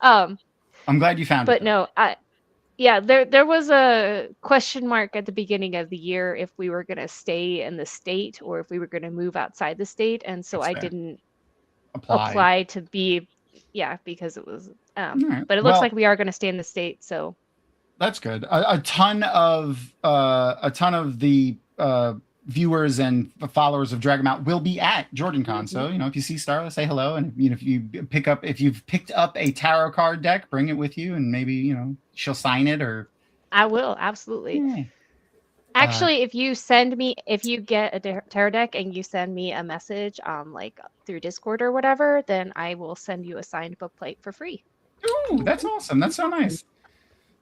I'm glad you found it. But no, there was a question mark at the beginning of the year if we were going to stay in the state or if we were going to move outside the state, and so I didn't apply to be. Yeah, because it was. Right. But it looks like we are going to stay in the state, so. That's good. A ton of the viewers and followers of Dragonmount will be at JordanCon. Mm-hmm. So if you see Starla, say hello, and if you've picked up a tarot card deck, bring it with you, and maybe she'll sign it or. I will, absolutely. Yeah. Actually, if you get a tarot deck and you send me a message, like through Discord or whatever, then I will send you a signed book plate for free. Ooh, that's awesome. That's so nice.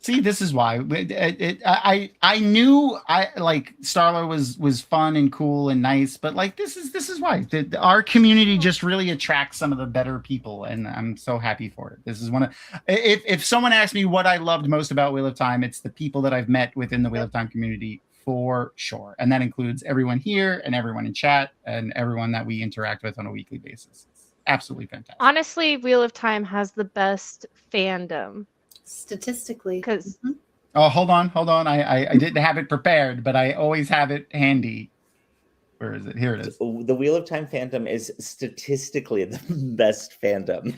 See, this is why I knew Starla was fun and cool and nice, but this is why our community just really attracts some of the better people, and I'm so happy for it. This is one of if someone asked me what I loved most about Wheel of Time, it's the people that I've met within the Wheel of Time community. For sure. And that includes everyone here and everyone in chat and everyone that we interact with on a weekly basis. It's absolutely fantastic. Honestly, Wheel of Time has the best fandom. Statistically. Oh, hold on. I didn't have it prepared, but I always have it handy. Where is it? Here it is. The Wheel of Time fandom is statistically the best fandom.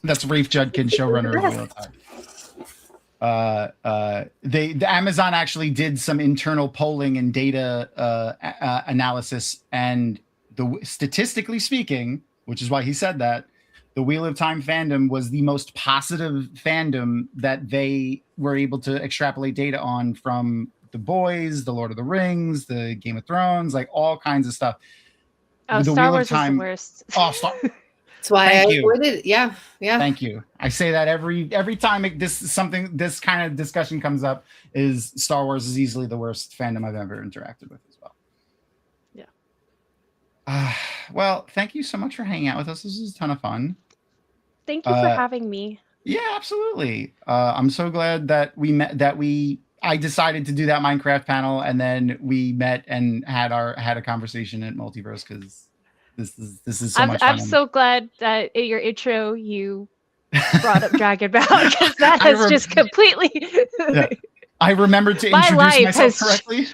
That's Rafe Judkins, showrunner of Wheel of Time. The Amazon actually did some internal polling and data analysis, and statistically speaking, which is why he said that, the Wheel of Time fandom was the most positive fandom that they were able to extrapolate data on from The Boys, The Lord of the Rings, the Game of Thrones, like all kinds of stuff. Oh, Star Wars is the worst. That's why I avoided it. Yeah. Thank you. I say that every time this kind of discussion comes up, is Star Wars is easily the worst fandom I've ever interacted with as well. Yeah. Well, thank you so much for hanging out with us. This was a ton of fun. Thank you for having me. Yeah, absolutely. I'm so glad that we met. I decided to do that Minecraft panel, and then we met and had a conversation at Multiverse because this is so much fun. I'm so glad that in your intro you brought up Dragonmount because that has just completely. Yeah. I remembered to introduce myself correctly.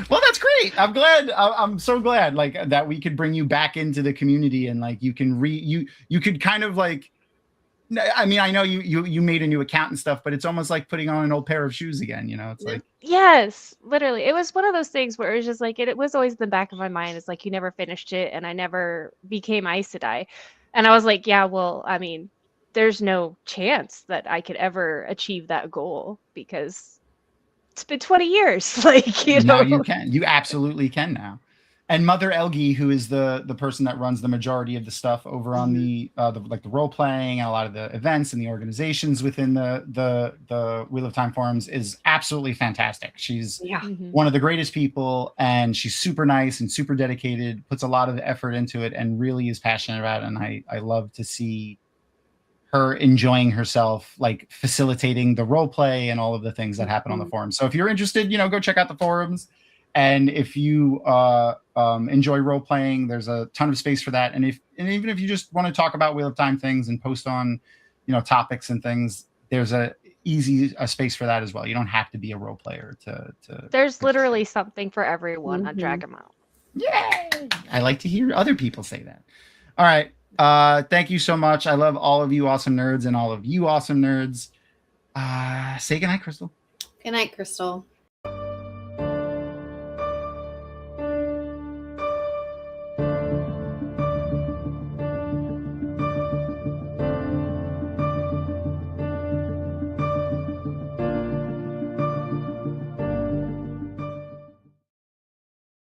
Well, that's great. I'm glad. I'm so glad like that we could bring you back into the community and like you can you could kind of like. I mean, I know you made a new account and stuff, but it's almost like putting on an old pair of shoes again. You know, it's like yes, literally. It was one of those things where it was just like it was always in the back of my mind. It's like you never finished it, and I never became Aes Sedai, and I was like, yeah, well, I mean, there's no chance that I could ever achieve that goal because it's been 20 years. Like you know, now you can. You absolutely can now. And Mother Elgie, who is the person that runs the majority of the stuff over on the role playing and a lot of the events and the organizations within the Wheel of Time forums, is absolutely fantastic. She's one of the greatest people, and she's super nice and super dedicated, puts a lot of effort into it, and really is passionate about it. And I love to see her enjoying herself, like facilitating the role play and all of the things that happen on the forums. So if you're interested, go check out the forums. And if you enjoy role playing, there's a ton of space for that. And even if you just want to talk about Wheel of Time things and post on, topics and things, there's a space for that as well. You don't have to be a role player to. There's literally something for everyone on Dragonmount. Yay! I like to hear other people say that. All right. Thank you so much. I love all of you awesome nerds and all of you awesome nerds. Say goodnight, Crystal. Good night, Crystal.